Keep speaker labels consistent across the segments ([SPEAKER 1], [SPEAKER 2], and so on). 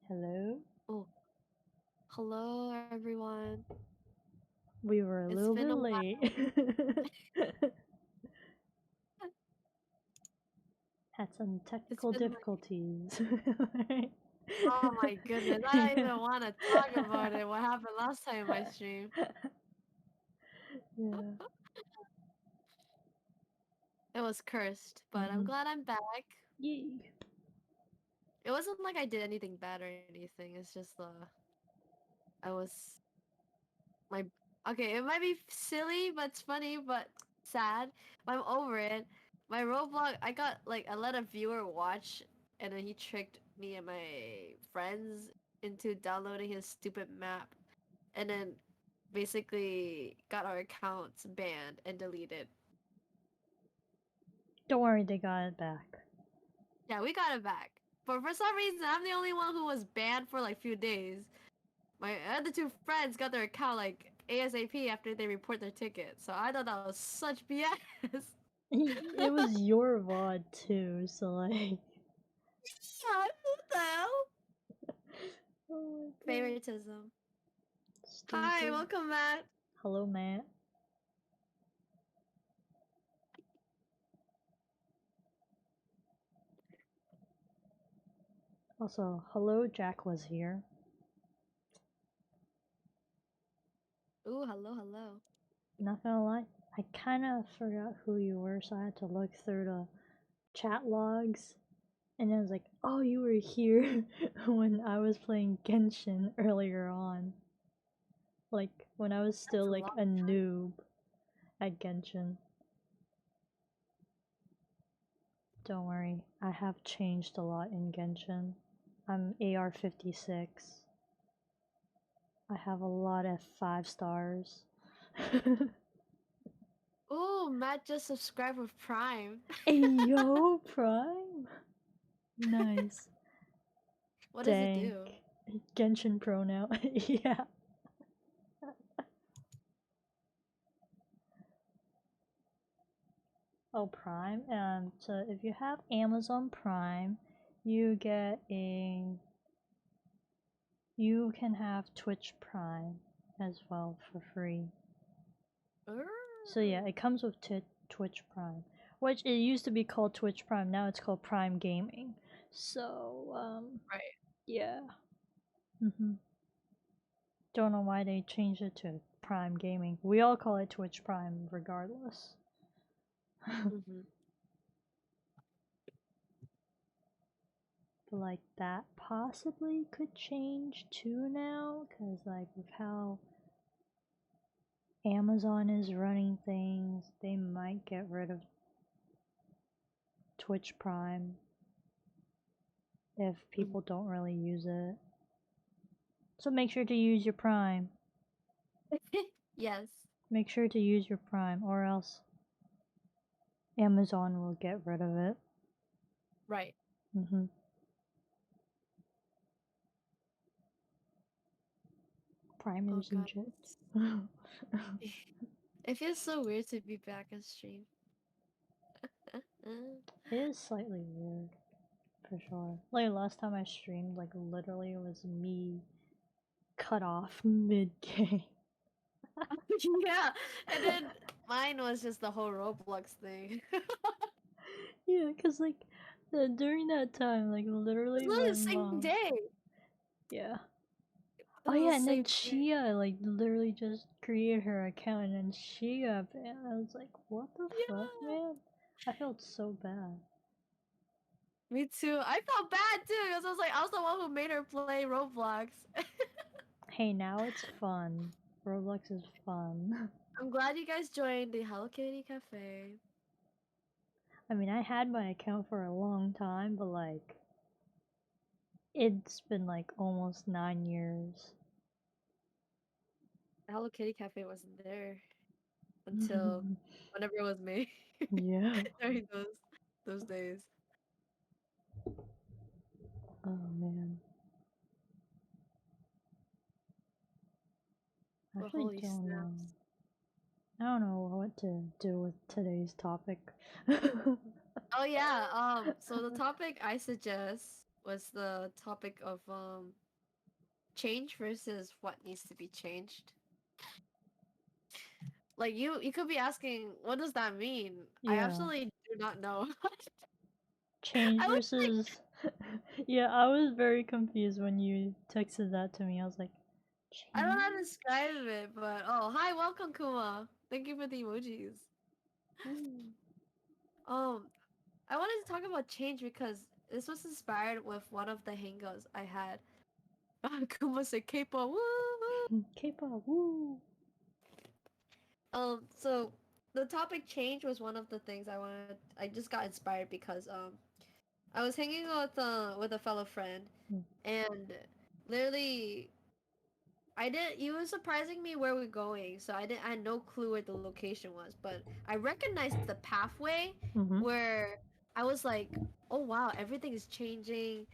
[SPEAKER 1] Hello?
[SPEAKER 2] Oh, hello everyone.
[SPEAKER 1] We were a
[SPEAKER 2] It's
[SPEAKER 1] little
[SPEAKER 2] been
[SPEAKER 1] bit
[SPEAKER 2] a while.
[SPEAKER 1] late. Had some
[SPEAKER 2] It's
[SPEAKER 1] technical
[SPEAKER 2] been like,
[SPEAKER 1] difficulties.
[SPEAKER 2] oh my goodness, I don't even want to talk about it. What happened last time in my stream?
[SPEAKER 1] Yeah.
[SPEAKER 2] It was cursed, but I'm glad I'm back.
[SPEAKER 1] Yay.
[SPEAKER 2] It wasn't like I did anything bad or anything. It's just I was my okay. It might be silly, but it's funny, but sad. But I'm over it. My Roblox, I let a viewer watch, and then he tricked me and my friends into downloading his stupid map. And then basically got our accounts banned and deleted.
[SPEAKER 1] Don't worry, they got it back.
[SPEAKER 2] Yeah, we got it back. But for some reason, I'm the only one who was banned for like a few days. My other two friends got their account like ASAP after they report their ticket. So I thought that was such BS.
[SPEAKER 1] It was your VOD too, so like.
[SPEAKER 2] What the hell?
[SPEAKER 1] Oh my god.
[SPEAKER 2] Favoritism.
[SPEAKER 1] Stupid.
[SPEAKER 2] Hi, welcome Matt.
[SPEAKER 1] Hello, Matt. Also, hello, Jack was here.
[SPEAKER 2] Ooh, hello.
[SPEAKER 1] Not gonna lie, I kinda forgot who you were, so I had to look through the chat logs. And I was like, oh, you were here when I was playing Genshin earlier on. Like, when I was still
[SPEAKER 2] That's a
[SPEAKER 1] like
[SPEAKER 2] long
[SPEAKER 1] a noob at Genshin. Don't worry, I have changed a lot in Genshin. I'm AR-56. I have a lot of 5 stars.
[SPEAKER 2] Ooh, Matt just subscribed with Prime.
[SPEAKER 1] Ayo, Prime! Nice.
[SPEAKER 2] What does it
[SPEAKER 1] Dang.
[SPEAKER 2] do?
[SPEAKER 1] Genshin Pro now. Yeah. Oh, Prime. So if you have Amazon Prime, you get you can have Twitch Prime as well for free. So yeah, it comes with Twitch Prime, which it used to be called Twitch Prime. Now it's called Prime Gaming. So
[SPEAKER 2] Right.
[SPEAKER 1] yeah. Don't know why they changed it to Prime Gaming. We all call it Twitch Prime regardless. But like that possibly could change too now, because like with how Amazon is running things, they might get rid of Twitch Prime if people don't really use it. So make sure to use your Prime.
[SPEAKER 2] Yes.
[SPEAKER 1] Make sure to use your Prime, or else Amazon will get rid of it.
[SPEAKER 2] Right.
[SPEAKER 1] Primers and
[SPEAKER 2] God.
[SPEAKER 1] chips.
[SPEAKER 2] It feels so weird to be back on stream.
[SPEAKER 1] It is slightly weird, for sure. Like last time I streamed, like literally it was me cut off mid-game.
[SPEAKER 2] Yeah, and then mine was just the whole Roblox thing.
[SPEAKER 1] Yeah, cause like during that time, like
[SPEAKER 2] It's
[SPEAKER 1] literally
[SPEAKER 2] literally
[SPEAKER 1] my
[SPEAKER 2] the same
[SPEAKER 1] mom.
[SPEAKER 2] day.
[SPEAKER 1] Yeah.
[SPEAKER 2] It
[SPEAKER 1] Oh
[SPEAKER 2] was
[SPEAKER 1] yeah,
[SPEAKER 2] the
[SPEAKER 1] and then
[SPEAKER 2] same day.
[SPEAKER 1] Chia like literally just created her account and then she got banned. I was like, what the fuck,
[SPEAKER 2] Yeah.
[SPEAKER 1] man? I felt so bad.
[SPEAKER 2] Me too. I felt bad too because I was the one who made her play Roblox.
[SPEAKER 1] Hey, now it's fun. Roblox is fun.
[SPEAKER 2] I'm glad you guys joined the Hello Kitty Cafe.
[SPEAKER 1] I mean, I had my account for a long time, but like, it's been like almost 9 years.
[SPEAKER 2] The Hello Kitty Cafe wasn't there until whenever it was made.
[SPEAKER 1] Yeah.
[SPEAKER 2] During those days.
[SPEAKER 1] Oh man. I
[SPEAKER 2] Well,
[SPEAKER 1] actually
[SPEAKER 2] holy
[SPEAKER 1] don't know.
[SPEAKER 2] snaps.
[SPEAKER 1] I don't know what to do with today's topic.
[SPEAKER 2] Oh yeah, so the topic I suggest was the topic of change versus what needs to be changed. Like you could be asking, what does that mean? I
[SPEAKER 1] Yeah.
[SPEAKER 2] absolutely do not know.
[SPEAKER 1] Change
[SPEAKER 2] I was like,
[SPEAKER 1] versus. Yeah, I was very confused when you texted that to me. I was like,
[SPEAKER 2] I don't know how to
[SPEAKER 1] change?
[SPEAKER 2] describe it, but oh, hi, welcome, Kuma. Thank you for the emojis.
[SPEAKER 1] Ooh.
[SPEAKER 2] Um, I wanted to talk about change because this was inspired with one of the hangouts I had. Kuma said K-pop, woo woo.
[SPEAKER 1] K-pop, woo!
[SPEAKER 2] So the topic change was one of the things I wanted. I just got inspired because I was hanging out with a fellow friend,
[SPEAKER 1] Mm.
[SPEAKER 2] and literally I didn't. He was surprising me where we're going, so I had no clue where the location was, but I recognized the pathway
[SPEAKER 1] Mm-hmm.
[SPEAKER 2] where I was like, oh wow, everything is changing.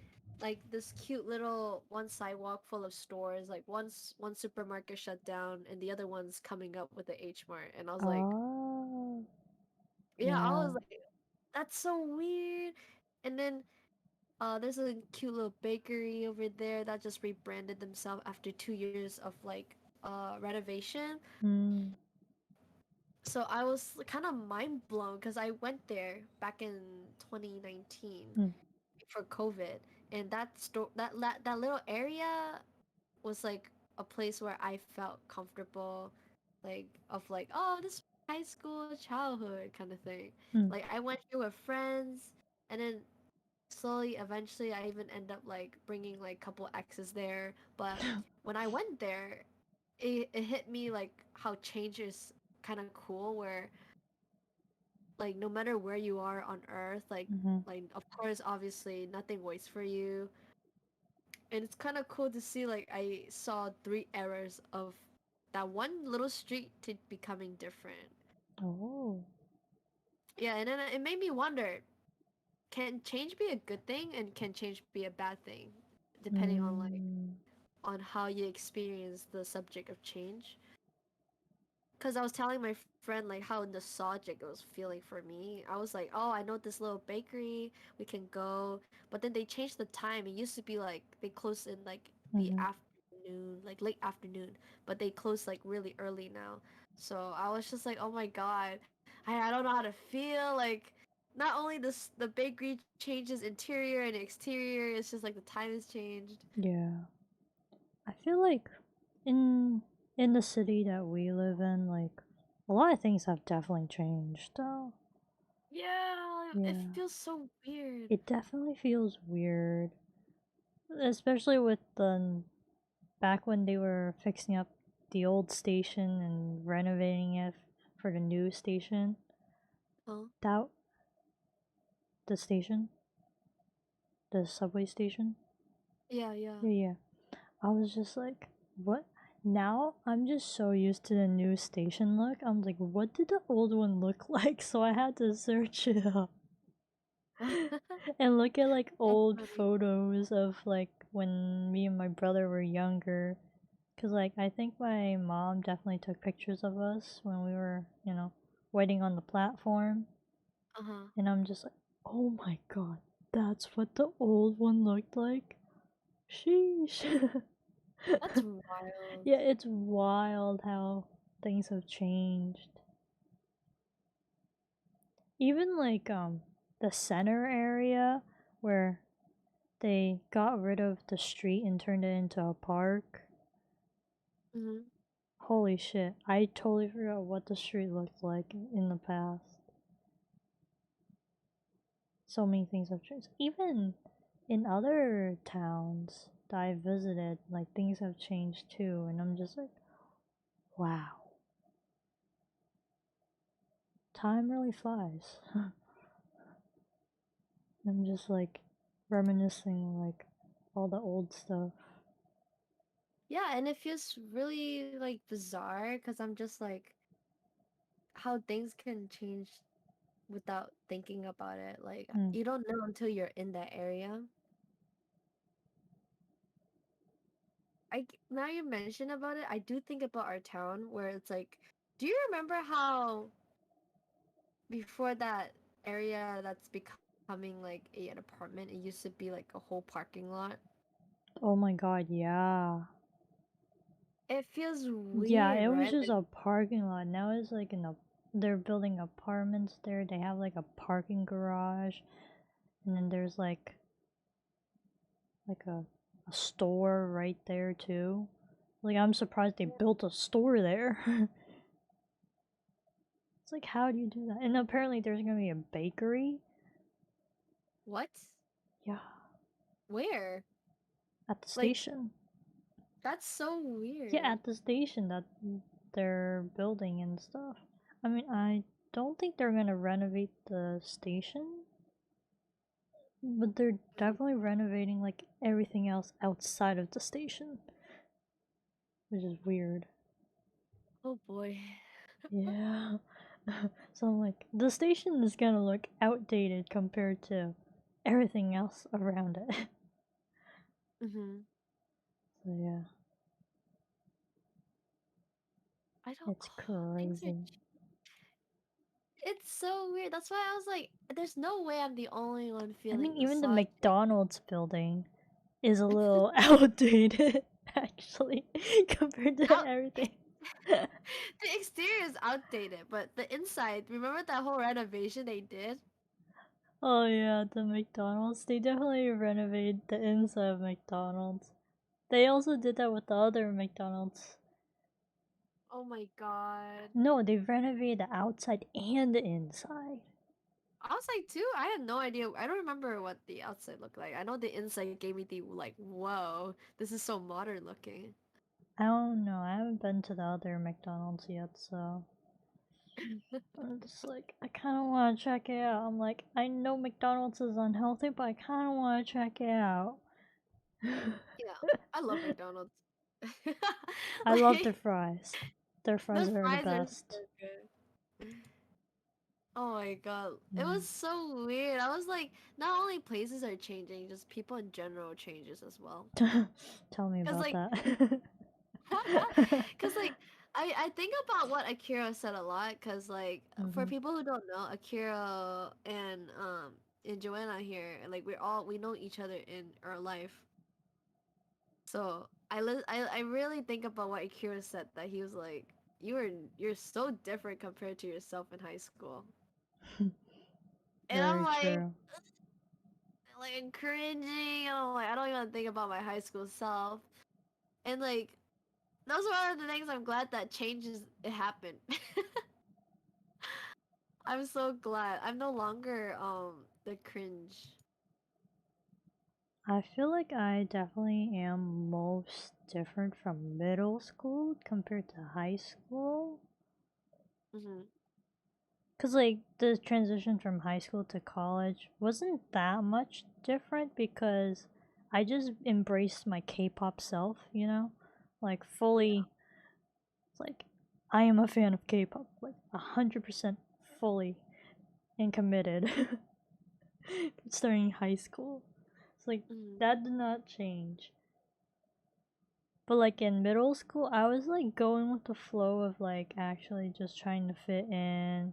[SPEAKER 2] Like this cute little one sidewalk full of stores. Like one supermarket shut down, and the other one's coming up with the H Mart, and I was like,
[SPEAKER 1] Oh,
[SPEAKER 2] yeah, I
[SPEAKER 1] yeah.
[SPEAKER 2] was like, that's so weird. And then there's a cute little bakery over there that just rebranded themselves after 2 years of like renovation.
[SPEAKER 1] Mm.
[SPEAKER 2] So I was kind of mind blown because I went there back in 2019
[SPEAKER 1] Mm.
[SPEAKER 2] before COVID, and that little area was like a place where I felt comfortable, like of like, oh, this is high school childhood kind of thing.
[SPEAKER 1] Mm.
[SPEAKER 2] Like I went here with friends, and then slowly, eventually, I even end up like bringing like couple exes there. But when I went there, it hit me like how change is kind of cool, where like no matter where you are on Earth,
[SPEAKER 1] Mm-hmm.
[SPEAKER 2] like of course, obviously, nothing waits for you, and it's kind of cool to see like I saw 3 eras of that one little street to becoming different.
[SPEAKER 1] Oh.
[SPEAKER 2] Yeah, and then it made me wonder, can change be a good thing and can change be a bad thing, depending on like
[SPEAKER 1] Mm.
[SPEAKER 2] on how you experience the subject of change. Because I was telling my friend like how nostalgic it was feeling for me. I was like, oh, I know this little bakery, we can go. But then they changed the time. It used to be like they close in like the
[SPEAKER 1] Mm-hmm.
[SPEAKER 2] afternoon, like late afternoon, but they close like really early now. So I was just like, oh my god, I don't know how to feel. Like not only the bakery changes interior and exterior, it's just like the time has changed.
[SPEAKER 1] Yeah. I feel like in in the city that we live in, like a lot of things have definitely changed though.
[SPEAKER 2] Yeah, it
[SPEAKER 1] Yeah.
[SPEAKER 2] feels so weird.
[SPEAKER 1] It definitely feels weird. Especially with the back when they were fixing up the old station and renovating it for the new station.
[SPEAKER 2] Huh?
[SPEAKER 1] That the station, the subway station.
[SPEAKER 2] Yeah, yeah.
[SPEAKER 1] Yeah, yeah. I was just like, what? Now I'm just so used to the new station look. I'm like, what did the old one look like? So I had to search it up and look at like
[SPEAKER 2] That's
[SPEAKER 1] old
[SPEAKER 2] funny.
[SPEAKER 1] photos of like when me and my brother were younger. Cause like I think my mom definitely took pictures of us when we were, waiting on the platform.
[SPEAKER 2] Uh-huh.
[SPEAKER 1] And I'm just like, oh my god, that's what the old one looked like? Sheesh.
[SPEAKER 2] That's wild.
[SPEAKER 1] Yeah, it's wild how things have changed. Even like the center area where they got rid of the street and turned it into a park.
[SPEAKER 2] Mm-hmm.
[SPEAKER 1] Holy shit, I totally forgot what the street looked like in the past. So many things have changed. Even in other towns that I visited, like things have changed too, and I'm just like, wow, time really flies. I'm just like reminiscing like all the old stuff.
[SPEAKER 2] Yeah, and it feels really like bizarre because I'm just like how things can change without thinking about it. Like
[SPEAKER 1] Mm.
[SPEAKER 2] you don't know until you're in that area. Now you mention about it, I do think about our town where it's like, do you remember how before that area that's becoming like an apartment, it used to be like a whole parking lot?
[SPEAKER 1] Oh my god, yeah.
[SPEAKER 2] It feels
[SPEAKER 1] Yeah,
[SPEAKER 2] weird,
[SPEAKER 1] it was
[SPEAKER 2] right?
[SPEAKER 1] just a parking lot. Now it's like they're building apartments there. They have like a parking garage, and then there's like a store right there too. Like I'm surprised they built a store there. It's like how do you do that? And apparently there's gonna be a bakery.
[SPEAKER 2] What?
[SPEAKER 1] Yeah,
[SPEAKER 2] Where?
[SPEAKER 1] at the
[SPEAKER 2] Like,
[SPEAKER 1] station.
[SPEAKER 2] that's so
[SPEAKER 1] Yeah,
[SPEAKER 2] weird.
[SPEAKER 1] at the station that they're building and stuff. I mean, I don't think they're gonna renovate the station, but they're definitely renovating like everything else outside of the station, which is weird.
[SPEAKER 2] Oh boy.
[SPEAKER 1] Yeah. So I'm like, the station is gonna look outdated compared to everything else around it.
[SPEAKER 2] Mm-hmm.
[SPEAKER 1] So yeah,
[SPEAKER 2] I don't.
[SPEAKER 1] it's
[SPEAKER 2] Things are.
[SPEAKER 1] crazy.
[SPEAKER 2] It's so weird. That's why I was like, there's no way I'm the only one
[SPEAKER 1] I mean,
[SPEAKER 2] feeling
[SPEAKER 1] even the
[SPEAKER 2] nostalgic.
[SPEAKER 1] McDonald's building is a little outdated, actually, compared to
[SPEAKER 2] Out.
[SPEAKER 1] everything.
[SPEAKER 2] The exterior is outdated, but the inside. Remember that whole renovation they did?
[SPEAKER 1] Oh yeah, the McDonald's. They definitely renovated the inside of McDonald's. They also did that with the other McDonald's.
[SPEAKER 2] Oh my god.
[SPEAKER 1] No, they renovated the outside and the inside.
[SPEAKER 2] Outside too? I had no idea. I don't remember what the outside looked like. I know the inside gave me the like, whoa, this is so modern looking.
[SPEAKER 1] I don't know. I haven't been to the other McDonald's yet, so I'm just like, I kind of want to check it out. I'm like, I know McDonald's is unhealthy, but I kind of want to check it out.
[SPEAKER 2] Yeah, I love McDonald's.
[SPEAKER 1] I love their
[SPEAKER 2] Like,
[SPEAKER 1] fries. Their fries
[SPEAKER 2] the
[SPEAKER 1] are the
[SPEAKER 2] fries are
[SPEAKER 1] best.
[SPEAKER 2] so good. Oh my god. It
[SPEAKER 1] Mm.
[SPEAKER 2] was so weird. I was like, not only places are changing, just people in general changes as well.
[SPEAKER 1] Tell me
[SPEAKER 2] Cause
[SPEAKER 1] about
[SPEAKER 2] like,
[SPEAKER 1] that.
[SPEAKER 2] cause like, I think about what Akira said a lot. Cause like, for
[SPEAKER 1] Hmm.
[SPEAKER 2] people who don't know, Akira and Joanna here, like we know each other in our life. So I really think about what Akira said, that he was like, you're so different compared to yourself in high school. And I'm
[SPEAKER 1] Very true.
[SPEAKER 2] like I'm cringing, and I'm like, I don't even think about my high school self. And like, those are one of the things I'm glad that changes it happened. I'm so glad. I'm no longer the cringe.
[SPEAKER 1] I feel like I definitely am most different from middle school compared to high school.
[SPEAKER 2] Hmm.
[SPEAKER 1] Because, like, the transition from high school to college wasn't that much different because I just embraced my K pop self, you know? Like, fully, like, I am a fan of K pop, like, 100% fully and committed starting high school. It's like,
[SPEAKER 2] Hmm.
[SPEAKER 1] that did not change. But like in middle school, I was like going with the flow of like actually just trying to fit in,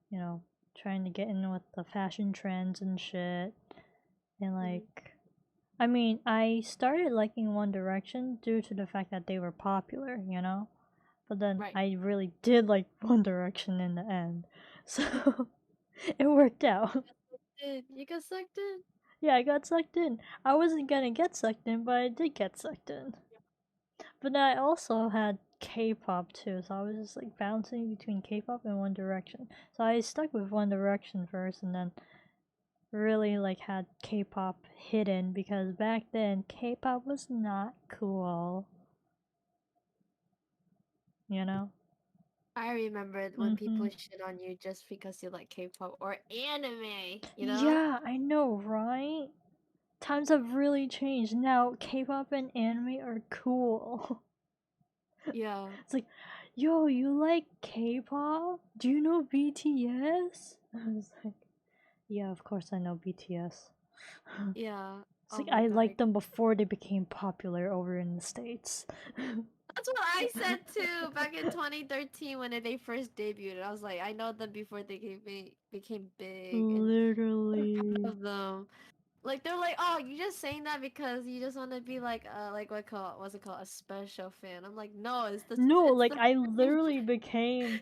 [SPEAKER 1] you know, trying to get in with the fashion trends and shit. And
[SPEAKER 2] Hmm.
[SPEAKER 1] like, I mean, I started liking One Direction due to the fact that they were popular, you know? But then
[SPEAKER 2] Right.
[SPEAKER 1] I really did like One Direction in the end. So it worked out.
[SPEAKER 2] You got sucked in.
[SPEAKER 1] Yeah, I got sucked in. I wasn't gonna get sucked in, but I did get sucked in. But I also had K-pop too, so I was just like bouncing between K-pop and One Direction. So I stuck with One Direction first, and then really like had K-pop hidden because back then K-pop was not cool, you know.
[SPEAKER 2] I remember when people
[SPEAKER 1] Mhm.
[SPEAKER 2] shit on you just because you like K-pop or anime, you know?
[SPEAKER 1] Yeah, I know, right? Times have really changed. Now K-pop and anime are cool.
[SPEAKER 2] Yeah.
[SPEAKER 1] It's like, yo, you like K-pop? Do you know BTS? I was like, yeah, of course I know BTS.
[SPEAKER 2] Yeah.
[SPEAKER 1] It's
[SPEAKER 2] Oh
[SPEAKER 1] like
[SPEAKER 2] my
[SPEAKER 1] I
[SPEAKER 2] god.
[SPEAKER 1] liked them before they became popular over in the States.
[SPEAKER 2] That's what I said too back in 2013 when they first debuted. I was like, I know them before they became big and I'm proud
[SPEAKER 1] Literally.
[SPEAKER 2] of them. Like they're like, oh, you just saying that because you just want to be like what's it called, a special fan. I'm like, no,
[SPEAKER 1] No,
[SPEAKER 2] it's
[SPEAKER 1] like
[SPEAKER 2] the
[SPEAKER 1] I
[SPEAKER 2] freaking
[SPEAKER 1] literally became.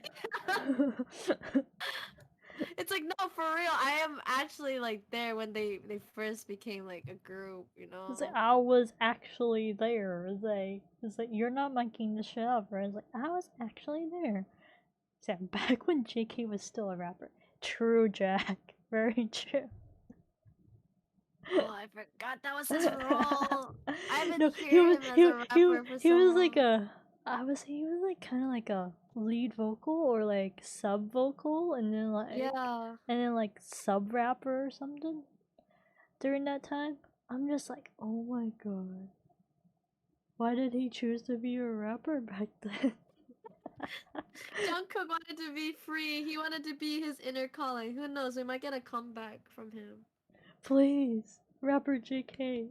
[SPEAKER 2] it's like no, for real. I am actually like there when they first became like a group, you
[SPEAKER 1] It's like
[SPEAKER 2] know.
[SPEAKER 1] I was actually there. It's like you're not making this shit up, right? It's like I was actually there. So back when JK was still a rapper. True, Jack. Very true.
[SPEAKER 2] Oh, I forgot that was his role. I haven't
[SPEAKER 1] No,
[SPEAKER 2] heard him as a rapper for
[SPEAKER 1] he
[SPEAKER 2] so
[SPEAKER 1] was like
[SPEAKER 2] long.
[SPEAKER 1] a he was like kind of like a lead vocal or like sub vocal
[SPEAKER 2] Yeah.
[SPEAKER 1] and then like sub rapper or something during that time. I'm just like, oh my god, why did he choose to be a rapper back then?
[SPEAKER 2] Jungkook wanted to be free. He wanted to be his inner calling. Who knows? We might get a comeback from him.
[SPEAKER 1] Please, rapper JK.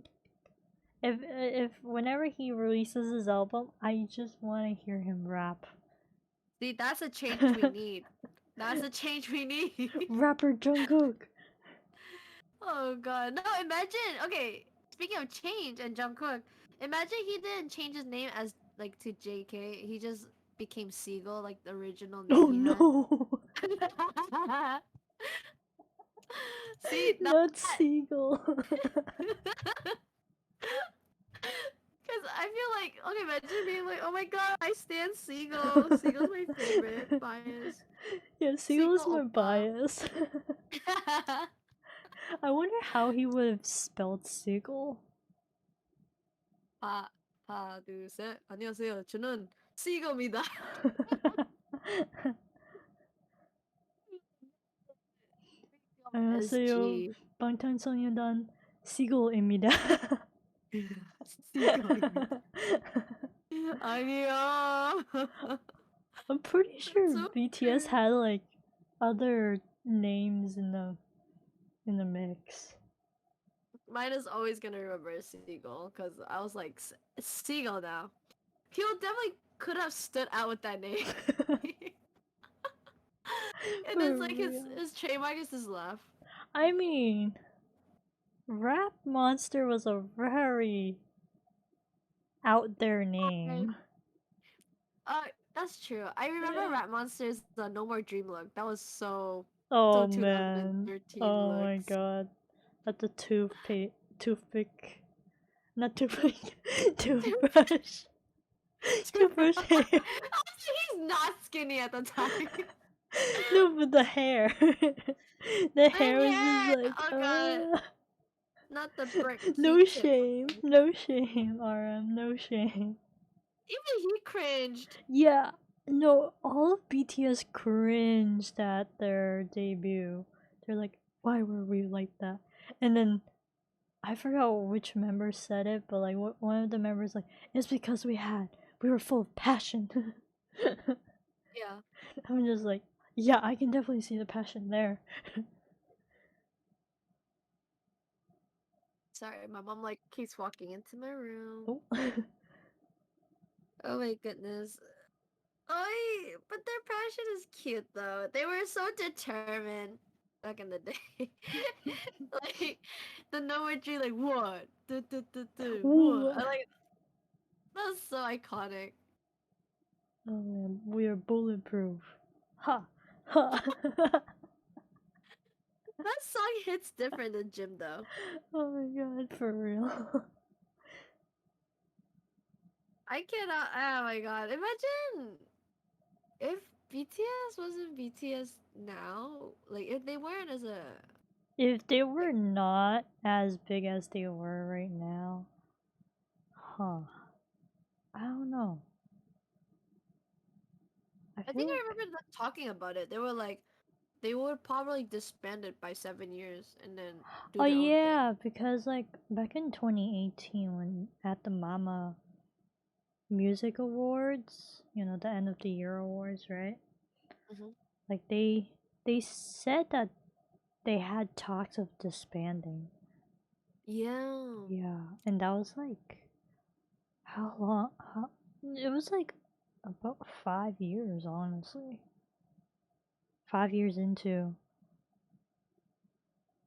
[SPEAKER 1] If whenever he releases his album, I just want to hear him rap.
[SPEAKER 2] See, that's a change we need. That's a change we need.
[SPEAKER 1] Rapper Jungkook.
[SPEAKER 2] Oh god. No, imagine. Okay, speaking of change and Jungkook, imagine he didn't change his name as like to JK. He just became Seagull, like the original name
[SPEAKER 1] Oh
[SPEAKER 2] he had.
[SPEAKER 1] no,
[SPEAKER 2] See, that
[SPEAKER 1] not Seagull.
[SPEAKER 2] because I feel like, okay, imagine being like, oh my god, I stand Seagull. Seagull's my favorite. Bias.
[SPEAKER 1] Yeah, Seagull is my
[SPEAKER 2] Seagull Oppa.
[SPEAKER 1] bias. I wonder how he would have spelled Seagull.
[SPEAKER 2] 하나, 둘, 셋. 안녕하세요. 저는 Seagull입니다.
[SPEAKER 1] 안녕하세요.
[SPEAKER 2] SG.
[SPEAKER 1] 방탄소년단 Seagull입니다.
[SPEAKER 2] Seagull입니다. 아니요.
[SPEAKER 1] I'm pretty
[SPEAKER 2] That's
[SPEAKER 1] sure
[SPEAKER 2] so
[SPEAKER 1] BTS
[SPEAKER 2] weird.
[SPEAKER 1] had like other names in the mix.
[SPEAKER 2] Mine is always gonna remember Seagull because I was like, Seagull now." People definitely could have stood out with that name. And
[SPEAKER 1] For
[SPEAKER 2] it's like
[SPEAKER 1] real.
[SPEAKER 2] his trademark is his laugh.
[SPEAKER 1] I mean, Rap Monster was a very out there
[SPEAKER 2] Right.
[SPEAKER 1] name.
[SPEAKER 2] Uh, that's true. I remember Rat Monsters the No More Dream look. That was so
[SPEAKER 1] Oh man.
[SPEAKER 2] 2013
[SPEAKER 1] Oh my
[SPEAKER 2] looks.
[SPEAKER 1] god. At the toothpick. Not toothpick. Toothbrush. Toothbrush hair.
[SPEAKER 2] He's not skinny at the time.
[SPEAKER 1] No, but the hair. The
[SPEAKER 2] The
[SPEAKER 1] hair was just
[SPEAKER 2] hair!
[SPEAKER 1] like,
[SPEAKER 2] Oh god. Not the brick
[SPEAKER 1] no
[SPEAKER 2] Q-tip.
[SPEAKER 1] shame. No shame, RM. No shame.
[SPEAKER 2] Even he cringed.
[SPEAKER 1] Yeah, no, all of BTS cringed at their debut. They're like, why were we like that? And then I forgot which member said it, but like one of the members like, it's because we were full of passion.
[SPEAKER 2] Yeah.
[SPEAKER 1] I'm just like, yeah, I can definitely see the passion there.
[SPEAKER 2] Sorry, my mom like keeps walking into my room.
[SPEAKER 1] Oh.
[SPEAKER 2] Oh my goodness. Oh, but their passion is cute though. They were so determined back in the day. Like the number three, like what? What?
[SPEAKER 1] Ooh.
[SPEAKER 2] I like that's so iconic.
[SPEAKER 1] Oh man, we are bulletproof. Ha! Ha!
[SPEAKER 2] That song hits different than Jim though.
[SPEAKER 1] Oh my god, for real.
[SPEAKER 2] I cannot. Oh my god! Imagine if BTS wasn't BTS now. Like if they weren't as a
[SPEAKER 1] If they were
[SPEAKER 2] like.
[SPEAKER 1] not as big as they were right now, huh? I don't know. I
[SPEAKER 2] I
[SPEAKER 1] feel
[SPEAKER 2] think I
[SPEAKER 1] like.
[SPEAKER 2] remember them talking about it. They were like they would probably disband it by 7 years and then do
[SPEAKER 1] Oh
[SPEAKER 2] their own thing.
[SPEAKER 1] yeah, because like back in 2018 when at the Mama Music Awards, you know, the end of the year awards, right?
[SPEAKER 2] Hmm.
[SPEAKER 1] Like they said that they had talks of disbanding.
[SPEAKER 2] Yeah.
[SPEAKER 1] Yeah, and that was like how long? How, it was like about 5 years, honestly. 5 years into.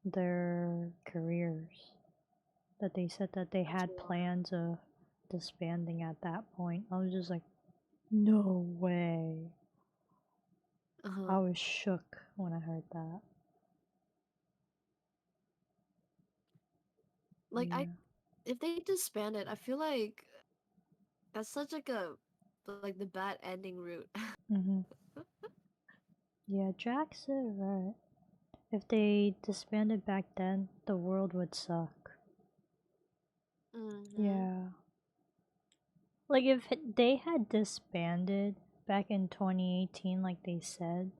[SPEAKER 1] their careers. That they said that they
[SPEAKER 2] That's
[SPEAKER 1] had
[SPEAKER 2] wild.
[SPEAKER 1] plans of disbanding at that point. I was just like, no way.
[SPEAKER 2] Uh-huh.
[SPEAKER 1] I was shook when I heard that.
[SPEAKER 2] Like I
[SPEAKER 1] Yeah.
[SPEAKER 2] if they disbanded, I feel like that's such like a like the bad ending route.
[SPEAKER 1] Mhm. Yeah, Jax is right. If they disbanded back then, the world would suck.
[SPEAKER 2] Mm-hmm.
[SPEAKER 1] Yeah. Like if they had disbanded back in 2018 like they said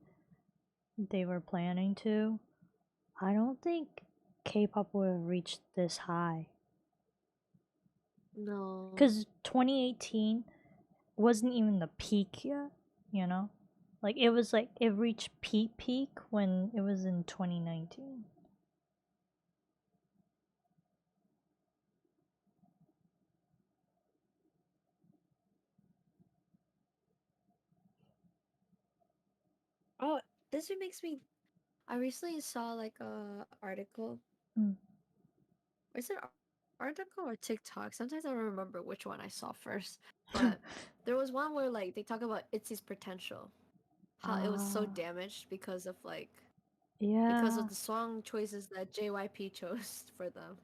[SPEAKER 1] they were planning to, I don't think K-pop would have reached this high.
[SPEAKER 2] No.
[SPEAKER 1] Cuz 2018 wasn't even the peak yet, you know? Like it was like it reached peak when it was in 2019.
[SPEAKER 2] Oh, this makes me. I recently saw like a article.
[SPEAKER 1] Mm.
[SPEAKER 2] Is it article or TikTok? Sometimes I don't remember which one I saw first. But there was one where like they talk about ITZY's potential, how it was so
[SPEAKER 1] Ah,
[SPEAKER 2] damaged because
[SPEAKER 1] yeah.
[SPEAKER 2] of the song choices that JYP chose for them.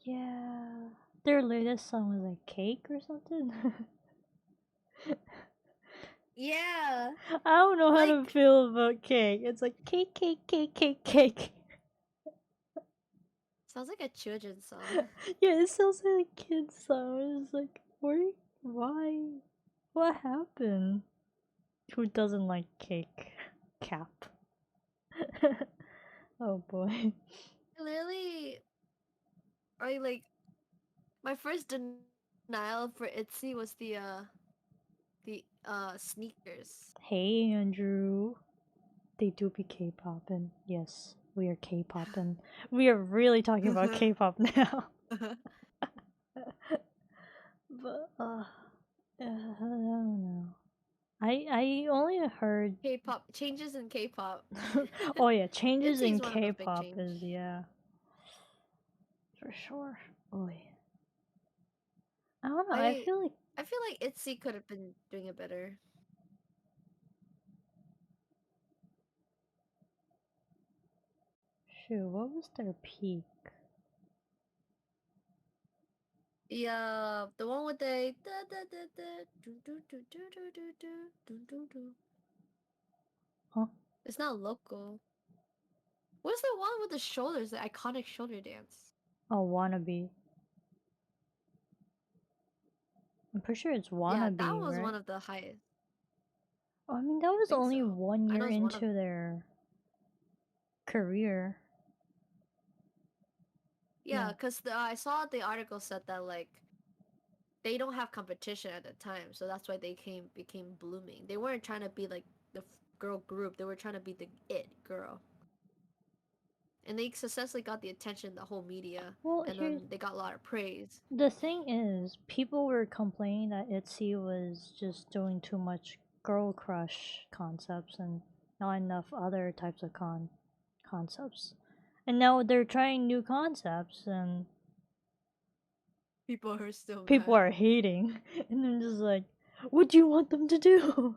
[SPEAKER 1] Yeah. Their latest song was like Cake or something.
[SPEAKER 2] Yeah,
[SPEAKER 1] I don't know how to
[SPEAKER 2] like
[SPEAKER 1] feel about cake. It's like cake, cake, cake, cake, cake.
[SPEAKER 2] sounds like a children's song.
[SPEAKER 1] Yeah, it sounds like a kid's song. It's like, why? What happened? Who doesn't like cake? Cap. Oh boy.
[SPEAKER 2] Literally, I like my first denial for ITZY was the sneakers.
[SPEAKER 1] Hey, Andrew. They do be K-poppin'. Yes, we are K-poppin'. We are really talking about K-pop now. But I don't know. I only heard.
[SPEAKER 2] K-pop changes in K-pop.
[SPEAKER 1] Oh yeah, changes
[SPEAKER 2] ITZY
[SPEAKER 1] in
[SPEAKER 2] is one of a big
[SPEAKER 1] K-pop
[SPEAKER 2] change.
[SPEAKER 1] is, yeah, for sure. Oh yeah. I don't know. I
[SPEAKER 2] I
[SPEAKER 1] feel like,
[SPEAKER 2] I feel like ITZY could have been doing it better.
[SPEAKER 1] shoot, what was their peak?
[SPEAKER 2] Yeah, the one with the da da da da do do do do do do do do do do.
[SPEAKER 1] Huh?
[SPEAKER 2] It's not local. What's the one with the shoulders? The iconic shoulder dance.
[SPEAKER 1] Oh, wannabe. I'm pretty sure it's
[SPEAKER 2] Yeah, that
[SPEAKER 1] wannabe,
[SPEAKER 2] was
[SPEAKER 1] right?
[SPEAKER 2] one of the highest.
[SPEAKER 1] Oh, I mean, that
[SPEAKER 2] I
[SPEAKER 1] was
[SPEAKER 2] think
[SPEAKER 1] only
[SPEAKER 2] so.
[SPEAKER 1] one
[SPEAKER 2] I know
[SPEAKER 1] year
[SPEAKER 2] it's one of.
[SPEAKER 1] into their career.
[SPEAKER 2] Yeah,
[SPEAKER 1] Yeah.
[SPEAKER 2] cause I saw the article said that like they don't have competition at the time, so that's why they became blooming. They weren't trying to be like the girl group. They were trying to be the it girl, and they successfully got the attention of the whole media,
[SPEAKER 1] Well,
[SPEAKER 2] and
[SPEAKER 1] here
[SPEAKER 2] then they got a lot of praise.
[SPEAKER 1] the thing is, people were complaining that ITZY was just doing too much girl crush concepts and not enough other types of concepts. And now they're trying new concepts and
[SPEAKER 2] People are still
[SPEAKER 1] people
[SPEAKER 2] mad.
[SPEAKER 1] are hating. And I'm just like, what do you want them to do?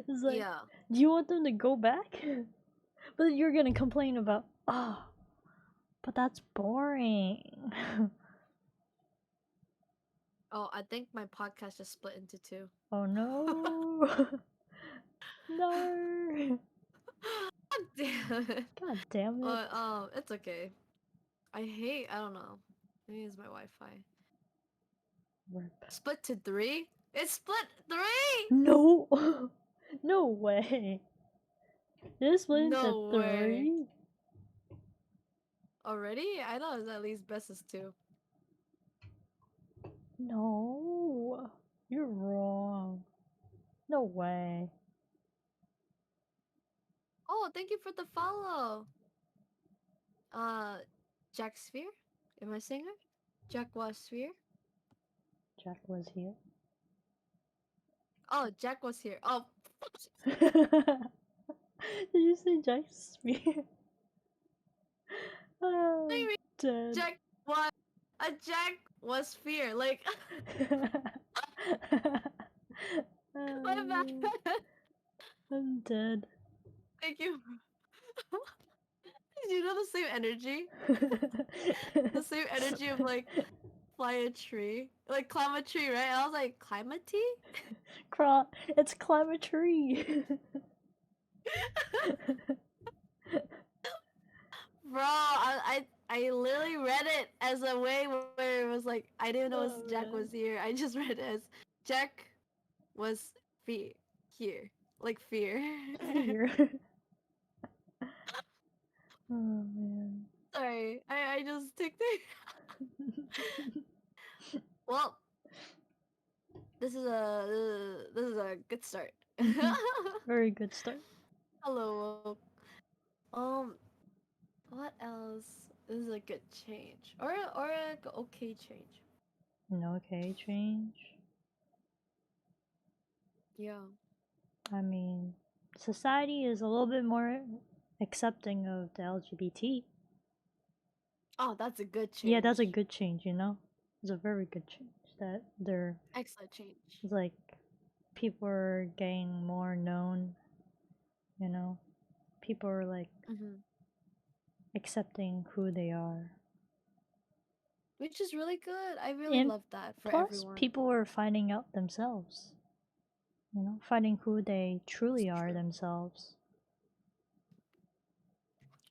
[SPEAKER 1] It's like,
[SPEAKER 2] Yeah.
[SPEAKER 1] do you want them to go back? But you're gonna complain about, oh, but that's boring.
[SPEAKER 2] Oh, I think my podcast just split into two.
[SPEAKER 1] Oh no. No.
[SPEAKER 2] God damn it.
[SPEAKER 1] God damn it.
[SPEAKER 2] It's okay. I don't know. Maybe it's my Wi-Fi.
[SPEAKER 1] Rip.
[SPEAKER 2] Split to three? It's split three?
[SPEAKER 1] No. No way. This went into
[SPEAKER 2] No way.
[SPEAKER 1] 3?
[SPEAKER 2] Already? I thought it was at least best as two.
[SPEAKER 1] No. You're wrong. No way.
[SPEAKER 2] Oh, thank you for the follow. Uh, Jack Sphere? Am I saying it? Jack was Sphere?
[SPEAKER 1] Jack was here.
[SPEAKER 2] Oh, Jack was here. Oh,
[SPEAKER 1] Did you say Jack's spear? Oh,
[SPEAKER 2] Maybe
[SPEAKER 1] dead.
[SPEAKER 2] Jack was a Jack was fear. Like my
[SPEAKER 1] Oh,
[SPEAKER 2] bad.
[SPEAKER 1] I'm dead.
[SPEAKER 2] Thank you. You know the same energy? The same energy of like fly a tree. Like climb a tree, right? I was like, climb a tree?
[SPEAKER 1] It's climb a tree.
[SPEAKER 2] Bro, I literally read it as a way where it was like I didn't know
[SPEAKER 1] Oh
[SPEAKER 2] Jack
[SPEAKER 1] man.
[SPEAKER 2] was here. I just read it as Jack was here. Like fear.
[SPEAKER 1] Fear. Oh man.
[SPEAKER 2] Sorry. I just took it. Well, this is a good start.
[SPEAKER 1] Very good start.
[SPEAKER 2] Hello. Um what else? This is a good change. Or a okay change.
[SPEAKER 1] No, okay, change.
[SPEAKER 2] Yeah.
[SPEAKER 1] I mean, society is a little bit more accepting of the LGBT.
[SPEAKER 2] Oh, that's a good
[SPEAKER 1] Yeah, that's a
[SPEAKER 2] change.
[SPEAKER 1] good change, you know? It's a very good change that they're
[SPEAKER 2] Excellent change.
[SPEAKER 1] it's like people are getting more known, you know? People are like
[SPEAKER 2] Mm-hmm.
[SPEAKER 1] accepting who they are.
[SPEAKER 2] Which is really good. I really
[SPEAKER 1] And
[SPEAKER 2] love that for
[SPEAKER 1] plus,
[SPEAKER 2] everyone.
[SPEAKER 1] people are finding out themselves, you know? Finding who they
[SPEAKER 2] It's
[SPEAKER 1] truly are
[SPEAKER 2] true.
[SPEAKER 1] themselves.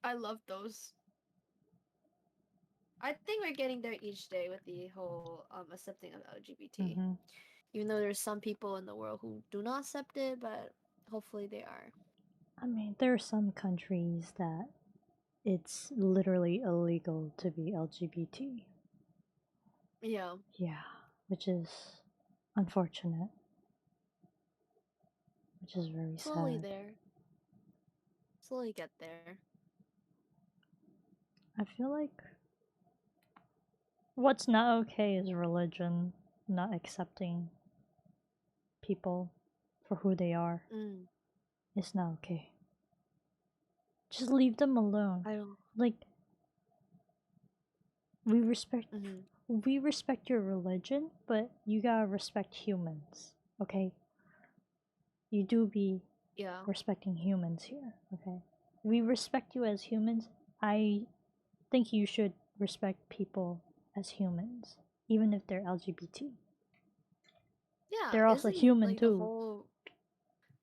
[SPEAKER 2] I love those. I think we're getting there each day with the whole accepting of LGBT.
[SPEAKER 1] Hmm.
[SPEAKER 2] Even though there's some people in the world who do not accept it, but hopefully they are.
[SPEAKER 1] I mean, there are some countries that it's literally illegal to be LGBT.
[SPEAKER 2] Yeah,
[SPEAKER 1] Yeah, which is unfortunate, which is very
[SPEAKER 2] slowly
[SPEAKER 1] sad.
[SPEAKER 2] there. Slowly get there.
[SPEAKER 1] I feel like what's not okay is religion, not accepting people for who they are.
[SPEAKER 2] Mm,
[SPEAKER 1] It's not okay. Just leave them alone.
[SPEAKER 2] I don't.
[SPEAKER 1] Like we respect
[SPEAKER 2] Mm-hmm.
[SPEAKER 1] we respect your religion, but you gotta respect humans, okay? You do be
[SPEAKER 2] Yeah.
[SPEAKER 1] respecting humans here, okay? We respect you as humans. I think you should respect people as humans, even if they're LGBT.
[SPEAKER 2] Yeah.
[SPEAKER 1] They're also
[SPEAKER 2] Isn't
[SPEAKER 1] human
[SPEAKER 2] like
[SPEAKER 1] too.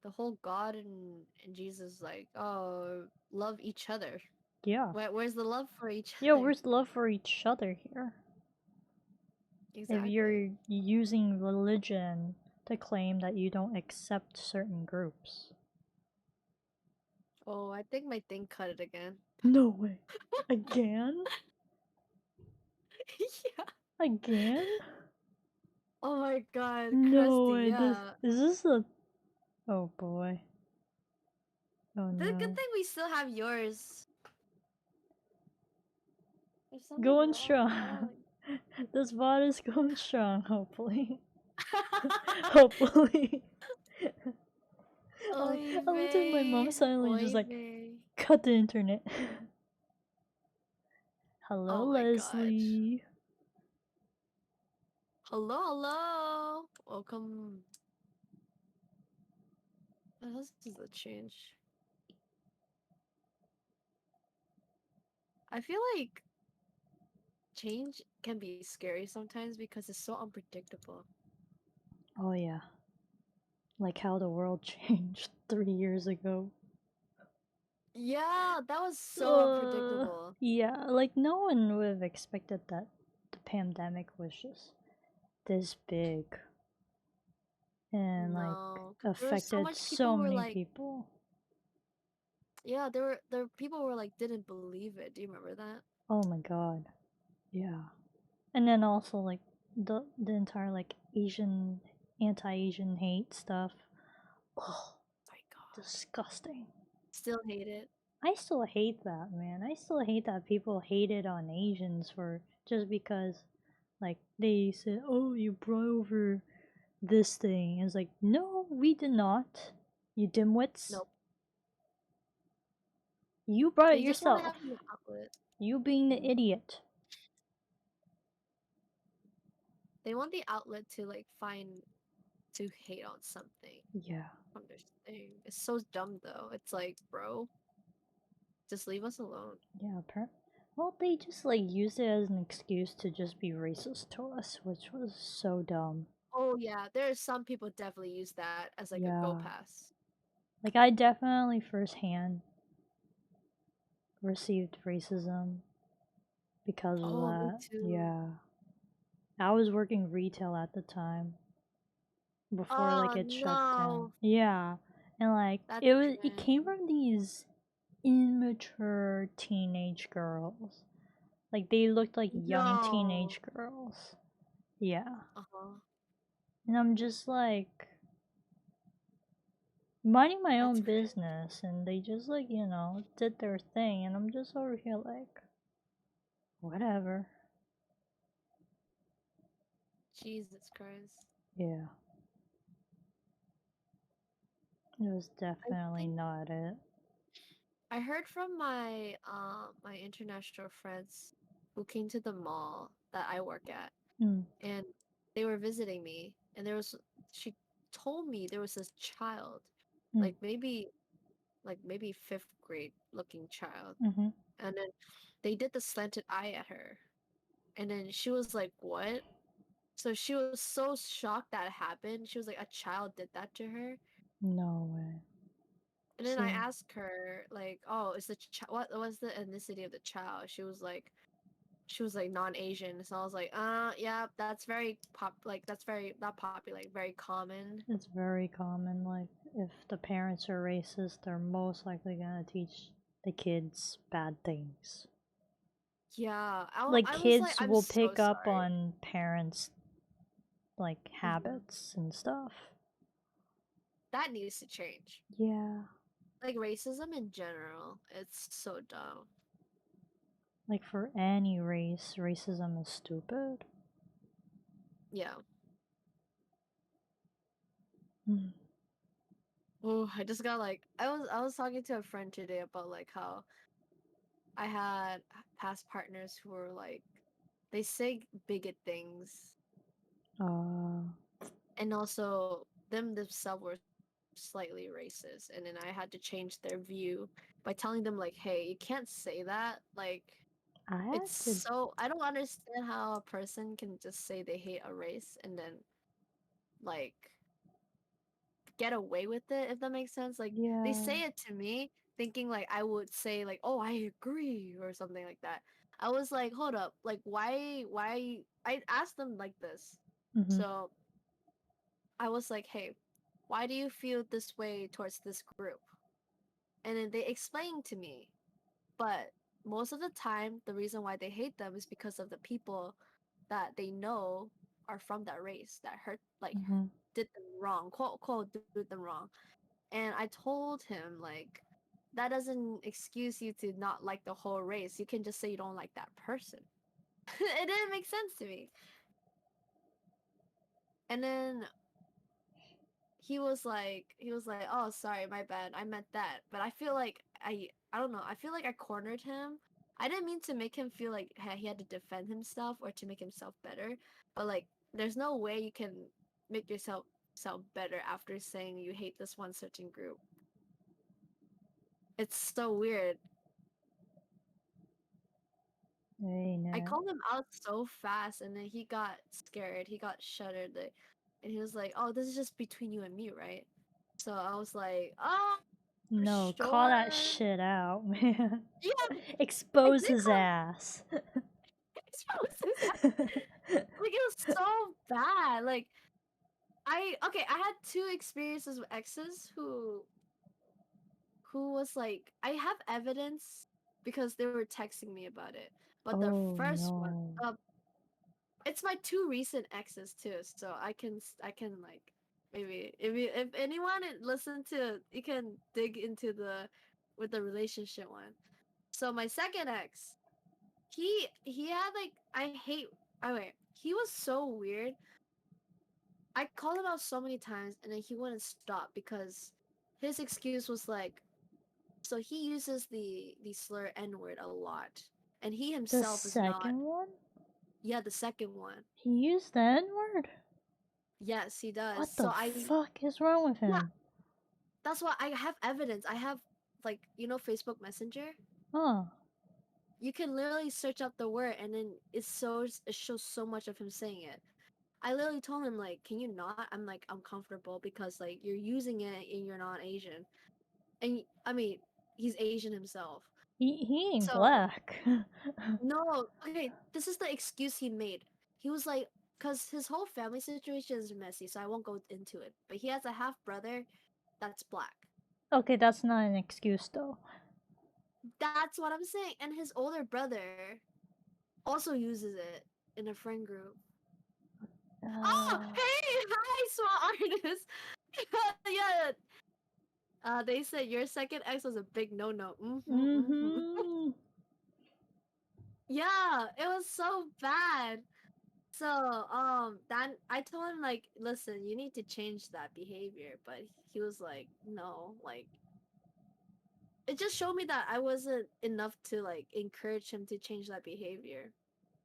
[SPEAKER 2] the whole God and Jesus like, oh, love each other.
[SPEAKER 1] Yeah.
[SPEAKER 2] Where's the love for each
[SPEAKER 1] Yeah,
[SPEAKER 2] other?
[SPEAKER 1] where's love for each other here? If
[SPEAKER 2] Exactly.
[SPEAKER 1] you're using religion to claim that you don't accept certain groups.
[SPEAKER 2] Oh, I think my thing cut it again.
[SPEAKER 1] No way. Again?
[SPEAKER 2] Yeah.
[SPEAKER 1] Again?
[SPEAKER 2] Oh my god,
[SPEAKER 1] No
[SPEAKER 2] crusty,
[SPEAKER 1] way. This
[SPEAKER 2] yeah.
[SPEAKER 1] is this a oh boy. Oh
[SPEAKER 2] The good
[SPEAKER 1] no.
[SPEAKER 2] thing we still have yours. There's something
[SPEAKER 1] Going
[SPEAKER 2] wrong. I don't
[SPEAKER 1] strong. This bot is going strong, hopefully.
[SPEAKER 2] like.
[SPEAKER 1] Hopefully.
[SPEAKER 2] Oy
[SPEAKER 1] I love that my mom
[SPEAKER 2] vey.
[SPEAKER 1] suddenly just
[SPEAKER 2] Oy
[SPEAKER 1] like
[SPEAKER 2] vey.
[SPEAKER 1] cut the internet. Hello,
[SPEAKER 2] Oh my gosh.
[SPEAKER 1] Leslie.
[SPEAKER 2] Hello, hello. Welcome. This is a change. I feel like change can be scary sometimes because it's so unpredictable.
[SPEAKER 1] Oh yeah, like how the world changed 3 years ago.
[SPEAKER 2] Yeah, that was so unpredictable.
[SPEAKER 1] Yeah, like no one would have expected that the pandemic was just this big and like
[SPEAKER 2] No, there was so
[SPEAKER 1] affected
[SPEAKER 2] much people
[SPEAKER 1] so
[SPEAKER 2] who were
[SPEAKER 1] many
[SPEAKER 2] like,
[SPEAKER 1] people.
[SPEAKER 2] yeah, there were people who were like didn't believe it. Do you remember that?
[SPEAKER 1] Oh my god. Yeah. And then also like the entire like Asian anti-Asian hate stuff. Oh,
[SPEAKER 2] My God,
[SPEAKER 1] disgusting.
[SPEAKER 2] still hate it.
[SPEAKER 1] I still hate that, man. I still hate that people hated on Asians for just because like they said, "Oh, you brought over this thing." It's like, "No, we did not. You dimwits."
[SPEAKER 2] Nope.
[SPEAKER 1] You brought it
[SPEAKER 2] They just want to have
[SPEAKER 1] yourself.
[SPEAKER 2] an outlet.
[SPEAKER 1] You being the idiot.
[SPEAKER 2] They want the outlet to like find to hate on something
[SPEAKER 1] Yeah.
[SPEAKER 2] from their thing. It's so dumb though. It's like, bro, just leave us alone.
[SPEAKER 1] Yeah, well, they just like used it as an excuse to just be racist to us, which was so dumb.
[SPEAKER 2] Oh yeah, there are some people definitely use that as like a go
[SPEAKER 1] Yeah.
[SPEAKER 2] pass.
[SPEAKER 1] Like, I definitely firsthand received racism because of
[SPEAKER 2] Oh, me
[SPEAKER 1] that.
[SPEAKER 2] too.
[SPEAKER 1] Yeah. I was working retail at the time before like
[SPEAKER 2] Oh
[SPEAKER 1] it shut down.
[SPEAKER 2] no,
[SPEAKER 1] Yeah. And like
[SPEAKER 2] that's
[SPEAKER 1] it
[SPEAKER 2] cringe.
[SPEAKER 1] came from these immature teenage girls. Like they looked like young
[SPEAKER 2] No.
[SPEAKER 1] teenage girls. Yeah.
[SPEAKER 2] Uh-huh.
[SPEAKER 1] And I'm just like minding my
[SPEAKER 2] That's
[SPEAKER 1] own
[SPEAKER 2] cringe.
[SPEAKER 1] business and they just like, did their thing and I'm just over here like whatever.
[SPEAKER 2] Jesus Christ.
[SPEAKER 1] Yeah. It was
[SPEAKER 2] I
[SPEAKER 1] definitely
[SPEAKER 2] think
[SPEAKER 1] not it.
[SPEAKER 2] I heard from my international friends who came to the mall that I work at,
[SPEAKER 1] Mm,
[SPEAKER 2] and they were visiting me, and she told me there was this child,
[SPEAKER 1] mm,
[SPEAKER 2] like maybe fifth grade looking child,
[SPEAKER 1] mm-hmm.
[SPEAKER 2] and then they did the slanted eye at her, and then she was like, "What?" So she was so shocked that it happened. She was like, "A child did that to her."
[SPEAKER 1] No way.
[SPEAKER 2] And then I
[SPEAKER 1] So
[SPEAKER 2] asked her like, "Oh, is the what was the ethnicity of the child?" She was like non-Asian. So I was like, yeah, that's very that's very not popular, like very common."
[SPEAKER 1] it's very common. Like, if the parents are racist, they're most likely gonna teach the kids bad things.
[SPEAKER 2] Yeah,
[SPEAKER 1] Like,
[SPEAKER 2] I was like,
[SPEAKER 1] kids
[SPEAKER 2] I'm
[SPEAKER 1] will
[SPEAKER 2] so
[SPEAKER 1] pick up
[SPEAKER 2] sorry.
[SPEAKER 1] on parents' like
[SPEAKER 2] Hmm.
[SPEAKER 1] habits and stuff.
[SPEAKER 2] That needs to change.
[SPEAKER 1] Yeah.
[SPEAKER 2] Like racism in general, it's so dumb.
[SPEAKER 1] Like, for any race, racism is stupid.
[SPEAKER 2] Yeah.
[SPEAKER 1] Mm.
[SPEAKER 2] Oh, I just got like I was talking to a friend today about like how I had past partners who were like they say bigot things,
[SPEAKER 1] Uh,
[SPEAKER 2] and also them themselves were slightly racist, and then I had to change their view by telling them like, hey, you can't say that. Like,
[SPEAKER 1] I had
[SPEAKER 2] it's
[SPEAKER 1] to,
[SPEAKER 2] so I don't understand how a person can just say they hate a race and then like get away with it, if that makes sense. Like they
[SPEAKER 1] yeah.
[SPEAKER 2] say it to me thinking like I would say like, oh, I agree or something like that. I was like, hold up, like why I asked them like this.
[SPEAKER 1] Mm-hmm.
[SPEAKER 2] So I was like, hey, why do you feel this way towards this group? And then they explained to me. But most of the time, the reason why they hate them is because of the people that they know are from that race that
[SPEAKER 1] Mm-hmm.
[SPEAKER 2] did them wrong, quote quote, did them wrong. And I told him like that doesn't excuse you to not like the whole race. You can just say you don't like that person. It didn't make sense to me. And then he was like, "Oh, sorry, my bad. I meant that." But I feel like I don't know. I feel like I cornered him. I didn't mean to make him feel like he had to defend himself or to make himself better. But like, there's no way you can make yourself sound better after saying you hate this one certain group. It's so weird.
[SPEAKER 1] Ain't
[SPEAKER 2] I
[SPEAKER 1] it?
[SPEAKER 2] called him out so fast, and then he got scared. He got shuddered, like, and he was like, "Oh, this is just between you and me, right?" So I was like, "Oh,
[SPEAKER 1] No, call that
[SPEAKER 2] sure."
[SPEAKER 1] shit out, man.
[SPEAKER 2] Yeah, I
[SPEAKER 1] Expose
[SPEAKER 2] did
[SPEAKER 1] his
[SPEAKER 2] call
[SPEAKER 1] ass.
[SPEAKER 2] exposed. Like it was so bad. Like I had two experiences with exes who was like I have evidence because they were texting me about it. But the
[SPEAKER 1] Oh
[SPEAKER 2] first one,
[SPEAKER 1] no.
[SPEAKER 2] it's my two recent exes too, so I can like maybe if anyone listen to you can dig into the with the relationship one. So my second ex, he had like I hate oh wait, he was so weird. I called him out so many times and then he wouldn't stop because his excuse was like So he uses the slur N word a lot, and he
[SPEAKER 1] The
[SPEAKER 2] himself is not.
[SPEAKER 1] second one?
[SPEAKER 2] Yeah, the second one.
[SPEAKER 1] He used the N word?
[SPEAKER 2] Yes, he does.
[SPEAKER 1] What
[SPEAKER 2] So
[SPEAKER 1] the
[SPEAKER 2] I
[SPEAKER 1] fuck is wrong with
[SPEAKER 2] yeah,
[SPEAKER 1] him?
[SPEAKER 2] that's why I have evidence. I have like Facebook Messenger.
[SPEAKER 1] Huh.
[SPEAKER 2] You can literally search up the word, and then it shows so much of him saying it. I literally told him like, can you not? I'm like uncomfortable because like you're using it and you're not Asian, and I mean he's Asian himself.
[SPEAKER 1] He ain't
[SPEAKER 2] So
[SPEAKER 1] black.
[SPEAKER 2] no, okay, this is the excuse he made. He was like, because his whole family situation is messy, so I won't go into it. But he has a half brother that's black.
[SPEAKER 1] Okay, that's not an excuse though.
[SPEAKER 2] That's what I'm saying. And his older brother also uses it in a friend group. Oh,
[SPEAKER 1] Uh,
[SPEAKER 2] hey, hi, SWAT artist. Yeah, they said your second ex was a big no-no.
[SPEAKER 1] mm-hmm.
[SPEAKER 2] Yeah, it was so bad. So, then I told him like, listen, you need to change that behavior, but he was like, no, like it just showed me that I wasn't enough to like encourage him to change that behavior.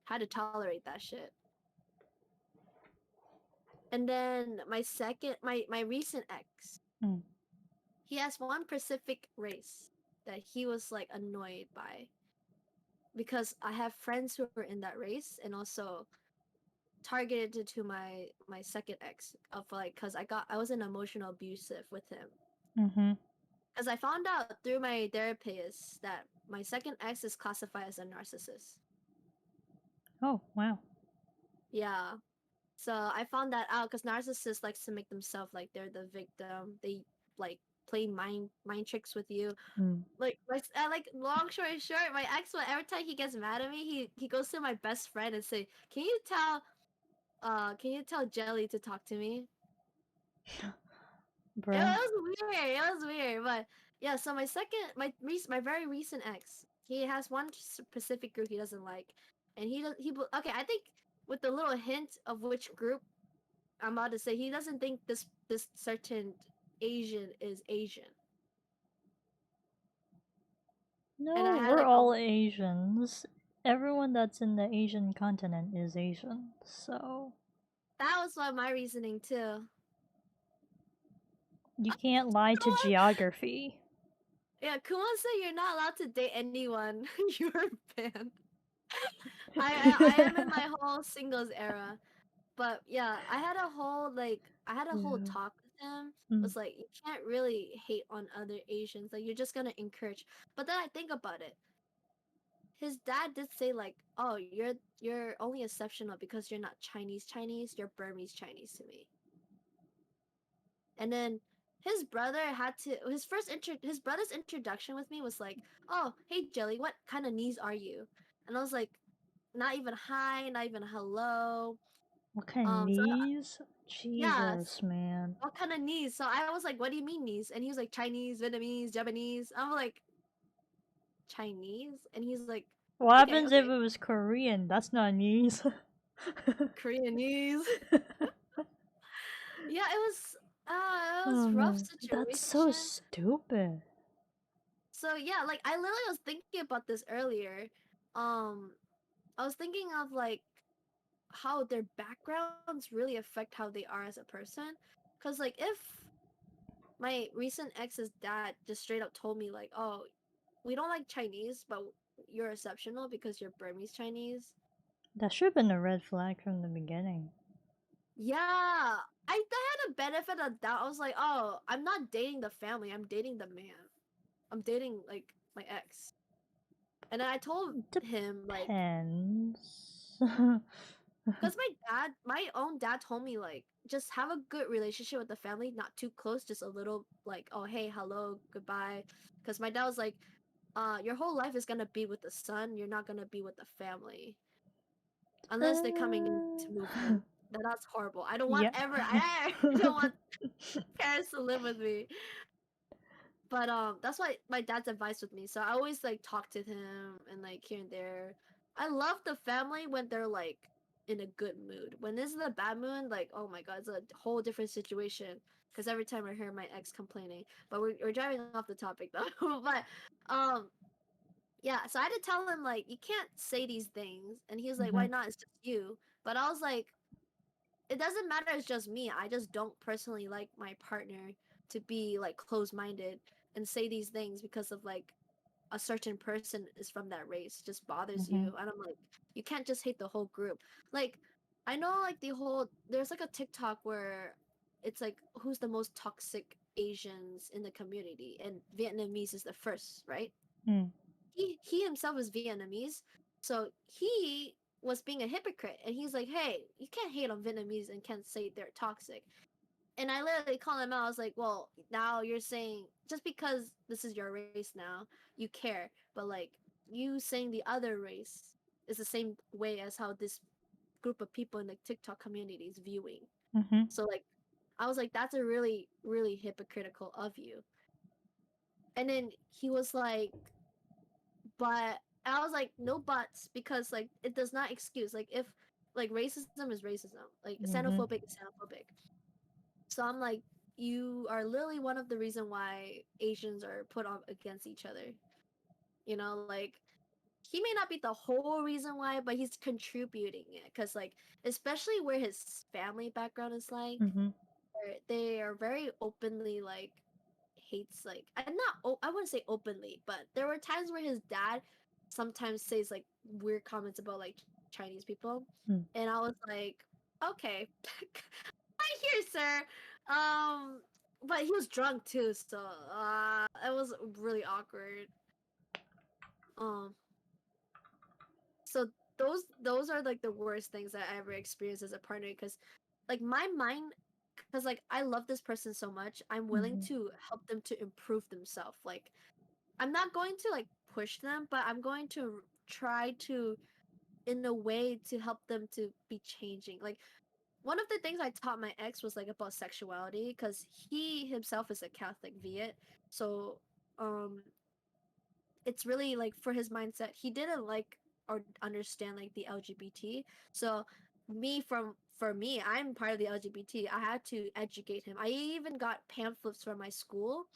[SPEAKER 2] Had to tolerate that shit. And then my recent ex,
[SPEAKER 1] Mm.
[SPEAKER 2] he has one specific race that he was like annoyed by because I have friends who are in that race and also targeted to my second ex of like because I was in emotional abusive with him
[SPEAKER 1] Mm-hmm.
[SPEAKER 2] because I found out through my therapist that my second ex is classified as a narcissist.
[SPEAKER 1] Oh, wow.
[SPEAKER 2] Yeah, so I found that out because narcissists likes to make themselves like they're the victim. They like play mind tricks with you.
[SPEAKER 1] Mm.
[SPEAKER 2] Like long story short, my ex, every time he gets mad at me, he goes to my best friend and say, can you tell Jelly to talk to me?" It
[SPEAKER 1] Bruh.
[SPEAKER 2] was weird. It was weird, but yeah. So my very recent ex, he has one specific group he doesn't like, and okay. I think with the little hint of which group I'm about to say, he doesn't think this certain Asian is Asian, and I
[SPEAKER 1] No,
[SPEAKER 2] had
[SPEAKER 1] we're
[SPEAKER 2] like a
[SPEAKER 1] all Asians. Everyone that's in the Asian continent is Asian, so
[SPEAKER 2] that was why my reasoning too.
[SPEAKER 1] you can't lie to geography.
[SPEAKER 2] Yeah, Kuma said you're not allowed to date anyone. You're banned. I am in my whole singles era. But yeah, I had a whole
[SPEAKER 1] Yeah.
[SPEAKER 2] talk with him. It
[SPEAKER 1] Mm.
[SPEAKER 2] was like you can't really hate on other Asians. Like you're just gonna encourage. But then I think about it. His dad did say like, "Oh, you're only exceptional because you're not Chinese. You're Burmese Chinese to me." And then his brother's introduction with me was like, "Oh, hey Jelly, what kind of knees are you?" And I was like, "Not even hi, not even hello."
[SPEAKER 1] What kind of
[SPEAKER 2] So
[SPEAKER 1] knees?
[SPEAKER 2] yeah,
[SPEAKER 1] Jesus, man.
[SPEAKER 2] what kind of knees? So I was like, what do you mean knees? And he was like, Chinese, Vietnamese, Japanese. I'm like, Chinese? And he's like,
[SPEAKER 1] What
[SPEAKER 2] okay,
[SPEAKER 1] happens if
[SPEAKER 2] okay.
[SPEAKER 1] it was Korean? That's not knees.
[SPEAKER 2] Korean knees. Yeah, it was
[SPEAKER 1] Oh
[SPEAKER 2] rough
[SPEAKER 1] man, that's so
[SPEAKER 2] situation.
[SPEAKER 1] stupid.
[SPEAKER 2] So yeah, like I literally was thinking about this earlier. Um, I was thinking of like how their backgrounds really affect how they are as a person. Cause like if my recent ex's dad just straight up told me like, "Oh, we don't like Chinese, but you're exceptional because you're Burmese Chinese."
[SPEAKER 1] That should have been a red flag from the beginning.
[SPEAKER 2] Yeah, had a benefit of doubt. I was like, "Oh, I'm not dating the family. I'm dating the man. I'm dating like my ex." And then I told him like,
[SPEAKER 1] Depends.
[SPEAKER 2] because my own dad told me like, just have a good relationship with the family, not too close, just a little like, "Oh, hey, hello, goodbye." Because my dad was like, your whole life is gonna be with the son. You're not gonna be with the family unless they're coming in to move in. That's horrible. I don't want
[SPEAKER 1] Yeah.
[SPEAKER 2] ever. I don't want parents to live with me. But that's why my dad's advice with me. So I always like talk to him and like here and there. I love the family when they're like in a good mood. When this is a bad mood, like oh my god, it's a whole different situation. because every time I hear my ex complaining. But we're driving off the topic though. But um, yeah. So I had to tell him like you can't say these things, and he was like, "Why
[SPEAKER 1] Mhm.
[SPEAKER 2] not? It's just you." But I was like, it doesn't matter. It's just me. I just don't personally like my partner to be like closed minded and say these things because of like a certain person is from that race just bothers you.
[SPEAKER 1] Mhm.
[SPEAKER 2] And I'm like, you can't just hate the whole group. Like, I know like there's like a TikTok where it's like who's the most toxic Asians in the community, and Vietnamese is the first, right?
[SPEAKER 1] Mm.
[SPEAKER 2] He himself is Vietnamese, so he was being a hypocrite, and he's like, hey, you can't hate on Vietnamese and can't say they're toxic. And I literally called him out. I was like, well, now you're saying just because this is your race now, you care, but like you saying the other race is the same way as how this group of people in the TikTok community is viewing.
[SPEAKER 1] Mhm.
[SPEAKER 2] So like I was like, that's a really, really hypocritical of you. And then he was like, but I was like, no buts, because like it does not excuse like if like racism is racism, like
[SPEAKER 1] Mhm.
[SPEAKER 2] xenophobic is xenophobic. So I'm like, you are literally one of the reason why Asians are put on against each other. You know, like he may not be the whole reason why, but he's contributing it. Cause like, especially where his family background is like,
[SPEAKER 1] Mhm.
[SPEAKER 2] where they are very openly like hates like, and not I wouldn't say openly, but there were times where his dad sometimes says like weird comments about like Chinese people,
[SPEAKER 1] Mm.
[SPEAKER 2] and I was like, okay, right here, sir. Um, but he was drunk too, so it was really awkward. Um, so those are like the worst things that I ever experienced as a partner, because like my mind, because like I love this person so much, I'm willing
[SPEAKER 1] Mhm.
[SPEAKER 2] to help them to improve themselves. Like I'm not going to like push them, but I'm going to try to in a way to help them to be changing. Like one of the things I taught my ex was like about sexuality, because he himself is a Catholic Viet. So um it's really like for his mindset, he didn't like or understand like the LGBT. So for me, I'm part of the LGBT. I had to educate him. I even got pamphlets from my school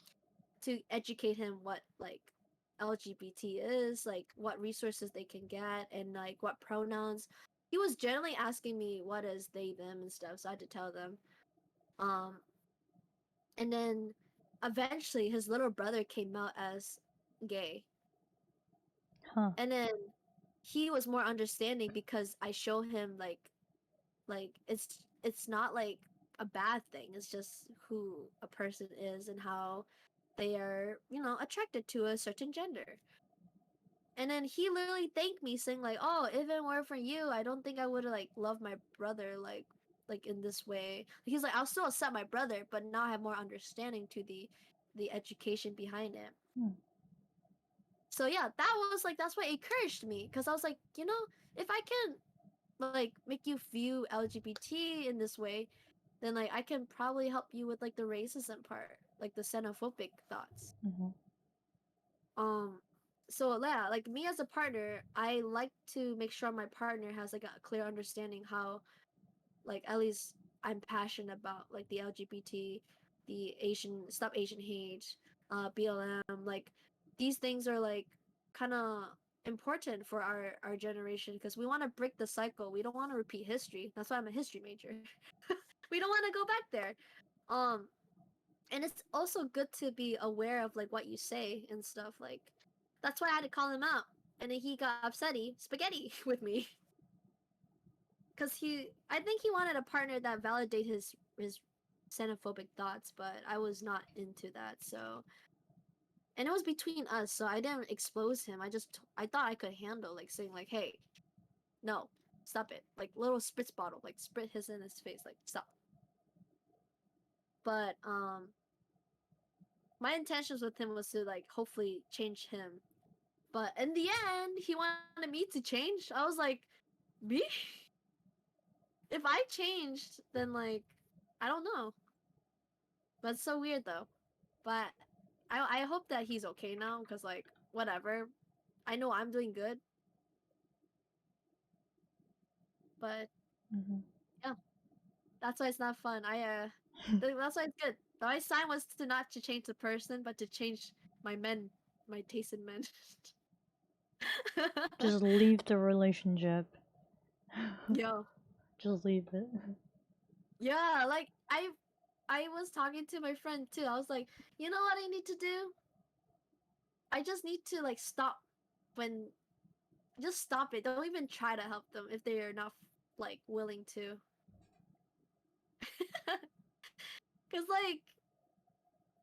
[SPEAKER 2] to educate him what like LGBT is, like what resources they can get, and like what pronouns. He was generally asking me what is they them and stuff, so I had to tell them. Um, and then eventually his little brother came out as gay,
[SPEAKER 1] Huh.
[SPEAKER 2] and then he was more understanding because I show him like it's not like a bad thing. It's just who a person is and how they are, attracted to a certain gender. And then he literally thanked me, saying like, "Oh, if it weren't for you, I don't think I would have like loved my brother like in this way." He's like, "I'll still accept my brother, but now I have more understanding to the education behind it."
[SPEAKER 1] Mm.
[SPEAKER 2] So yeah, that was like that's what encouraged me, because I was like, if I can like make you view LGBT in this way, then like I can probably help you with like the racism part, like the xenophobic thoughts.
[SPEAKER 1] Mhm.
[SPEAKER 2] Um, so yeah, like me as a partner, I like to make sure my partner has like a clear understanding how, like at least I'm passionate about like the LGBT, the Asian stop Asian hate, BLM, like these things are like kind of important for our generation, because we want to break the cycle. We don't want to repeat history. That's why I'm a history major. We don't want to go back there. Um, and it's also good to be aware of like what you say and stuff. Like that's why I had to call him out, and then he got upsetty spaghetti with me, because I think he wanted a partner that validate his xenophobic thoughts, but I was not into that. So, and it was between us, so I didn't expose him. I thought I could handle like saying like, hey, no, stop it, like little spritz bottle, like sprit his in his face, like stop. But my intentions with him was to like hopefully change him. But in the end, he wanted me to change. I was like, me? If I changed, then like, I don't know. But it's so weird though. But I hope that he's okay now, because like whatever. I know I'm doing good, but
[SPEAKER 1] Mhm.
[SPEAKER 2] yeah, that's why it's not fun. That's why it's good. My sign was to not to change the person, but to change my men, my taste in men.
[SPEAKER 1] Just leave the relationship.
[SPEAKER 2] Yo,
[SPEAKER 1] Just leave it.
[SPEAKER 2] yeah, like I was talking to my friend too. I was like, you know what I need to do? I just need to like stop when just stop it. Don't even try to help them if they are not like willing to. Cause like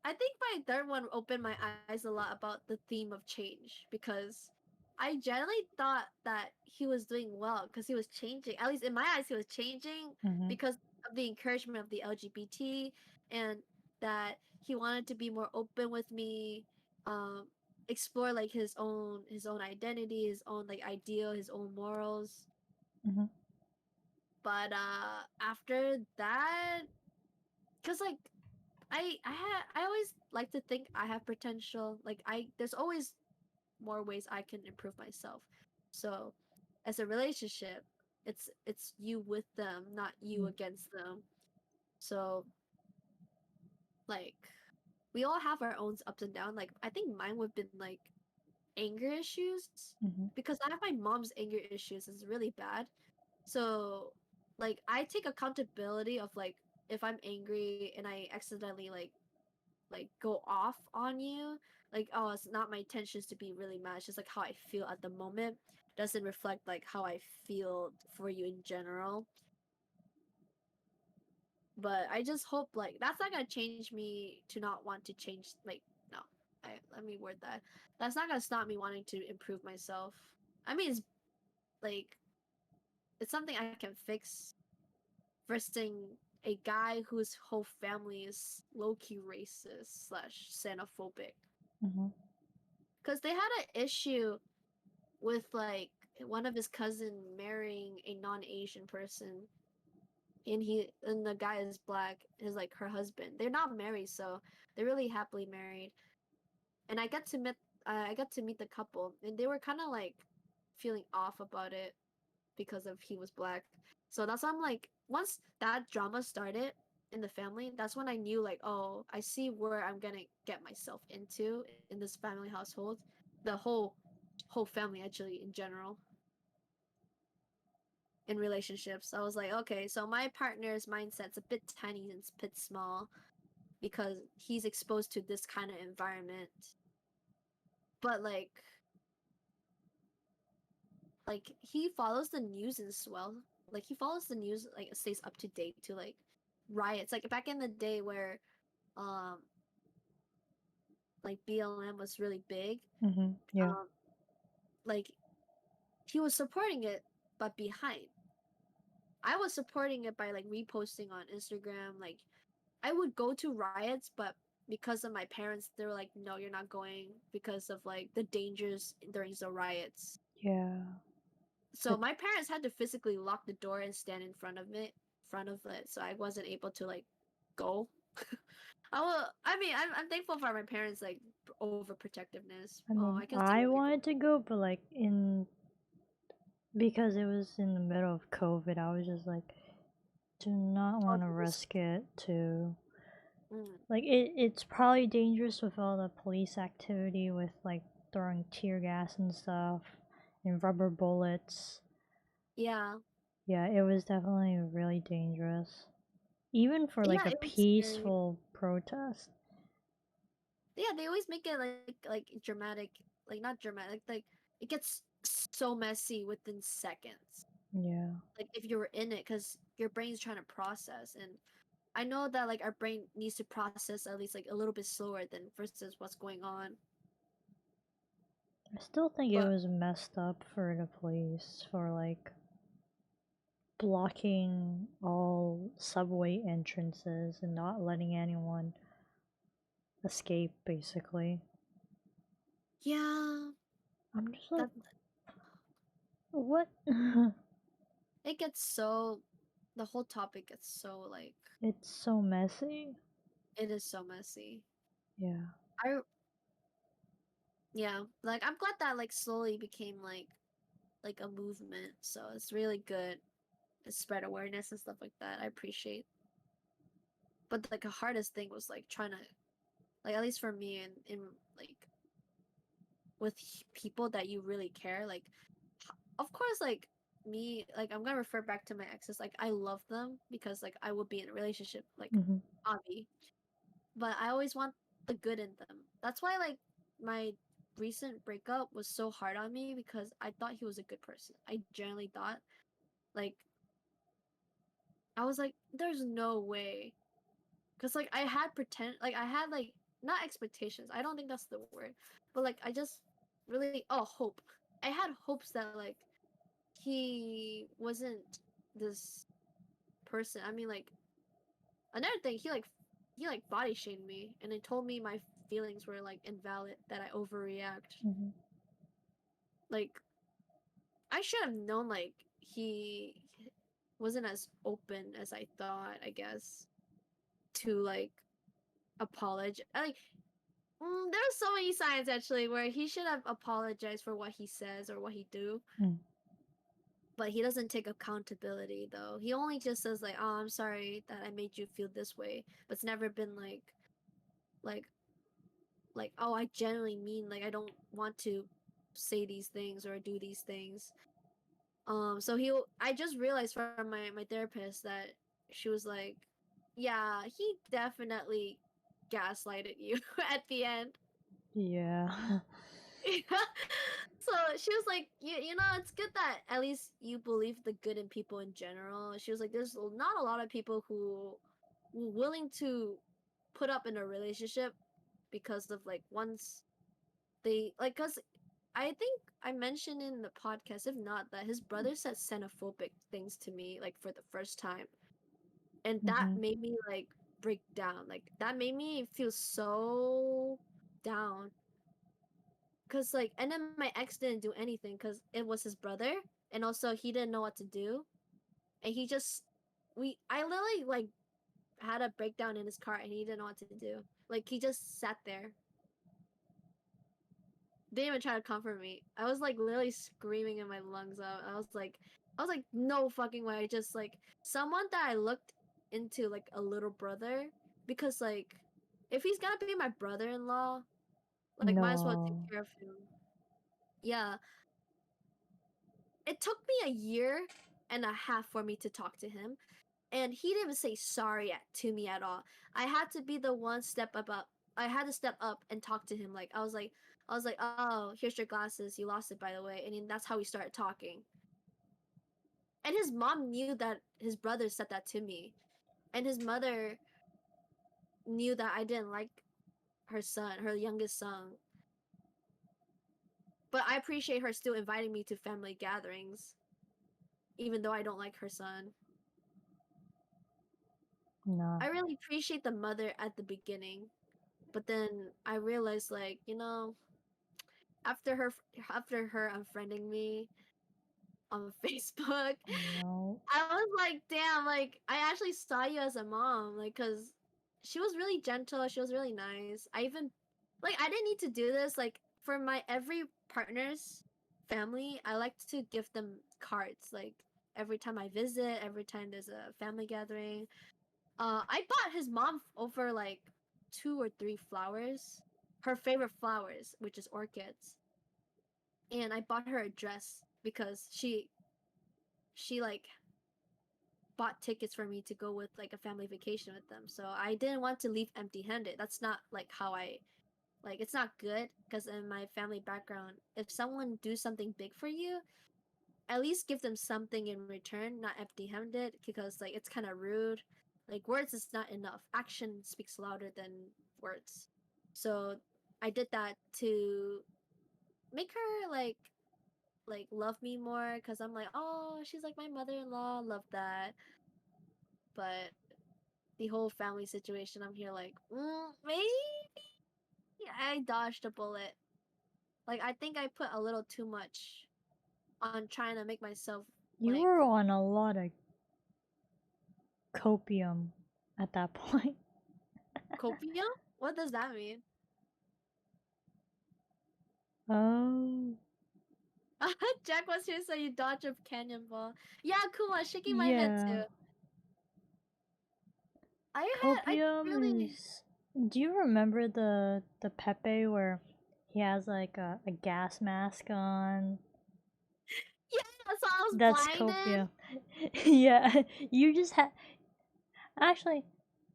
[SPEAKER 2] I think my third one opened my eyes a lot about the theme of change because I generally thought that he was doing well because he was changing. At least in my eyes, he was changing
[SPEAKER 1] Mm-hmm.
[SPEAKER 2] because of the encouragement of the LGBT and that he wanted to be more open with me, um, explore like his own identity, his own like ideal, his own morals.
[SPEAKER 1] Mm-hmm.
[SPEAKER 2] But after that, because like I always like to think I have potential. Like there's always more ways I can improve myself. So, as a relationship, it's you with them, not you
[SPEAKER 1] Mm-hmm.
[SPEAKER 2] against them. So, like we all have our own ups and downs. Like I think mine would have been like anger issues
[SPEAKER 1] Mm-hmm.
[SPEAKER 2] because I have my mom's anger issues. It's really bad. So, like I take accountability of like if I'm angry and I accidentally like go off on you, like oh it's not my intentions to be really mad, it's just like how I feel at the moment doesn't reflect like how I feel for you in general. But I just hope like that's not gonna change me to not want to change, like no, let me word that. That's not gonna stop me wanting to improve myself. I mean it's like it's something I can fix versus a guy whose whole family is low-key racist slash xenophobic
[SPEAKER 1] Mm-hmm.
[SPEAKER 2] because they had an issue with like one of his cousin marrying a non-Asian person, and the guy is black, is like her husband. They're not married, so they're really happily married. And I got to meet the couple, and they were kind of like feeling off about it because of he was black. So that's why I'm like, once that drama started in the family, that's when I knew like, oh, I see where I'm gonna get myself into in this family household. The whole family actually in general in relationships. I was like, okay, so my partner's mindset's a bit tiny and a bit small because he's exposed to this kind of environment. But like he follows the news as well. Like he follows the news, like stays up to date to like riots. Like back in the day where um like BLM was really big.
[SPEAKER 1] Mm-hmm. Yeah.
[SPEAKER 2] Um like he was supporting it but behind. I was supporting it by like reposting on Instagram. Like I would go to riots, but because of my parents, they were like, "No, you're not going because of like the dangers during the riots."
[SPEAKER 1] Yeah.
[SPEAKER 2] So
[SPEAKER 1] But
[SPEAKER 2] my parents had to physically lock the door and stand front of it, so I wasn't able to like go. I will. I mean, I'm thankful for my parents' like overprotectiveness.
[SPEAKER 1] I
[SPEAKER 2] Oh, I
[SPEAKER 1] mean,
[SPEAKER 2] can see
[SPEAKER 1] I
[SPEAKER 2] where they go.
[SPEAKER 1] wanted to go, but like in because it was in the middle of COVID, I was just like, do not
[SPEAKER 2] Oh,
[SPEAKER 1] want to
[SPEAKER 2] the risk.
[SPEAKER 1] risk it to
[SPEAKER 2] Mm.
[SPEAKER 1] like it's probably dangerous with all the police activity with like throwing tear gas and stuff and rubber bullets.
[SPEAKER 2] Yeah,
[SPEAKER 1] Yeah, it was definitely really dangerous. Even for like
[SPEAKER 2] yeah,
[SPEAKER 1] a
[SPEAKER 2] it was scary.
[SPEAKER 1] peaceful protest.
[SPEAKER 2] Yeah, they always make it like dramatic, like not dramatic, like it gets so messy within seconds.
[SPEAKER 1] Yeah.
[SPEAKER 2] Like if you were in it, because your brain's trying to process, and I know that like our brain needs to process at least like a little bit slower than versus what's going on.
[SPEAKER 1] I still think it
[SPEAKER 2] But
[SPEAKER 1] was messed up for the police for like blocking all subway entrances and not letting anyone escape basically.
[SPEAKER 2] yeah,
[SPEAKER 1] I'm just like,
[SPEAKER 2] that
[SPEAKER 1] what?
[SPEAKER 2] it gets so the whole topic gets so like
[SPEAKER 1] It's so messy.
[SPEAKER 2] it is so messy.
[SPEAKER 1] Yeah.
[SPEAKER 2] I yeah, like I'm glad that like slowly became like a movement. So it's really good to spread awareness and stuff like that. I appreciate. But like the hardest thing was like trying to, like at least for me, and in like with people that you really care, like of course, like me, like I'm gonna refer back to my exes, like I love them because like I would be in a relationship, like
[SPEAKER 1] Mhm.
[SPEAKER 2] Avi, but I always want the good in them. That's why like my recent breakup was so hard on me because I thought he was a good person. I genuinely thought, like, I was like, there's no way, because like I had pretend, like I had like not expectations. I don't think that's the word, but like I just really, oh, hope. I had hopes that like he wasn't this person. I mean, like another thing, he like body shamed me and it told me my feelings were like invalid, that I overreact.
[SPEAKER 1] Mhm.
[SPEAKER 2] Like I should have known like he wasn't as open as I thought, I guess, to like apologize. Like there are so many signs actually where he should have apologized for what he says or what he do,
[SPEAKER 1] Mm.
[SPEAKER 2] but he doesn't take accountability though. He only just says like, "Oh, I'm sorry that I made you feel this way," but it's never been like like, "Oh, I genuinely mean like I don't want to say these things or do these things." So I just realized from my therapist that she was like, "Yeah, he definitely gaslighted you at the end."
[SPEAKER 1] Yeah.
[SPEAKER 2] So she was like, you know, it's good that at least you believe the good in people in general. She was like, there's not a lot of people who were willing to put up in a relationship because of like once they like, cause I think I mentioned in the podcast, if not, that his brother said xenophobic things to me like for the first time, and that
[SPEAKER 1] Mhm.
[SPEAKER 2] made me like break down. Like that made me feel so down, cause like, and then my ex didn't do anything because it was his brother, and also he didn't know what to do, and he just I literally like had a breakdown in his car, and he didn't know what to do. Like he just sat there, didn't even try to comfort me. I was like literally screaming in my lungs out. I was like, no fucking way. Just like someone that I looked into like a little brother, because like if he's gonna be my brother-in-law, like might as well take
[SPEAKER 1] No.
[SPEAKER 2] care of him. Yeah, it took me a year and a half for me to talk to him, and he didn't even say sorry to me at all. I had to be the one step up. I had to step up and talk to him. Like I was like, oh, here's your glasses. You lost it, by the way. And then that's how we started talking. And his mom knew that his brother said that to me, and his mother knew that I didn't like her son, her youngest son. But I appreciate her still inviting me to family gatherings, even though I don't like her son.
[SPEAKER 1] No.
[SPEAKER 2] I really appreciate the mother at the beginning, but then I realized, like, you know, after her unfriending me on Facebook,
[SPEAKER 1] No.
[SPEAKER 2] I was like, damn, like I actually saw you as a mom, like, cause she was really gentle, she was really nice. I even like I didn't need to do this. Like for my every partner's family, I like to give them cards. Like every time I visit, every time there's a family gathering. I bought his mom over like 2 or 3 flowers, her favorite flowers, which is orchids, and I bought her a dress because she like bought tickets for me to go with like a family vacation with them. So I didn't want to leave empty-handed. That's not like how I like it's not good, because in my family background, if someone do something big for you, at least give them something in return, not empty-handed, because like it's kind of rude. Like words is not enough. Action speaks louder than words. So I did that to make her like love me more, because I'm like, oh, she's like my mother-in-law, love that. But the whole family situation, I'm here like, maybe I dodged a bullet. Like I think I put a little too much on trying to make myself
[SPEAKER 1] You
[SPEAKER 2] like
[SPEAKER 1] were on a lot of copium at that point.
[SPEAKER 2] copium. What does that mean?
[SPEAKER 1] Oh.
[SPEAKER 2] Jack was here, so you dodge a cannonball. Yeah, Kuma shaking my head too.
[SPEAKER 1] Yeah.
[SPEAKER 2] I
[SPEAKER 1] Copium
[SPEAKER 2] really
[SPEAKER 1] is. Do you remember the Pepe where he has like a gas mask on?
[SPEAKER 2] yeah, so I was
[SPEAKER 1] That's
[SPEAKER 2] blinded.
[SPEAKER 1] Copium. Yeah, you just had actually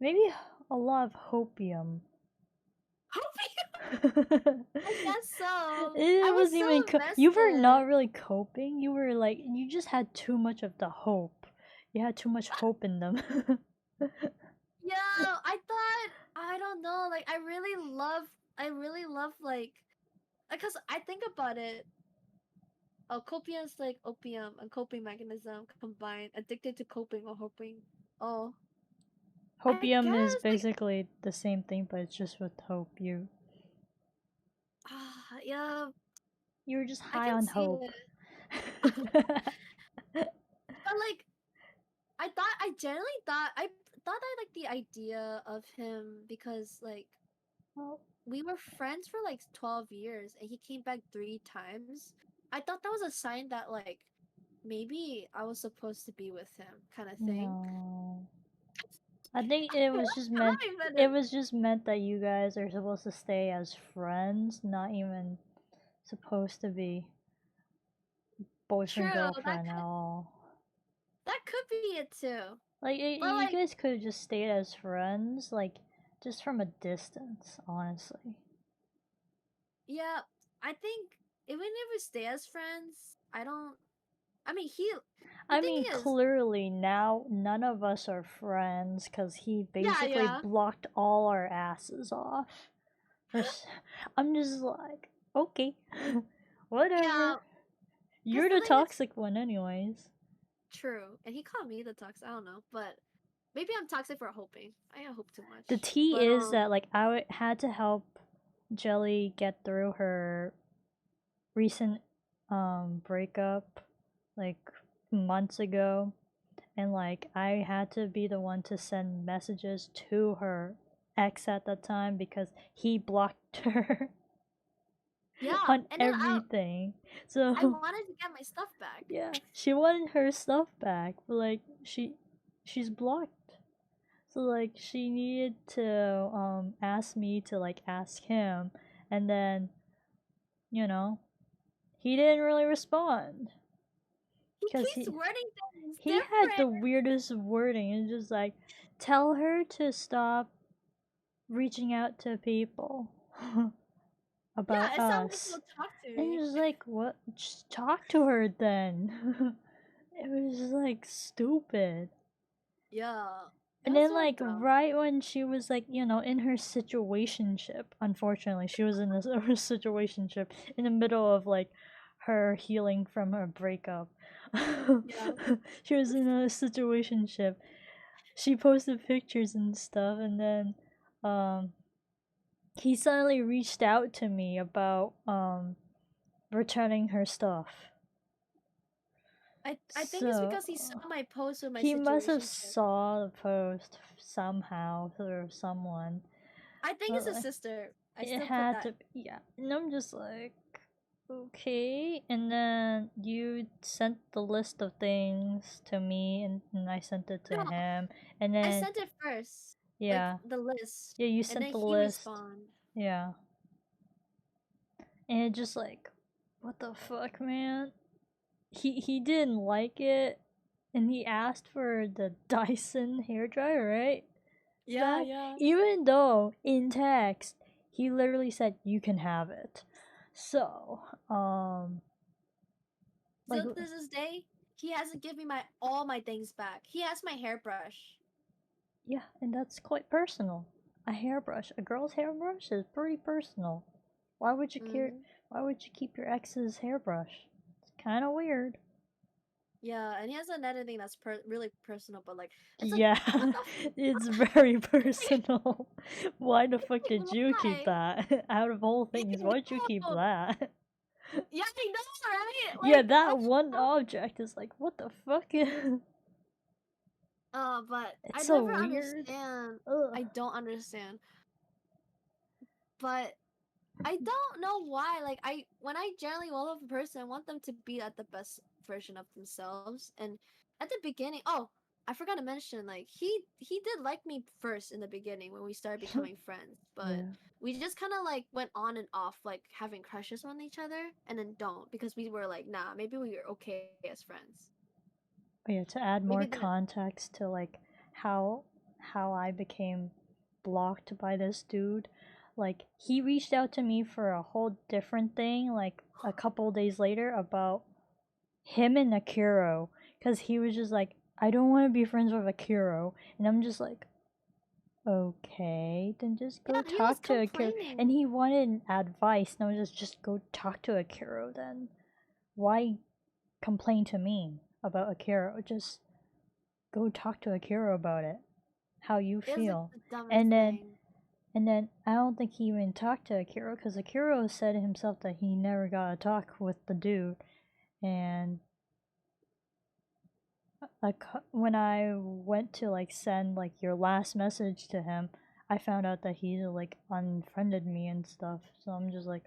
[SPEAKER 1] maybe a lot of hopium.
[SPEAKER 2] I guess so. I
[SPEAKER 1] It
[SPEAKER 2] was
[SPEAKER 1] wasn't
[SPEAKER 2] so
[SPEAKER 1] even you were not
[SPEAKER 2] invested.
[SPEAKER 1] really coping. You were like you just had too much of the hope. You had too much hope in them.
[SPEAKER 2] Yeah, I thought I don't know, like I really love like because I think about it. Oh, copium is like opium, a coping mechanism combined, addicted to coping or hoping. Oh, I
[SPEAKER 1] Hopium is
[SPEAKER 2] guess like
[SPEAKER 1] basically the same thing, but it's just with hope.
[SPEAKER 2] yeah,
[SPEAKER 1] You're just
[SPEAKER 2] I
[SPEAKER 1] high
[SPEAKER 2] can
[SPEAKER 1] on
[SPEAKER 2] see
[SPEAKER 1] hope.
[SPEAKER 2] it. But like I generally thought I liked the idea of him because like
[SPEAKER 1] Well,
[SPEAKER 2] we were friends for like 12 years and he came back 3 times. I thought that was a sign that like maybe I was supposed to be with him kind of thing.
[SPEAKER 1] no. I think it was just meant
[SPEAKER 2] Let me
[SPEAKER 1] it
[SPEAKER 2] finish.
[SPEAKER 1] was just meant that you guys are supposed to stay as friends, not even supposed to be boyfriend
[SPEAKER 2] True,
[SPEAKER 1] girlfriend at all.
[SPEAKER 2] that could be it too.
[SPEAKER 1] Like
[SPEAKER 2] But
[SPEAKER 1] you
[SPEAKER 2] like
[SPEAKER 1] guys could have just stayed as friends, like just from a distance, honestly.
[SPEAKER 2] yeah, I think even if we stay as friends, I don't I mean he the
[SPEAKER 1] I
[SPEAKER 2] thing
[SPEAKER 1] mean,
[SPEAKER 2] is
[SPEAKER 1] clearly now none of us are friends because he
[SPEAKER 2] yeah,
[SPEAKER 1] basically
[SPEAKER 2] yeah.
[SPEAKER 1] blocked all our asses off. I'm just like, okay,
[SPEAKER 2] Yeah,
[SPEAKER 1] whatever.
[SPEAKER 2] because
[SPEAKER 1] You're
[SPEAKER 2] the
[SPEAKER 1] the
[SPEAKER 2] thing is
[SPEAKER 1] toxic one, anyways.
[SPEAKER 2] true. And he called me the toxic. I don't know, but maybe I'm toxic for hoping. I hope too
[SPEAKER 1] The
[SPEAKER 2] much.
[SPEAKER 1] tea
[SPEAKER 2] But
[SPEAKER 1] is that like had to help Jelly get through her recent breakup like months ago, and like I had to be the one to send messages to her ex at that time because he blocked her
[SPEAKER 2] yeah,
[SPEAKER 1] on
[SPEAKER 2] and then
[SPEAKER 1] everything.
[SPEAKER 2] I
[SPEAKER 1] So
[SPEAKER 2] wanted to get my stuff back.
[SPEAKER 1] yeah, she wanted her stuff back, but like she's blocked. So like she needed to ask me to like ask him, and then you know he didn't really respond
[SPEAKER 2] He
[SPEAKER 1] because
[SPEAKER 2] keeps wording things
[SPEAKER 1] he had
[SPEAKER 2] different.
[SPEAKER 1] the weirdest wording and just like tell her to stop reaching out to people about
[SPEAKER 2] Yeah, it sounds like
[SPEAKER 1] us.
[SPEAKER 2] he'll talk to
[SPEAKER 1] And
[SPEAKER 2] me.
[SPEAKER 1] just like, what? Just talk to her then. It was just like stupid.
[SPEAKER 2] Yeah, it
[SPEAKER 1] And
[SPEAKER 2] was
[SPEAKER 1] then
[SPEAKER 2] so
[SPEAKER 1] like
[SPEAKER 2] dumb.
[SPEAKER 1] right when she was like, in her situationship, unfortunately, she was in this her situationship in the middle of like her healing from her breakup.
[SPEAKER 2] Yeah,
[SPEAKER 1] She was in a situationship. She posted pictures and stuff, and then um he suddenly reached out to me about returning her stuff.
[SPEAKER 2] I think it's
[SPEAKER 1] So
[SPEAKER 2] because he saw my post with my
[SPEAKER 1] he must have
[SPEAKER 2] situationship.
[SPEAKER 1] saw the post somehow through someone.
[SPEAKER 2] I think
[SPEAKER 1] But
[SPEAKER 2] it's his
[SPEAKER 1] like,
[SPEAKER 2] sister. I
[SPEAKER 1] it
[SPEAKER 2] still put
[SPEAKER 1] had
[SPEAKER 2] that.
[SPEAKER 1] to be, yeah. And I'm just like, okay. And then you sent the list of things to me, and I sent it to
[SPEAKER 2] No,
[SPEAKER 1] him. And
[SPEAKER 2] I
[SPEAKER 1] then,
[SPEAKER 2] sent it first, like
[SPEAKER 1] yeah.
[SPEAKER 2] the list,
[SPEAKER 1] Yeah, you
[SPEAKER 2] and
[SPEAKER 1] sent
[SPEAKER 2] then
[SPEAKER 1] the
[SPEAKER 2] he
[SPEAKER 1] list.
[SPEAKER 2] respond.
[SPEAKER 1] Yeah. And it just like, what the fuck, man? He didn't like it, and he asked for the Dyson hairdryer, right?
[SPEAKER 2] Yeah,
[SPEAKER 1] Back,
[SPEAKER 2] yeah.
[SPEAKER 1] even though in text he literally said you can have it. So, like,
[SPEAKER 2] Still to this day, he hasn't given me my all my things back. He has my hairbrush.
[SPEAKER 1] yeah, and that's quite personal. A hairbrush, a girl's hairbrush is pretty personal. Why would you care?
[SPEAKER 2] Hmm.
[SPEAKER 1] Why would you keep your ex's hairbrush? It's kind of weird.
[SPEAKER 2] Yeah, and he has another thing that's really personal, but like, it's like,
[SPEAKER 1] Yeah,
[SPEAKER 2] what the
[SPEAKER 1] it's very personal. Why the fuck
[SPEAKER 2] like,
[SPEAKER 1] did you keep
[SPEAKER 2] why?
[SPEAKER 1] that? Out of all
[SPEAKER 2] I
[SPEAKER 1] things, why'd you keep
[SPEAKER 2] know.
[SPEAKER 1] that?
[SPEAKER 2] Yeah, I know, right?
[SPEAKER 1] Yeah,
[SPEAKER 2] Like,
[SPEAKER 1] that one object is like, what the fuck?
[SPEAKER 2] but I
[SPEAKER 1] It's so
[SPEAKER 2] never
[SPEAKER 1] weird.
[SPEAKER 2] understand.
[SPEAKER 1] Ugh.
[SPEAKER 2] I don't understand, but I don't know why. Like, when I generally love a person, I want them to be at the best version of themselves. And at the beginning, oh, I forgot to mention, like he did like me first in the beginning when we started becoming friends, but
[SPEAKER 1] Yeah.
[SPEAKER 2] we just kind of like went on and off, like having crushes on each other, and then don't because we were like, nah, maybe we were okay as friends.
[SPEAKER 1] But yeah, to add
[SPEAKER 2] Maybe
[SPEAKER 1] more
[SPEAKER 2] then,
[SPEAKER 1] context to like how how I became blocked by this dude, like he reached out to me for a whole different thing like a couple days later about him and Akiro cuz he was just like I don't want to be friends with Akiro and I'm just like okay, then just go
[SPEAKER 2] yeah, he was
[SPEAKER 1] talk to Akiro and
[SPEAKER 2] complaining.
[SPEAKER 1] he wanted advice and I was just go talk to Akiro then. Why complain to me about Akiro? Just go talk to Akira about it, how you
[SPEAKER 2] It was like
[SPEAKER 1] feel.
[SPEAKER 2] the dumbest
[SPEAKER 1] And then
[SPEAKER 2] thing.
[SPEAKER 1] and then I don't think he even talked to Akira because Akira said himself that he never got a talk with the dude. And like when I went to like send like your last message to him, I found out that he like unfriended me and stuff. So I'm just like,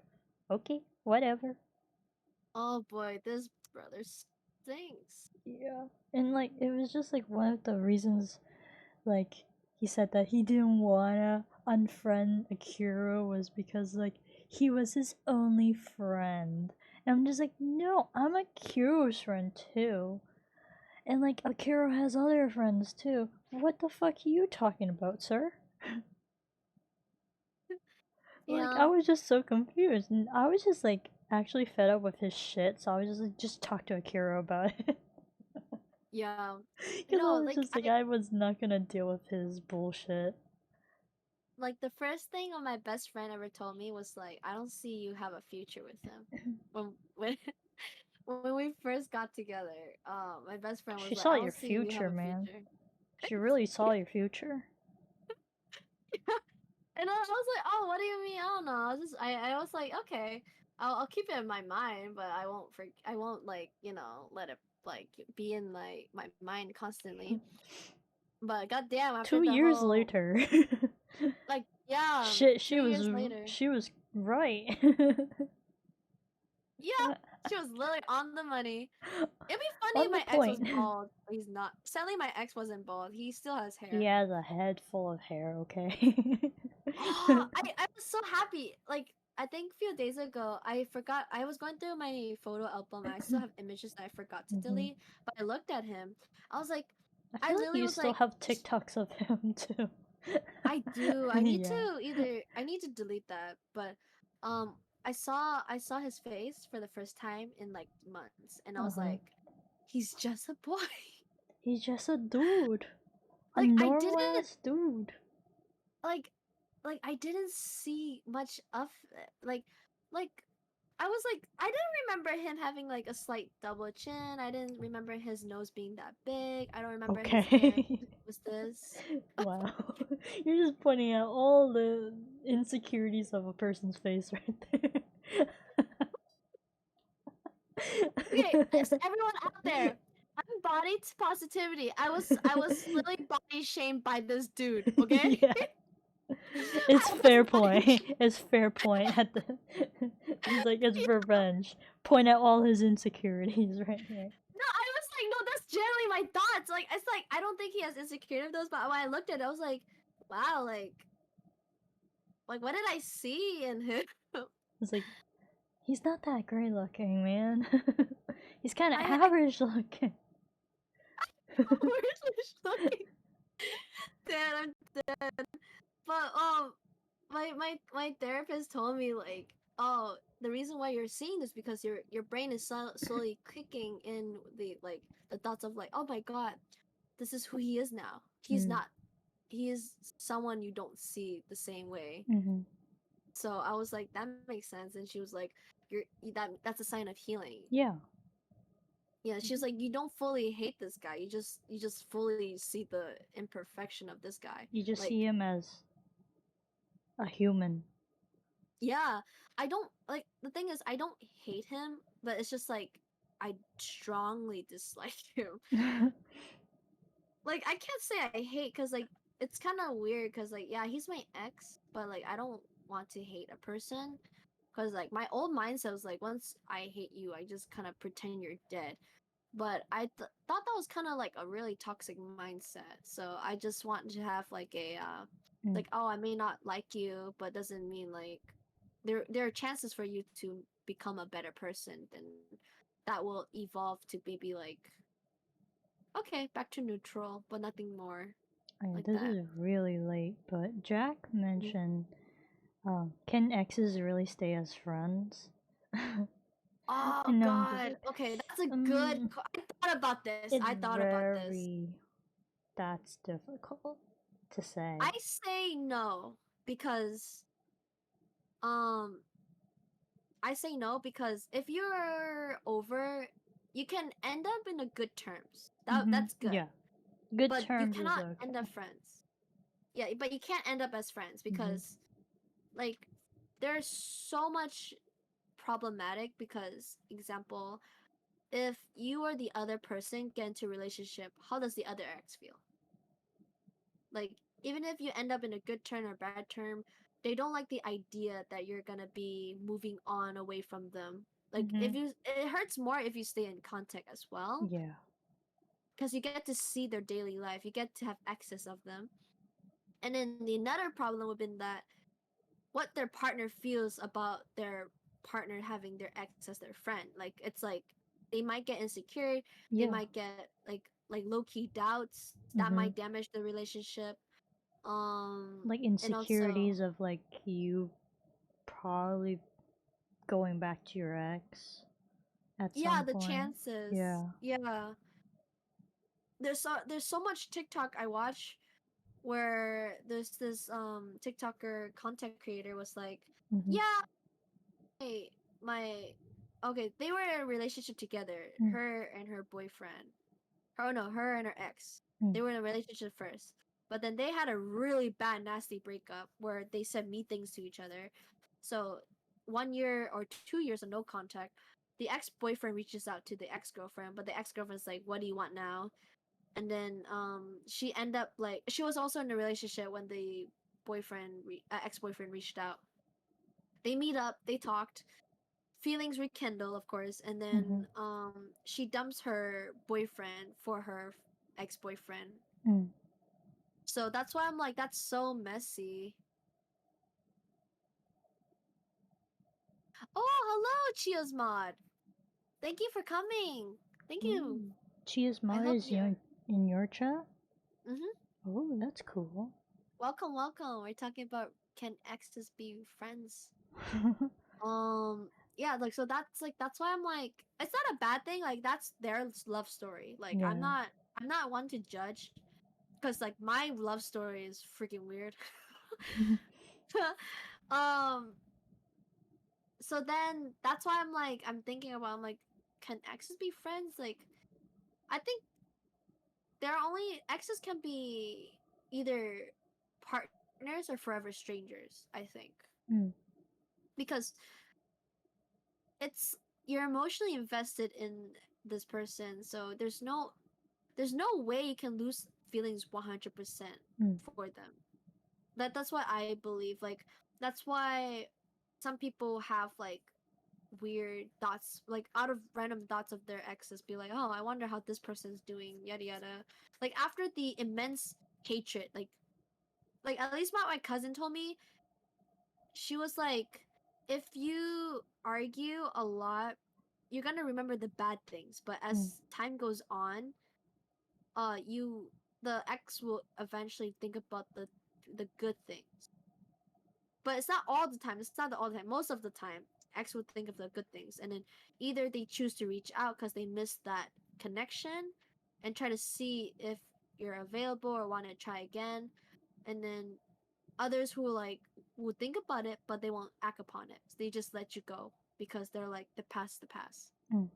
[SPEAKER 1] okay, whatever.
[SPEAKER 2] Oh boy, this brother stinks.
[SPEAKER 1] Yeah. And like it was just like one of the reasons like he said that he didn't wanna unfriend Akira was because like he was his only friend. And I'm just like, no, I'm Akira's friend too. And like Akira has other friends too. What the fuck are you talking about, sir? Like
[SPEAKER 2] Yeah,
[SPEAKER 1] I was just so confused and I was just like actually fed up with his shit, so I was just like just talk to Akira about it.
[SPEAKER 2] yeah.
[SPEAKER 1] Cause I was
[SPEAKER 2] Like
[SPEAKER 1] just like I was not gonna deal with his bullshit.
[SPEAKER 2] like the first thing my best friend ever told me was like, I don't see you have a future with him. When when we first got together, my best friend
[SPEAKER 1] She
[SPEAKER 2] was like,
[SPEAKER 1] saw
[SPEAKER 2] I
[SPEAKER 1] your
[SPEAKER 2] don't see you have
[SPEAKER 1] future,
[SPEAKER 2] a
[SPEAKER 1] man.
[SPEAKER 2] future.
[SPEAKER 1] She really saw your future.
[SPEAKER 2] And I was like, oh, what do you mean? I don't know. I was like, okay, I'll keep it in my mind, but I won't like let it like be in my mind constantly. But goddamn, after
[SPEAKER 1] Two
[SPEAKER 2] the
[SPEAKER 1] years
[SPEAKER 2] whole
[SPEAKER 1] later.
[SPEAKER 2] like yeah,
[SPEAKER 1] Shit,
[SPEAKER 2] 2 years later,
[SPEAKER 1] she was right.
[SPEAKER 2] yeah, she was literally on the money. It'd be funny
[SPEAKER 1] On
[SPEAKER 2] if
[SPEAKER 1] the
[SPEAKER 2] my ex was
[SPEAKER 1] point.
[SPEAKER 2] bald. But he's not. Sadly, my ex wasn't bald. He still has
[SPEAKER 1] He
[SPEAKER 2] hair.
[SPEAKER 1] has a head full of hair, okay?
[SPEAKER 2] Oh, I was so happy. Like I think a few days ago, I forgot I was going through my photo album. I still have images that I forgot to
[SPEAKER 1] hmm
[SPEAKER 2] delete, but I looked at him. I was like,
[SPEAKER 1] I
[SPEAKER 2] I
[SPEAKER 1] feel like
[SPEAKER 2] literally
[SPEAKER 1] you
[SPEAKER 2] was
[SPEAKER 1] still
[SPEAKER 2] like,
[SPEAKER 1] have TikToks of him too.
[SPEAKER 2] I do.
[SPEAKER 1] Yeah.
[SPEAKER 2] I need to delete that. But um, I saw his face for the first time in like months, and I was
[SPEAKER 1] Uh-huh.
[SPEAKER 2] like, he's just a boy.
[SPEAKER 1] He's just a dude. A
[SPEAKER 2] Like I
[SPEAKER 1] normal
[SPEAKER 2] didn't
[SPEAKER 1] ass dude.
[SPEAKER 2] like I didn't see much of it. Like I was like I didn't remember him having like a slight double chin. I didn't remember his nose being that big. I don't remember his hair
[SPEAKER 1] Okay.
[SPEAKER 2] was this.
[SPEAKER 1] Wow. You're just pointing out all the insecurities of a person's face right
[SPEAKER 2] Okay,
[SPEAKER 1] there.
[SPEAKER 2] everyone out there, I'm body positivity. I was literally body shamed by this dude. Okay,
[SPEAKER 1] Yeah. It's
[SPEAKER 2] I was
[SPEAKER 1] fair
[SPEAKER 2] body
[SPEAKER 1] point. It's fair point at the He's like it's revenge. Point out all his insecurities right here.
[SPEAKER 2] No, I was like, no, that's generally my thoughts. Like, it's like I don't think he has insecurity of those, but when I looked at it, I was like, wow, like what did I see in him?
[SPEAKER 1] It's like he's not that great looking, man. He's kind of
[SPEAKER 2] I
[SPEAKER 1] average looking.
[SPEAKER 2] where's looking dead. I'm dead. But my therapist told me like, oh, the reason why you're seeing this because your brain is slowly kicking in the thoughts of like, oh my god, this is who he is now. He's
[SPEAKER 1] Mm.
[SPEAKER 2] not. He is someone you don't see the same way.
[SPEAKER 1] Mm-hmm.
[SPEAKER 2] So I was like, that makes sense. And she was like, that's a sign of healing.
[SPEAKER 1] Yeah.
[SPEAKER 2] Yeah, she was like, you don't fully hate this guy. You just fully see the imperfection of this guy.
[SPEAKER 1] You just
[SPEAKER 2] Like,
[SPEAKER 1] see him as a human.
[SPEAKER 2] yeah, I don't like the thing is I don't hate him, but it's just like I strongly dislike him. Like I can't say I hate because like it's kind of weird because like yeah he's my ex, but like I don't want to hate a person because like my old mindset was like once I hate you, I just kind of pretend you're dead. but I thought that was kind of like a really toxic mindset. So I just want to have like a
[SPEAKER 1] Mm.
[SPEAKER 2] like, oh, I may not like you, but doesn't mean like there are chances for you to become a better person. Then that will evolve to maybe like, okay, back to neutral, but nothing more
[SPEAKER 1] Yeah,
[SPEAKER 2] like
[SPEAKER 1] this
[SPEAKER 2] that.
[SPEAKER 1] is really late, but Jack
[SPEAKER 2] Mhm.
[SPEAKER 1] mentioned, can exes really stay as friends?
[SPEAKER 2] Oh
[SPEAKER 1] And I'm just
[SPEAKER 2] God.
[SPEAKER 1] like,
[SPEAKER 2] Okay, that's a good. I thought about this.
[SPEAKER 1] it's
[SPEAKER 2] I thought about this.
[SPEAKER 1] very, that's difficult to say.
[SPEAKER 2] I say no because um I say no because if you're over, you can end up in a good terms. That's good.
[SPEAKER 1] Yeah, good
[SPEAKER 2] But you
[SPEAKER 1] terms is
[SPEAKER 2] cannot end up
[SPEAKER 1] okay.
[SPEAKER 2] friends. Yeah, but you can't end up as friends
[SPEAKER 1] Mm-hmm.
[SPEAKER 2] because like there's so much problematic because example, if you or the other person get into a relationship, how does the other ex feel? Like even if you end up in a good term or bad term, they don't like the idea that you're gonna be moving on away from them. Like
[SPEAKER 1] Mm-hmm.
[SPEAKER 2] if you, it hurts more if you stay in contact as well,
[SPEAKER 1] Yeah.
[SPEAKER 2] because you get to see their daily life, you get to have access of them. And then the another problem would be that what their partner feels about their partner having their ex as their friend. Like it's like they might get insecure, they
[SPEAKER 1] Yeah.
[SPEAKER 2] might get like low key doubts that
[SPEAKER 1] Mm-hmm.
[SPEAKER 2] might damage the relationship.
[SPEAKER 1] Like
[SPEAKER 2] And also
[SPEAKER 1] insecurities of like you probably going back to your ex at
[SPEAKER 2] yeah,
[SPEAKER 1] some
[SPEAKER 2] the
[SPEAKER 1] point.
[SPEAKER 2] chances.
[SPEAKER 1] Yeah.
[SPEAKER 2] Yeah. There's so much TikTok I watch where there's this TikToker content creator was like,
[SPEAKER 1] Mm-hmm.
[SPEAKER 2] yeah, hey, my okay, they were in a relationship together,
[SPEAKER 1] Mm.
[SPEAKER 2] her and her boyfriend. Oh no, her and her ex.
[SPEAKER 1] Mm.
[SPEAKER 2] They were in a relationship first. But then they had a really bad, nasty breakup where they said mean things to each other. So 1 year or 2 years of no contact, the ex boyfriend reaches out to the ex girlfriend, but the ex girlfriend's like, "What do you want now?" And then she end up like she was also in a relationship when the ex boyfriend reached out. They meet up, they talked, feelings rekindle, of course, and
[SPEAKER 1] Mm-hmm.
[SPEAKER 2] then she dumps her boyfriend for her ex boyfriend.
[SPEAKER 1] Mm.
[SPEAKER 2] So that's why I'm like, that's so messy. Oh, hello, Chio's mod. Thank you for coming. Thank you.
[SPEAKER 1] Ooh. Chia's
[SPEAKER 2] I
[SPEAKER 1] mod
[SPEAKER 2] hope
[SPEAKER 1] is
[SPEAKER 2] you're.
[SPEAKER 1] in your chat?
[SPEAKER 2] Mm-hmm.
[SPEAKER 1] Oh, that's cool.
[SPEAKER 2] Welcome, welcome. We're talking about can exes be friends? Yeah, like so that's why I'm like, it's not a bad thing. Like that's their love story. Like I'm
[SPEAKER 1] Yeah.
[SPEAKER 2] not I'm not one to judge because like my love story is freaking weird. um so then that's why I'm thinking about, I'm like, can exes be friends? Like I think there are only exes can be either partners or forever strangers, I think.
[SPEAKER 1] Mm.
[SPEAKER 2] Because it's you're emotionally invested in this person, so there's no way you can lose feelings 100%
[SPEAKER 1] Mm.
[SPEAKER 2] for them. That's what I believe. Like that's why some people have like weird thoughts, like out of random thoughts of their exes, be like, oh, I wonder how this person's doing, yada yada. Like after the immense hatred, like at least what my cousin told me, she was like, if you argue a lot, you're gonna remember the bad things, but
[SPEAKER 1] Mm.
[SPEAKER 2] as time goes on, you the ex will eventually think about the good things. But it's not all the time. It's not all the time. Most of the time, ex would think of the good things, and then either they choose to reach out because they missed that connection, and try to see if you're available or want to try again, and then others who like will think about it, but they won't act upon it. So they just let you go because they're like the past, the past.
[SPEAKER 1] Mm.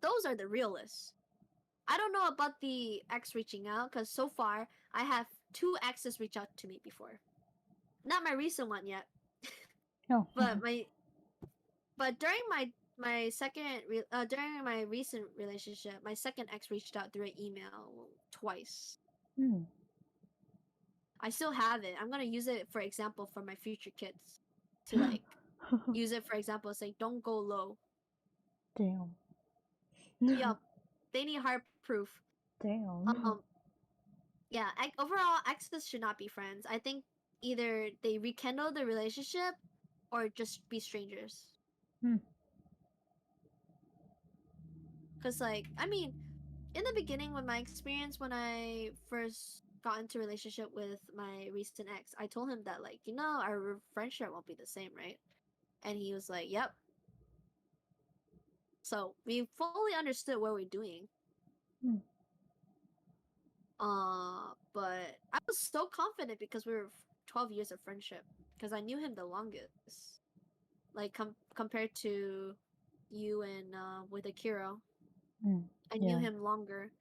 [SPEAKER 2] Those are the realists. I don't know about the ex reaching out because so far I have two exes reach out to me before. Not my recent one yet,
[SPEAKER 1] Oh.
[SPEAKER 2] but during during my recent relationship, my second ex reached out through an email twice.
[SPEAKER 1] Mm.
[SPEAKER 2] I still have it. I'm gonna use it for example for my future kids to like use it for example, say don't go low.
[SPEAKER 1] Damn.
[SPEAKER 2] Yup. they need hard proof.
[SPEAKER 1] Damn.
[SPEAKER 2] Um, yeah. Overall, exes should not be friends. I think either they rekindle the relationship or just be strangers.
[SPEAKER 1] Hmm.
[SPEAKER 2] Cause like, I mean, in the beginning, with my experience when I first got into a relationship with my recent ex, I told him that like, our friendship won't be the same, right? And he was like, "Yep." So we fully understood what we're doing.
[SPEAKER 1] Hmm.
[SPEAKER 2] But I was so confident because we were 12 years of friendship. Because I knew him the longest. Like compared to you and with Akira,
[SPEAKER 1] Hmm.
[SPEAKER 2] I knew
[SPEAKER 1] Yeah.
[SPEAKER 2] him longer.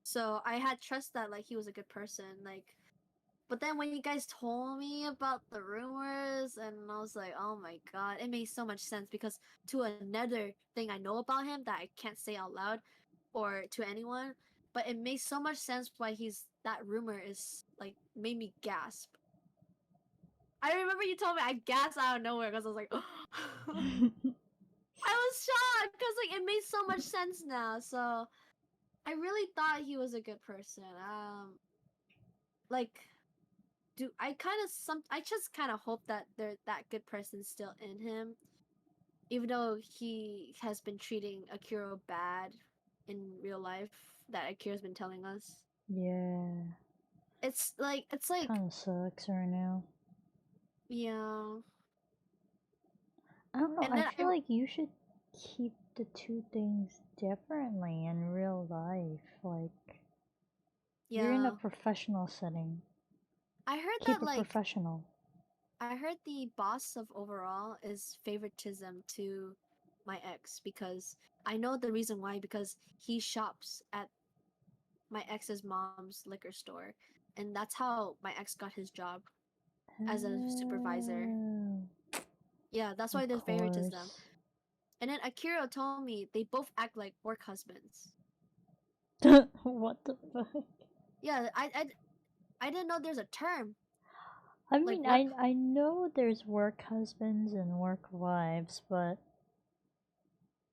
[SPEAKER 2] So I had trust that like he was a good person. Like, but then when you guys told me about the rumors, and I was like, oh my god, it made so much sense because to another thing I know about him that I can't say out loud or to anyone, but it made so much sense why that rumor is like made me gasp. I remember you told me I gasped out of nowhere because I was like, I was shocked because like it made so much sense now. So I really thought he was a good person. Like do I just kind of hope that that good person's still in him, even though he has been treating Akira bad in real life that Akira's been telling us.
[SPEAKER 1] Yeah.
[SPEAKER 2] It's like
[SPEAKER 1] Kind of sucks right now.
[SPEAKER 2] yeah,
[SPEAKER 1] I don't know.
[SPEAKER 2] and
[SPEAKER 1] I
[SPEAKER 2] then
[SPEAKER 1] feel like you should keep the two things differently in real life. Like, you're in a
[SPEAKER 2] yeah,
[SPEAKER 1] professional setting.
[SPEAKER 2] I heard
[SPEAKER 1] Keep
[SPEAKER 2] that
[SPEAKER 1] it
[SPEAKER 2] like
[SPEAKER 1] professional.
[SPEAKER 2] I heard the boss of overall is favoritism to my ex because I know the reason why because he shops at my ex's mom's liquor store, and that's how my ex got his job as a supervisor.
[SPEAKER 1] Oh,
[SPEAKER 2] Yeah, that's why
[SPEAKER 1] of
[SPEAKER 2] there's favoritism.
[SPEAKER 1] course.
[SPEAKER 2] And then Akira told me they both act like work husbands.
[SPEAKER 1] What the fuck?
[SPEAKER 2] Yeah, I didn't know there's a term
[SPEAKER 1] I
[SPEAKER 2] like
[SPEAKER 1] mean,
[SPEAKER 2] work.
[SPEAKER 1] I know there's work husbands and work wives, but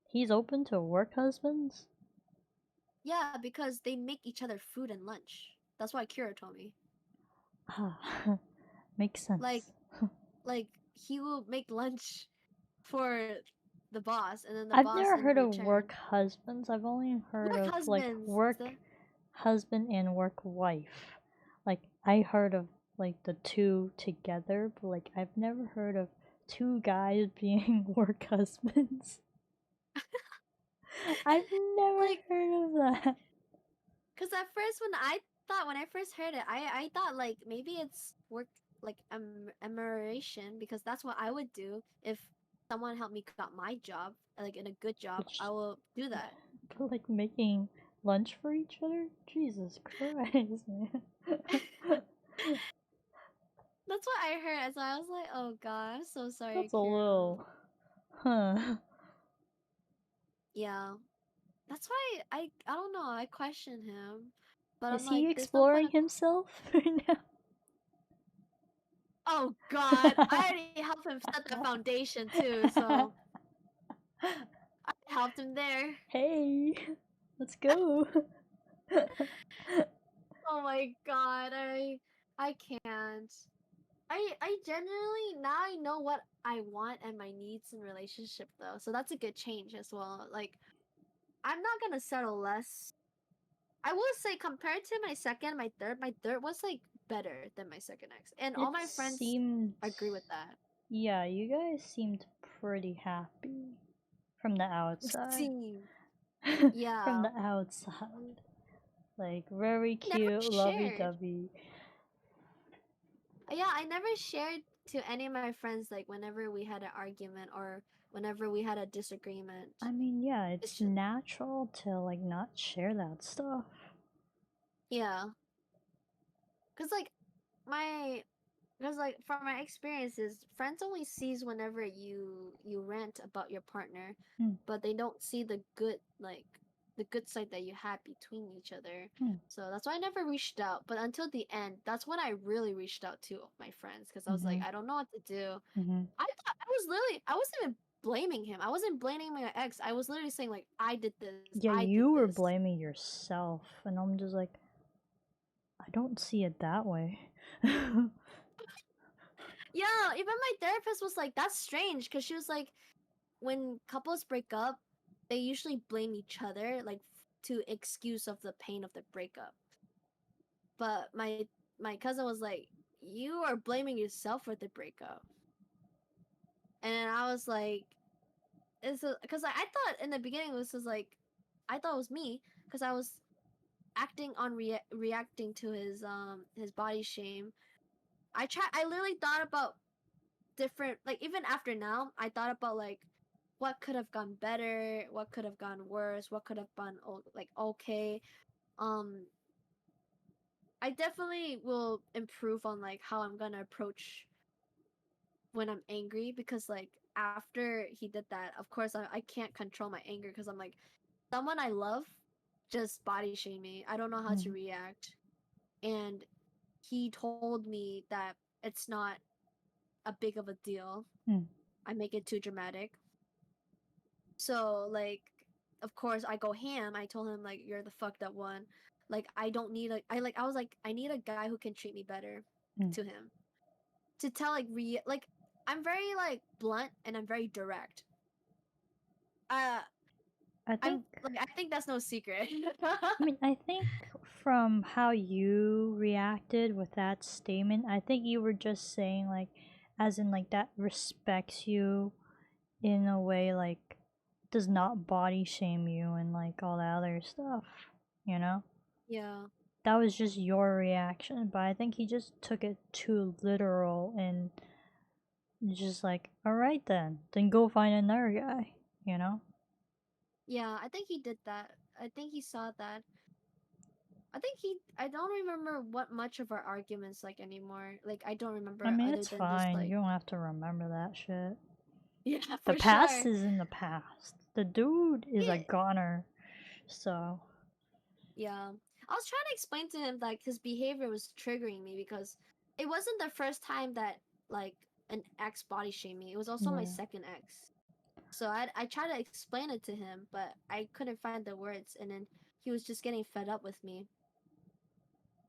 [SPEAKER 1] he's open to work husbands?
[SPEAKER 2] Yeah, because they make each other food and lunch. That's why Akira told me.
[SPEAKER 1] Ah, makes
[SPEAKER 2] Like
[SPEAKER 1] sense.
[SPEAKER 2] like he will make lunch for the boss, and then the
[SPEAKER 1] I've
[SPEAKER 2] boss
[SPEAKER 1] never
[SPEAKER 2] in
[SPEAKER 1] heard of
[SPEAKER 2] return
[SPEAKER 1] work husbands. I've only heard
[SPEAKER 2] work
[SPEAKER 1] of like
[SPEAKER 2] husbands.
[SPEAKER 1] work husband and work wife. Like I heard of like the two together, but like I've never heard of two guys being work husbands. I've never
[SPEAKER 2] Like,
[SPEAKER 1] heard of that.
[SPEAKER 2] cause at first when I first heard it, I thought like maybe it's work like admiration because that's what I would do if someone helped me got my job like in a good job.
[SPEAKER 1] But,
[SPEAKER 2] I will do that.
[SPEAKER 1] but like making lunch for each other? Jesus Christ, man.
[SPEAKER 2] That's what I heard, so I was like, oh god, I'm so sorry,
[SPEAKER 1] That's a
[SPEAKER 2] Kira.
[SPEAKER 1] little. Huh.
[SPEAKER 2] Yeah, that's why I don't know. I question him, but I'm
[SPEAKER 1] Is
[SPEAKER 2] like,
[SPEAKER 1] he
[SPEAKER 2] there's no point
[SPEAKER 1] exploring
[SPEAKER 2] of.
[SPEAKER 1] himself right now?
[SPEAKER 2] Oh god, I already helped him set the foundation too, so I helped him there.
[SPEAKER 1] Hey, let's go.
[SPEAKER 2] Oh my god, I can't. I genuinely now I know what I want and my needs in relationship though. So that's a good change as well. Like I'm not gonna settle less. I will say compared to my third was like better than my second ex. And all
[SPEAKER 1] It
[SPEAKER 2] my friends
[SPEAKER 1] seemed.
[SPEAKER 2] agree with that.
[SPEAKER 1] Yeah, you guys seemed pretty happy from the outside.
[SPEAKER 2] See.
[SPEAKER 1] From
[SPEAKER 2] Yeah.
[SPEAKER 1] the outside. Like, very
[SPEAKER 2] Never
[SPEAKER 1] cute, lovey
[SPEAKER 2] shared.
[SPEAKER 1] dovey.
[SPEAKER 2] Yeah, I never shared to any of my friends like whenever we had an argument or whenever we had a disagreement.
[SPEAKER 1] I mean, yeah,
[SPEAKER 2] It's
[SPEAKER 1] it's
[SPEAKER 2] just
[SPEAKER 1] natural to, like, not share that stuff.
[SPEAKER 2] yeah. Cause like my because like from my experiences, friends only sees whenever you rant about your partner,
[SPEAKER 1] Hmm,
[SPEAKER 2] but they don't see the good side that you had between each other.
[SPEAKER 1] hmm,
[SPEAKER 2] So that's why I never reached out. But until the end, that's when I really reached out to my friends because I was like,
[SPEAKER 1] mm-hmm,
[SPEAKER 2] I don't know what to do.
[SPEAKER 1] mm-hmm.
[SPEAKER 2] I thought I was literally I wasn't even blaming him. I wasn't blaming my ex. I was literally saying like I did this.
[SPEAKER 1] Yeah,
[SPEAKER 2] I did
[SPEAKER 1] you were
[SPEAKER 2] this.
[SPEAKER 1] blaming yourself, and I'm just like, I don't see it that way.
[SPEAKER 2] Yeah, even my therapist was like, that's strange because she was like, when couples break up, they usually blame each other like to excuse of the pain of the breakup. But my cousin was like, you are blaming yourself for the breakup. And I was like, it's because I thought in the beginning this was like, I thought it was me because I was acting on reacting to his body shame. I literally thought about different, like even after now I thought about like what could have gone better, what could have gone worse, what could have gone like okay. um I definitely will improve on like how I'm gonna approach when I'm angry, because like after he did that, of course I can't control my anger because I'm like, someone I love just body shamed me. I don't know how to
[SPEAKER 1] Mm,
[SPEAKER 2] react. And he told me that it's not a big of a deal.
[SPEAKER 1] mm,
[SPEAKER 2] I make it too dramatic. So like, of course I go ham. I told him like, you're the fucked up one. Like I don't need a I was like, I need a guy who can treat me better,
[SPEAKER 1] mm.
[SPEAKER 2] to him. To tell like like I'm very like blunt and I'm very direct. Uh
[SPEAKER 1] I think,
[SPEAKER 2] I think that's no secret.
[SPEAKER 1] I think from how you reacted with that statement, I think you were just saying, like, as in, like, that respects you in a way, like, does not body shame you and, like, all that other stuff, you know?
[SPEAKER 2] Yeah.
[SPEAKER 1] That was just your reaction, but I think he just took it too literal and just like, alright then go find another guy, you know?
[SPEAKER 2] Yeah, I think he did that. I think he saw that. I don't remember what much of our arguments like anymore. Like I don't
[SPEAKER 1] I
[SPEAKER 2] remember
[SPEAKER 1] mean,
[SPEAKER 2] other
[SPEAKER 1] it's
[SPEAKER 2] than just
[SPEAKER 1] fine.
[SPEAKER 2] like,
[SPEAKER 1] You don't have to remember that shit.
[SPEAKER 2] yeah,
[SPEAKER 1] The
[SPEAKER 2] for
[SPEAKER 1] past
[SPEAKER 2] sure.
[SPEAKER 1] is in the past. The dude is a
[SPEAKER 2] It,
[SPEAKER 1] goner, so.
[SPEAKER 2] yeah. I was trying to explain to him like his behavior was triggering me because it wasn't the first time that like an ex body shamed me. It was also my
[SPEAKER 1] Yeah.
[SPEAKER 2] second ex. So I tried to explain it to him, but I couldn't find the words, and then he was just getting fed up with me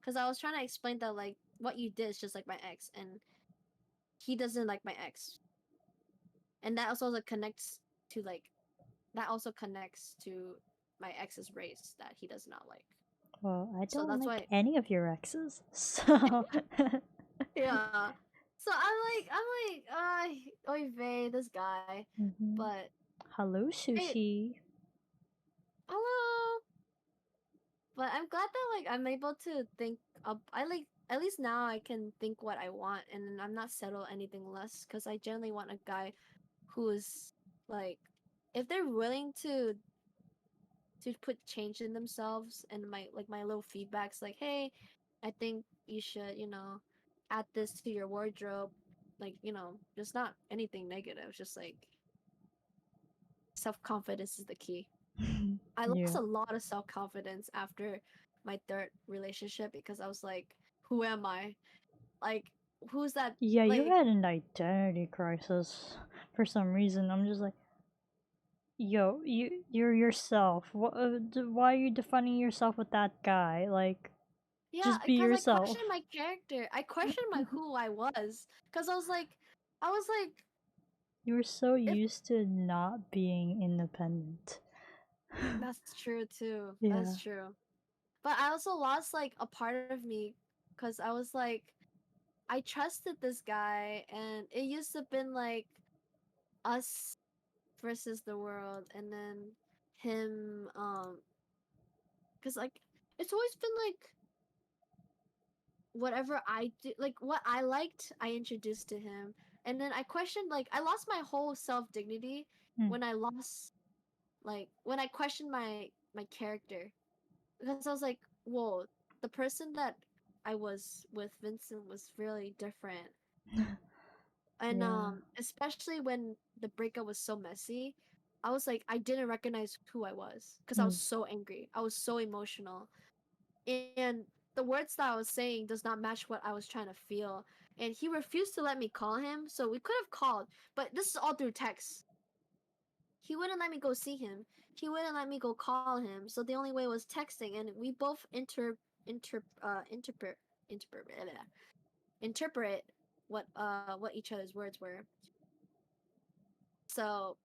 [SPEAKER 2] because I was trying to explain that like what you did is just like my ex, and he doesn't like my ex, and that also like, connects to like that also connects to my ex's race that he does not like.
[SPEAKER 1] Well, I
[SPEAKER 2] So
[SPEAKER 1] don't
[SPEAKER 2] that's
[SPEAKER 1] like
[SPEAKER 2] why,
[SPEAKER 1] any of your exes, so.
[SPEAKER 2] yeah. So oy vey, this guy.
[SPEAKER 1] hmm
[SPEAKER 2] But
[SPEAKER 1] Hello,
[SPEAKER 2] it,
[SPEAKER 1] sushi.
[SPEAKER 2] hello. But I'm glad that like I'm able to think up. I like at least now I can think what I want, and I'm not settle anything less because I generally want a guy who is like, if they're willing to put change in themselves, and my little feedbacks like, hey, I think you should, add this to your wardrobe, like, just not anything negative, just like self-confidence is the key. I lost
[SPEAKER 1] Yeah.
[SPEAKER 2] a lot of self-confidence after my third relationship because I was like, who am I? Like, who's that?
[SPEAKER 1] Yeah, you
[SPEAKER 2] Like,
[SPEAKER 1] had an identity crisis for some reason. I'm just like, yo, you're yourself. Why are you defining yourself with that guy? Like,
[SPEAKER 2] yeah,
[SPEAKER 1] just be
[SPEAKER 2] because I
[SPEAKER 1] yourself.
[SPEAKER 2] questioned my character. I questioned my who I was because I was like,
[SPEAKER 1] You were so
[SPEAKER 2] if
[SPEAKER 1] used to not being independent.
[SPEAKER 2] that's true too.
[SPEAKER 1] Yeah.
[SPEAKER 2] That's true. But I also lost like a part of me because I was like, I trusted this guy, and it used to been like us versus the world, and then him, because like it's always been like whatever I do, like what I liked, I introduced to him, and then I questioned, like I lost my whole self dignity
[SPEAKER 1] Mm.
[SPEAKER 2] when I lost, like when I questioned my character, because I was like, whoa, the person that I was with Vincent was really different. And
[SPEAKER 1] Yeah.
[SPEAKER 2] especially when the breakup was so messy, I was like, I didn't recognize who I was because I was
[SPEAKER 1] Mm.
[SPEAKER 2] so angry, I was so emotional, and the words that I was saying does not match what I was trying to feel. And he refused to let me call him, so we could have called, but this is all through text. he wouldn't let me go see him. He wouldn't let me go call him. So the only way was texting, and we both interpret interpret what each other's words were. So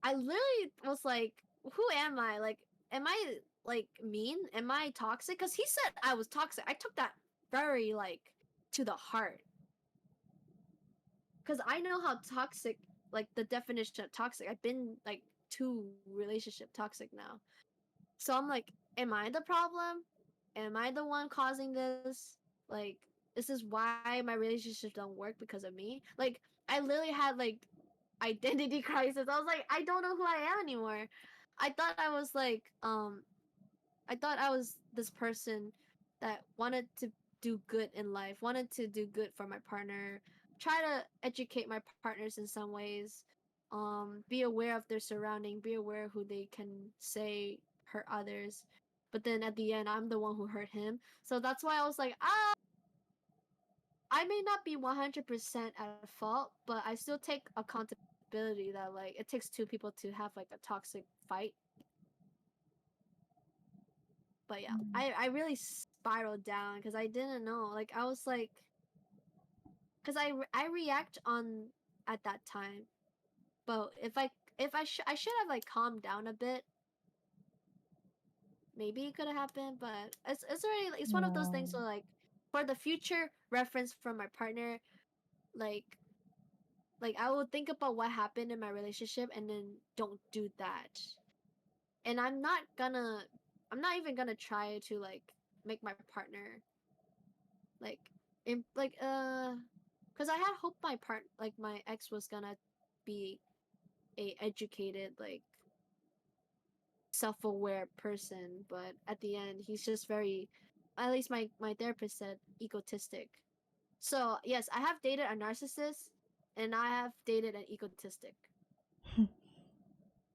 [SPEAKER 2] I literally was like, who am I? Like, am I like mean? Am I toxic? Because he said I was toxic. I took that very like to the heart. Because I know how toxic, like the definition of toxic. I've been like 2 relationship toxic now. So I'm like, am I the problem? Am I the one causing this? Like, this is why my relationships don't work because of me. Like, I literally had like identity crisis. I was like, I don't know who I am anymore. I thought I was like, I thought I was this person that wanted to do good in life, wanted to do good for my partner, try to educate my partners in some ways, be aware of their surrounding, be aware who they can say hurt others. But then at the end, I'm the one who hurt him. So that's why I was like, I may not be 100% at fault, but I still take accountability that like it takes 2 people to have like a toxic fight. But yeah, I really spiraled down because I didn't know. Like I was like, because I react on at that time, but if I should have like calmed down a bit, maybe it could have happened. But it's already it's one of those
[SPEAKER 1] No.
[SPEAKER 2] things where like for the future reference from my partner, like I will think about what happened in my relationship and then don't do that. And I'm not even gonna try to like make my partner like because I had hoped my ex was gonna be a educated like self-aware person, but at the end he's just very, at least my therapist said, egotistic. So yes, I have dated a narcissist and I have dated an egotistic.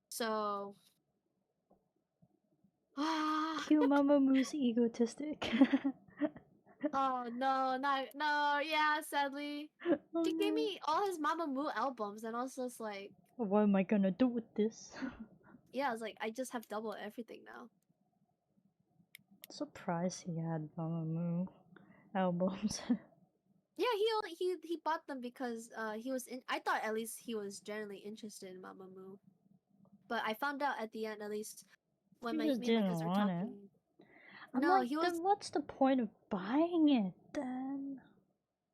[SPEAKER 2] So
[SPEAKER 1] Cute Mama Moose egotistic.
[SPEAKER 2] oh no, not no, yeah, sadly.
[SPEAKER 1] Oh
[SPEAKER 2] She gave
[SPEAKER 1] no.
[SPEAKER 2] me all his Mamamoo albums and also it's like,
[SPEAKER 1] What am I gonna do with this?
[SPEAKER 2] yeah, I was like, I just have double everything now.
[SPEAKER 1] Surprised he had Mama Moo albums.
[SPEAKER 2] Yeah, he bought them because he was in, I thought at least he was generally interested in Mamamoo. But I found out at the end, at least when
[SPEAKER 1] He
[SPEAKER 2] my
[SPEAKER 1] just
[SPEAKER 2] me and my
[SPEAKER 1] didn't
[SPEAKER 2] cousin were
[SPEAKER 1] want it.
[SPEAKER 2] talking.
[SPEAKER 1] I'm
[SPEAKER 2] No,
[SPEAKER 1] like,
[SPEAKER 2] he was.
[SPEAKER 1] then what's the point of buying it then?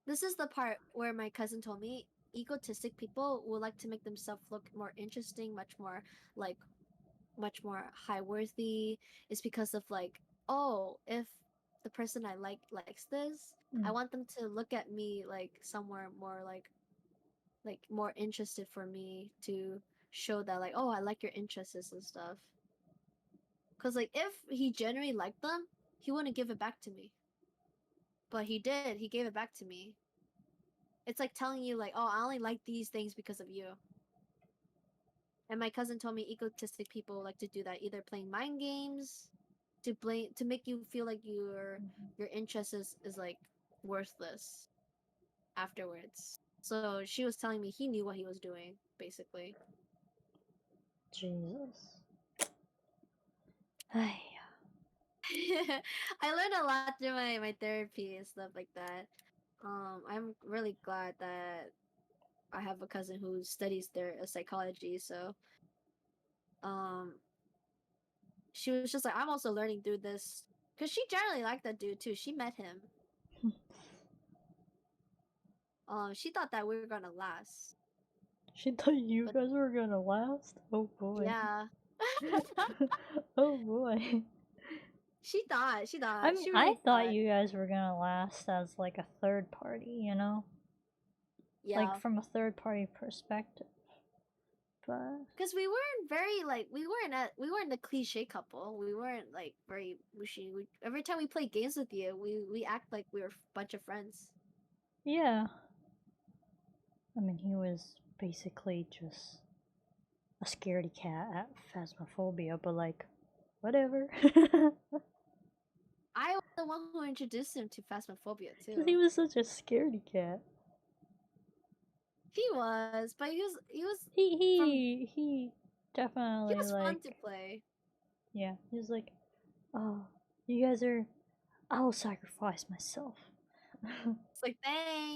[SPEAKER 2] This is the part where my cousin told me egotistic people will like to make themselves look more interesting, like much more high worthy. It's because of like, oh, if the person I likes this, I
[SPEAKER 1] Mm.
[SPEAKER 2] want them to look at me like somewhere more like more interested for me to show that like, oh, I like your interests and stuff. Cause like if he genuinely liked them, he wouldn't give it back to me. But he did. He gave it back to me. It's like telling you like, oh, I only like these things because of you. And my cousin told me egotistic people like to do that, either playing mind games, to make you feel like your interest is like worthless afterwards. So she was telling me he knew what he was doing, basically.
[SPEAKER 1] Jesus. Ay.
[SPEAKER 2] I learned a lot through my therapy and stuff like that. I'm really glad that I have a cousin who studies their psychology. So, um, she was just like, I'm also learning through this because she generally liked that dude too. She met him. She thought that we were gonna last,
[SPEAKER 1] She thought you
[SPEAKER 2] but
[SPEAKER 1] guys were gonna last? Oh boy.
[SPEAKER 2] yeah,
[SPEAKER 1] Oh boy.
[SPEAKER 2] she
[SPEAKER 1] I
[SPEAKER 2] thought
[SPEAKER 1] mean,
[SPEAKER 2] she
[SPEAKER 1] I
[SPEAKER 2] really
[SPEAKER 1] thought
[SPEAKER 2] thought,
[SPEAKER 1] you guys were gonna last as like a third party, you know? Like
[SPEAKER 2] yeah,
[SPEAKER 1] from a third party perspective. But
[SPEAKER 2] because we weren't very like we weren't the cliche couple. We weren't like very mushy. Every time we play games with you, we act like we were a bunch of friends.
[SPEAKER 1] yeah. I mean, he was basically just a scaredy cat at Phasmophobia, but like, whatever.
[SPEAKER 2] I was the one who introduced him to Phasmophobia
[SPEAKER 1] Because he
[SPEAKER 2] too.
[SPEAKER 1] was such a scaredy cat.
[SPEAKER 2] He was, but he was
[SPEAKER 1] He,
[SPEAKER 2] from
[SPEAKER 1] he, he.
[SPEAKER 2] He
[SPEAKER 1] definitely
[SPEAKER 2] was fun
[SPEAKER 1] like,
[SPEAKER 2] to play.
[SPEAKER 1] yeah, he was like, oh, you guys are, I will sacrifice myself.
[SPEAKER 2] It's like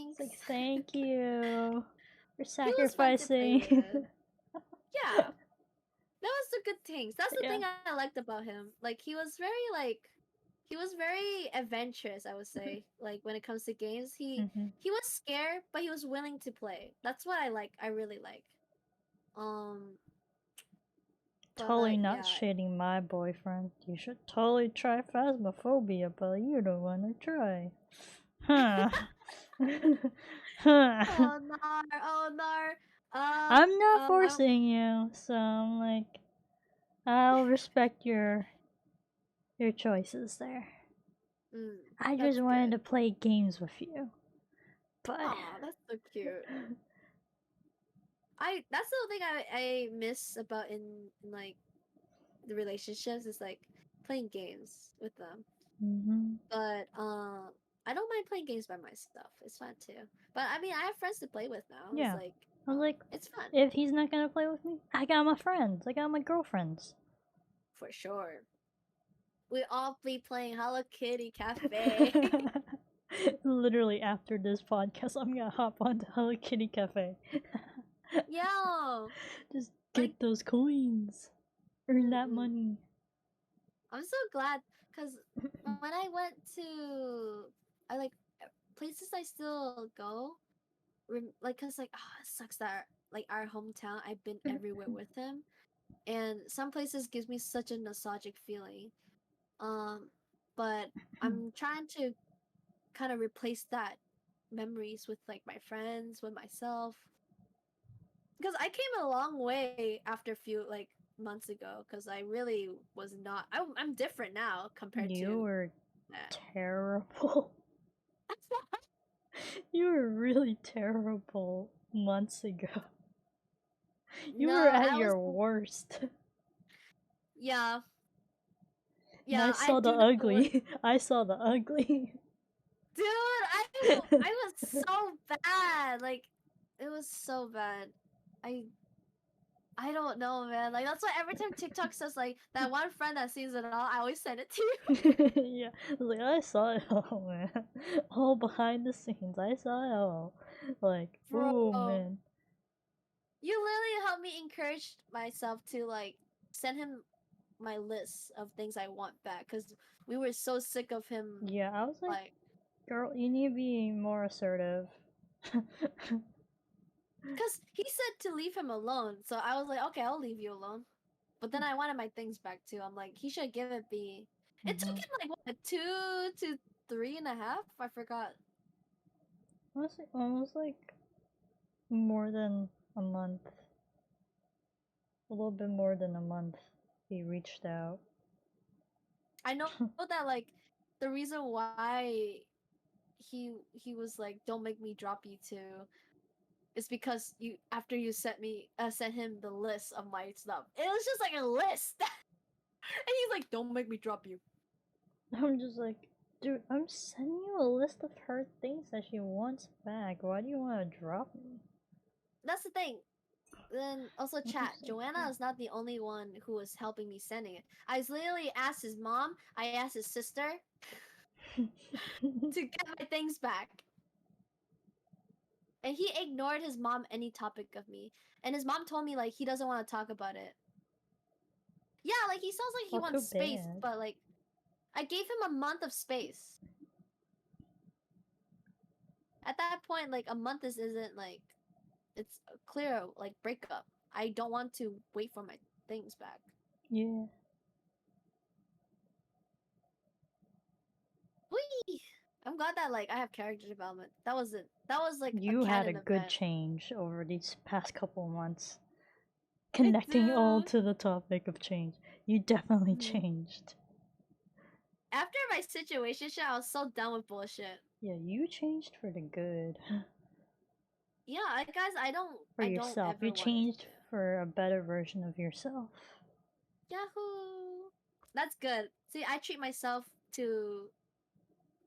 [SPEAKER 1] It's
[SPEAKER 2] thanks.
[SPEAKER 1] like, thank you for
[SPEAKER 2] He was fun to play
[SPEAKER 1] sacrificing.
[SPEAKER 2] with. Yeah, that was the good things. That's the
[SPEAKER 1] Yeah.
[SPEAKER 2] thing I liked about him. Like he was very adventurous, I would say. Like when it comes to games,
[SPEAKER 1] Hmm.
[SPEAKER 2] he was scared, but he was willing to play. That's what I like. I really like. Um,
[SPEAKER 1] Totally
[SPEAKER 2] but
[SPEAKER 1] not
[SPEAKER 2] yeah.
[SPEAKER 1] shading my boyfriend. You should totally try Phasmophobia, but you don't want to try. Huh. Huh.
[SPEAKER 2] Oh no! Oh no!
[SPEAKER 1] I'm not
[SPEAKER 2] I'm.
[SPEAKER 1] forcing you, so I'm like, I'll respect your choices there.
[SPEAKER 2] Mm,
[SPEAKER 1] I just
[SPEAKER 2] that's
[SPEAKER 1] wanted
[SPEAKER 2] good.
[SPEAKER 1] to play games with you, but
[SPEAKER 2] Aw, that's so cute. I that's the thing I miss about in like the relationships is like playing games with them.
[SPEAKER 1] hmm,
[SPEAKER 2] But I don't mind playing games by myself. It's fun too. But I mean, I have friends to play with now. It's
[SPEAKER 1] yeah.
[SPEAKER 2] like
[SPEAKER 1] I was like,
[SPEAKER 2] it's fun
[SPEAKER 1] if he's not gonna play with me, I got my friends. I got my girlfriends.
[SPEAKER 2] for sure. We all be playing Hello Kitty Cafe.
[SPEAKER 1] Literally after this podcast, I'm gonna hop onto Hello Kitty Cafe.
[SPEAKER 2] Yo,
[SPEAKER 1] Just
[SPEAKER 2] like
[SPEAKER 1] get those coins. Earn that
[SPEAKER 2] mm-mm.
[SPEAKER 1] money.
[SPEAKER 2] I'm so glad because when I went to I like places I still go like cause like it sucks that like our hometown I've been everywhere with him and some places gives me such a nostalgic feeling um but I'm trying to kind of replace that memories with like my friends with myself because I came a long way after a few like months ago because I really was not I'm different now compared
[SPEAKER 1] You
[SPEAKER 2] to
[SPEAKER 1] were
[SPEAKER 2] that.
[SPEAKER 1] terrible. You were really terrible months ago. You were
[SPEAKER 2] No,
[SPEAKER 1] at
[SPEAKER 2] I was
[SPEAKER 1] your worst.
[SPEAKER 2] yeah
[SPEAKER 1] And I
[SPEAKER 2] yeah I
[SPEAKER 1] saw the
[SPEAKER 2] do know what
[SPEAKER 1] ugly. I saw the ugly.
[SPEAKER 2] dude, I was so bad. Like it was so bad. I I don't know, man. Like that's why every time TikTok says like that one friend that sees it all, I always send it to you.
[SPEAKER 1] Yeah, I was like, I saw it all, man. All behind the scenes. I saw it all. Like, ooh,
[SPEAKER 2] Bro,
[SPEAKER 1] man.
[SPEAKER 2] you literally helped me encourage myself to like send him my list of things I want back because we were so sick of him.
[SPEAKER 1] Yeah, I was like,
[SPEAKER 2] Like,
[SPEAKER 1] girl, you need to be more assertive.
[SPEAKER 2] because he said to leave him alone, so I was like, okay, I'll leave you alone. But then I wanted my things back too. I'm like, he should give it be. It took
[SPEAKER 1] Hmm.
[SPEAKER 2] him like what 2 to 3.5. I forgot.
[SPEAKER 1] Honestly, almost like more than a month. A little bit more than a month. He reached out.
[SPEAKER 2] I know that like the reason why he was like, "Don't make me drop you too," is because you after you sent him the list of my stuff. It was just like a list, and he's like, "Don't make me drop you."
[SPEAKER 1] I'm just like, dude, I'm sending you a list of her things that she wants back. Why do you want to drop me?
[SPEAKER 2] That's the thing. Then also
[SPEAKER 1] I'm
[SPEAKER 2] chat.
[SPEAKER 1] just like,
[SPEAKER 2] Joanna is not the only one who was helping me sending it. I literally asked his mom. I asked his sister to get my things back. And he ignored his mom any topic of me. And his mom told me like he doesn't want to talk about it. Yeah, like he sounds like he
[SPEAKER 1] feel too
[SPEAKER 2] wants space,
[SPEAKER 1] bad.
[SPEAKER 2] but like I gave him a month of space. At that point, like a month isn't like it's a clear like breakup. I don't want to wait for my things back.
[SPEAKER 1] Yeah.
[SPEAKER 2] Whee! I'm glad that like I have character development. That was it. That was like a
[SPEAKER 1] You had a
[SPEAKER 2] canon
[SPEAKER 1] good
[SPEAKER 2] event.
[SPEAKER 1] change over these past couple months.
[SPEAKER 2] I
[SPEAKER 1] Connecting all
[SPEAKER 2] do.
[SPEAKER 1] to the topic of change. You definitely
[SPEAKER 2] Mhm.
[SPEAKER 1] changed.
[SPEAKER 2] After my situation shit, I was so done with bullshit.
[SPEAKER 1] Yeah, you changed for the good.
[SPEAKER 2] Yeah, guys,
[SPEAKER 1] For
[SPEAKER 2] I don't
[SPEAKER 1] yourself. You
[SPEAKER 2] ever want
[SPEAKER 1] changed
[SPEAKER 2] to.
[SPEAKER 1] for a better version of yourself.
[SPEAKER 2] Yahoo! That's good. See, to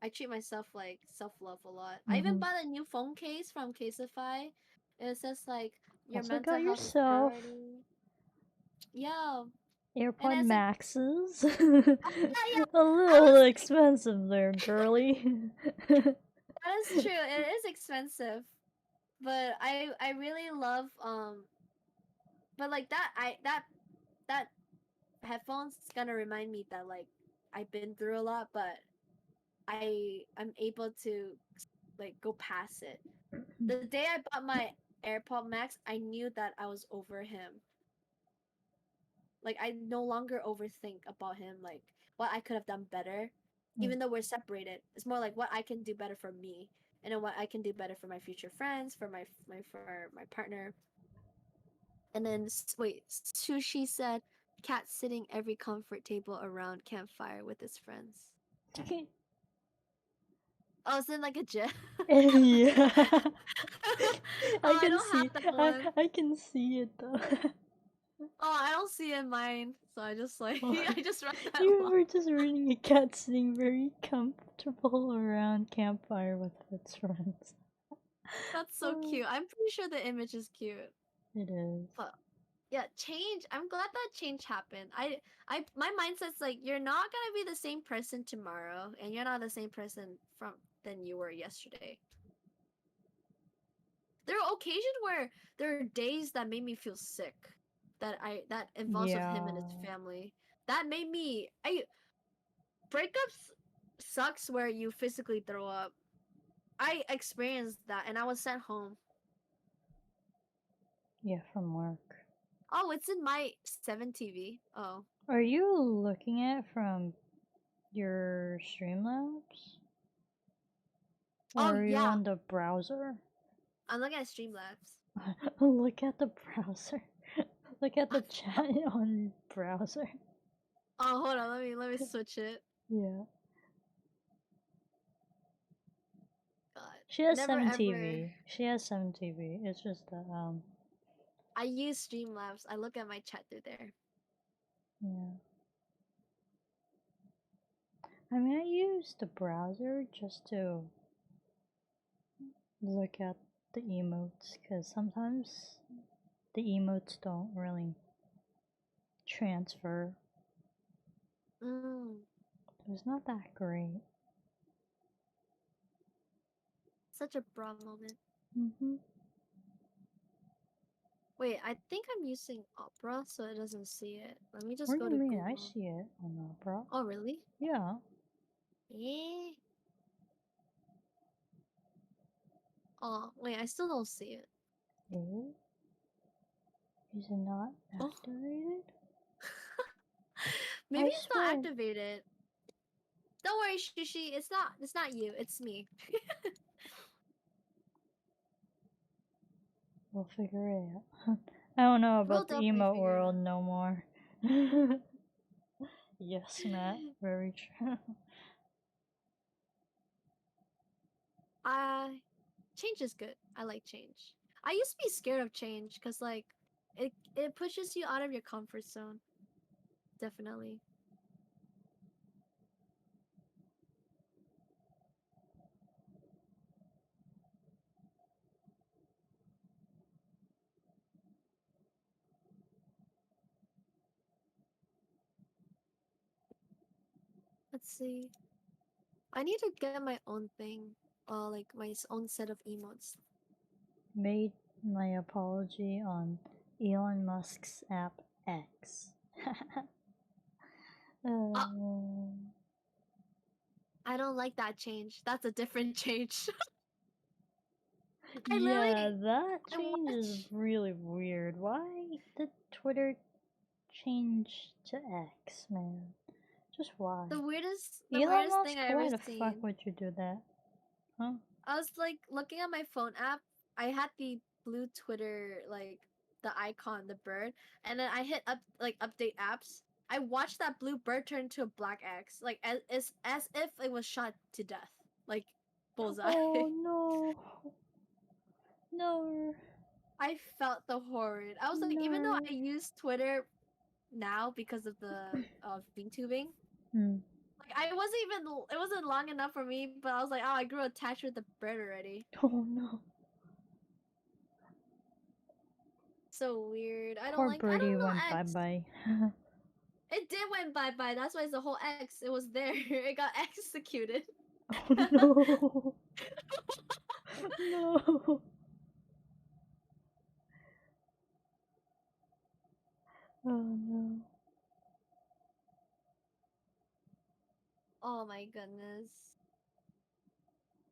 [SPEAKER 2] I treat myself like self love a lot. I even
[SPEAKER 1] Mm-hmm.
[SPEAKER 2] bought a new phone case from Caseify. It says like your
[SPEAKER 1] Also
[SPEAKER 2] mental
[SPEAKER 1] got
[SPEAKER 2] health is
[SPEAKER 1] yourself.
[SPEAKER 2] priority. Yo, and
[SPEAKER 1] AirPod
[SPEAKER 2] as like,
[SPEAKER 1] Maxes.
[SPEAKER 2] yeah,
[SPEAKER 1] A
[SPEAKER 2] I
[SPEAKER 1] little
[SPEAKER 2] was like,
[SPEAKER 1] expensive there, girly.
[SPEAKER 2] that is true. It is expensive, but I really love but like that headphones is gonna remind me that like I've been through a lot, but I'm able to like go past it. The day I bought my AirPod Max, I knew that I was over him. Like I no longer overthink about him, like what I could have done better,
[SPEAKER 1] Mm.
[SPEAKER 2] even though we're separated. It's more like what I can do better for me, and then what I can do better for my future friends, for my partner. And then wait, Sushi said, cat sitting every comfort table around campfire with his friends. Oh, it's in like a gif.
[SPEAKER 1] Yeah.
[SPEAKER 2] Oh,
[SPEAKER 1] I
[SPEAKER 2] I
[SPEAKER 1] can
[SPEAKER 2] don't have
[SPEAKER 1] see
[SPEAKER 2] that one.
[SPEAKER 1] I can see it though.
[SPEAKER 2] Oh, I don't see it in mine, so I just like
[SPEAKER 1] Oh,
[SPEAKER 2] I just read that
[SPEAKER 1] you
[SPEAKER 2] one.
[SPEAKER 1] were just reading a cat sitting very comfortable around campfire with its friends.
[SPEAKER 2] That's so
[SPEAKER 1] Oh,
[SPEAKER 2] cute. I'm pretty sure the image is cute.
[SPEAKER 1] it is.
[SPEAKER 2] But yeah, change. I'm glad that change happened. My mindset's like you're not gonna be the same person tomorrow, and you're not the same person from than you were yesterday. There are occasions where there are days that made me feel sick, that involves with him and his
[SPEAKER 1] Yeah.
[SPEAKER 2] family. That made me. I breakups sucks where you physically throw up. I experienced that, and I was sent home.
[SPEAKER 1] Yeah, from work.
[SPEAKER 2] Oh, it's in my 7 TV. Oh,
[SPEAKER 1] Are you looking at from your Streamlabs?
[SPEAKER 2] oh
[SPEAKER 1] Or are you
[SPEAKER 2] yeah.
[SPEAKER 1] on the browser?
[SPEAKER 2] I'm looking at Streamlabs.
[SPEAKER 1] Look at the browser. Look at the chat on browser.
[SPEAKER 2] Oh, hold on. Let me switch it.
[SPEAKER 1] Yeah.
[SPEAKER 2] God,
[SPEAKER 1] She has
[SPEAKER 2] never
[SPEAKER 1] 7
[SPEAKER 2] ever.
[SPEAKER 1] TV. She has 7 TV. It's just that
[SPEAKER 2] I use Streamlabs. I look at my chat through there.
[SPEAKER 1] yeah. I mean, I use the browser just to look at the emotes because sometimes the emotes don't really transfer.
[SPEAKER 2] Mm,
[SPEAKER 1] It's not that great.
[SPEAKER 2] such a bra moment.
[SPEAKER 1] Mm-hmm.
[SPEAKER 2] Wait, I think I'm using Opera, so it doesn't see it. Let me just
[SPEAKER 1] What do
[SPEAKER 2] go
[SPEAKER 1] you
[SPEAKER 2] to
[SPEAKER 1] mean? I
[SPEAKER 2] Google.
[SPEAKER 1] see it on Opera.
[SPEAKER 2] Oh, really?
[SPEAKER 1] Yeah.
[SPEAKER 2] Eh? Oh, wait, I still don't see it.
[SPEAKER 1] Oh, is it not
[SPEAKER 2] Oh,
[SPEAKER 1] activated?
[SPEAKER 2] maybe
[SPEAKER 1] I
[SPEAKER 2] it's not
[SPEAKER 1] swear.
[SPEAKER 2] activated. Don't worry, Shushi. It's not. It's not you. It's me.
[SPEAKER 1] We'll figure it out. I don't know
[SPEAKER 2] We'll
[SPEAKER 1] about the
[SPEAKER 2] definitely
[SPEAKER 1] emote
[SPEAKER 2] figure it
[SPEAKER 1] world
[SPEAKER 2] out.
[SPEAKER 1] no more. Yes, Matt. Very true.
[SPEAKER 2] Uh, change is good. I like change. I used to be scared of change because like it pushes you out of your comfort zone. Definitely. Let's see. I need to get my own thing. Like my own set of emotes.
[SPEAKER 1] Made my apology on Elon Musk's app X.
[SPEAKER 2] Uh,
[SPEAKER 1] uh,
[SPEAKER 2] I don't like that change. That's a different change. I
[SPEAKER 1] yeah,
[SPEAKER 2] literally
[SPEAKER 1] that
[SPEAKER 2] I
[SPEAKER 1] change is
[SPEAKER 2] watch
[SPEAKER 1] really weird. Why did Twitter change to X, man? Just why?
[SPEAKER 2] the
[SPEAKER 1] Elon
[SPEAKER 2] weirdest thing
[SPEAKER 1] Musk,
[SPEAKER 2] I ever
[SPEAKER 1] why the fuck
[SPEAKER 2] seen.
[SPEAKER 1] would you do that? Huh?
[SPEAKER 2] I was like looking at my phone app. I had the blue Twitter like the icon, the bird, and then I hit up like update apps. I watched that blue bird turn into a black X, like as if it was shot to death, like bullseye.
[SPEAKER 1] Oh no. No.
[SPEAKER 2] I felt the horror. I was like, even though
[SPEAKER 1] No.
[SPEAKER 2] I use Twitter now because of the of VTubing,
[SPEAKER 1] Hmm.
[SPEAKER 2] like I wasn't even it wasn't long enough for me, but I was like, oh, I grew attached with the bird already.
[SPEAKER 1] Oh no.
[SPEAKER 2] so weird. I don't
[SPEAKER 1] Poor
[SPEAKER 2] like. I
[SPEAKER 1] birdie
[SPEAKER 2] don't
[SPEAKER 1] went
[SPEAKER 2] know
[SPEAKER 1] bye
[SPEAKER 2] X.
[SPEAKER 1] bye.
[SPEAKER 2] It did went bye bye. That's why it's the whole X. It was there. It got executed.
[SPEAKER 1] Oh no. No. Oh no.
[SPEAKER 2] Oh my goodness.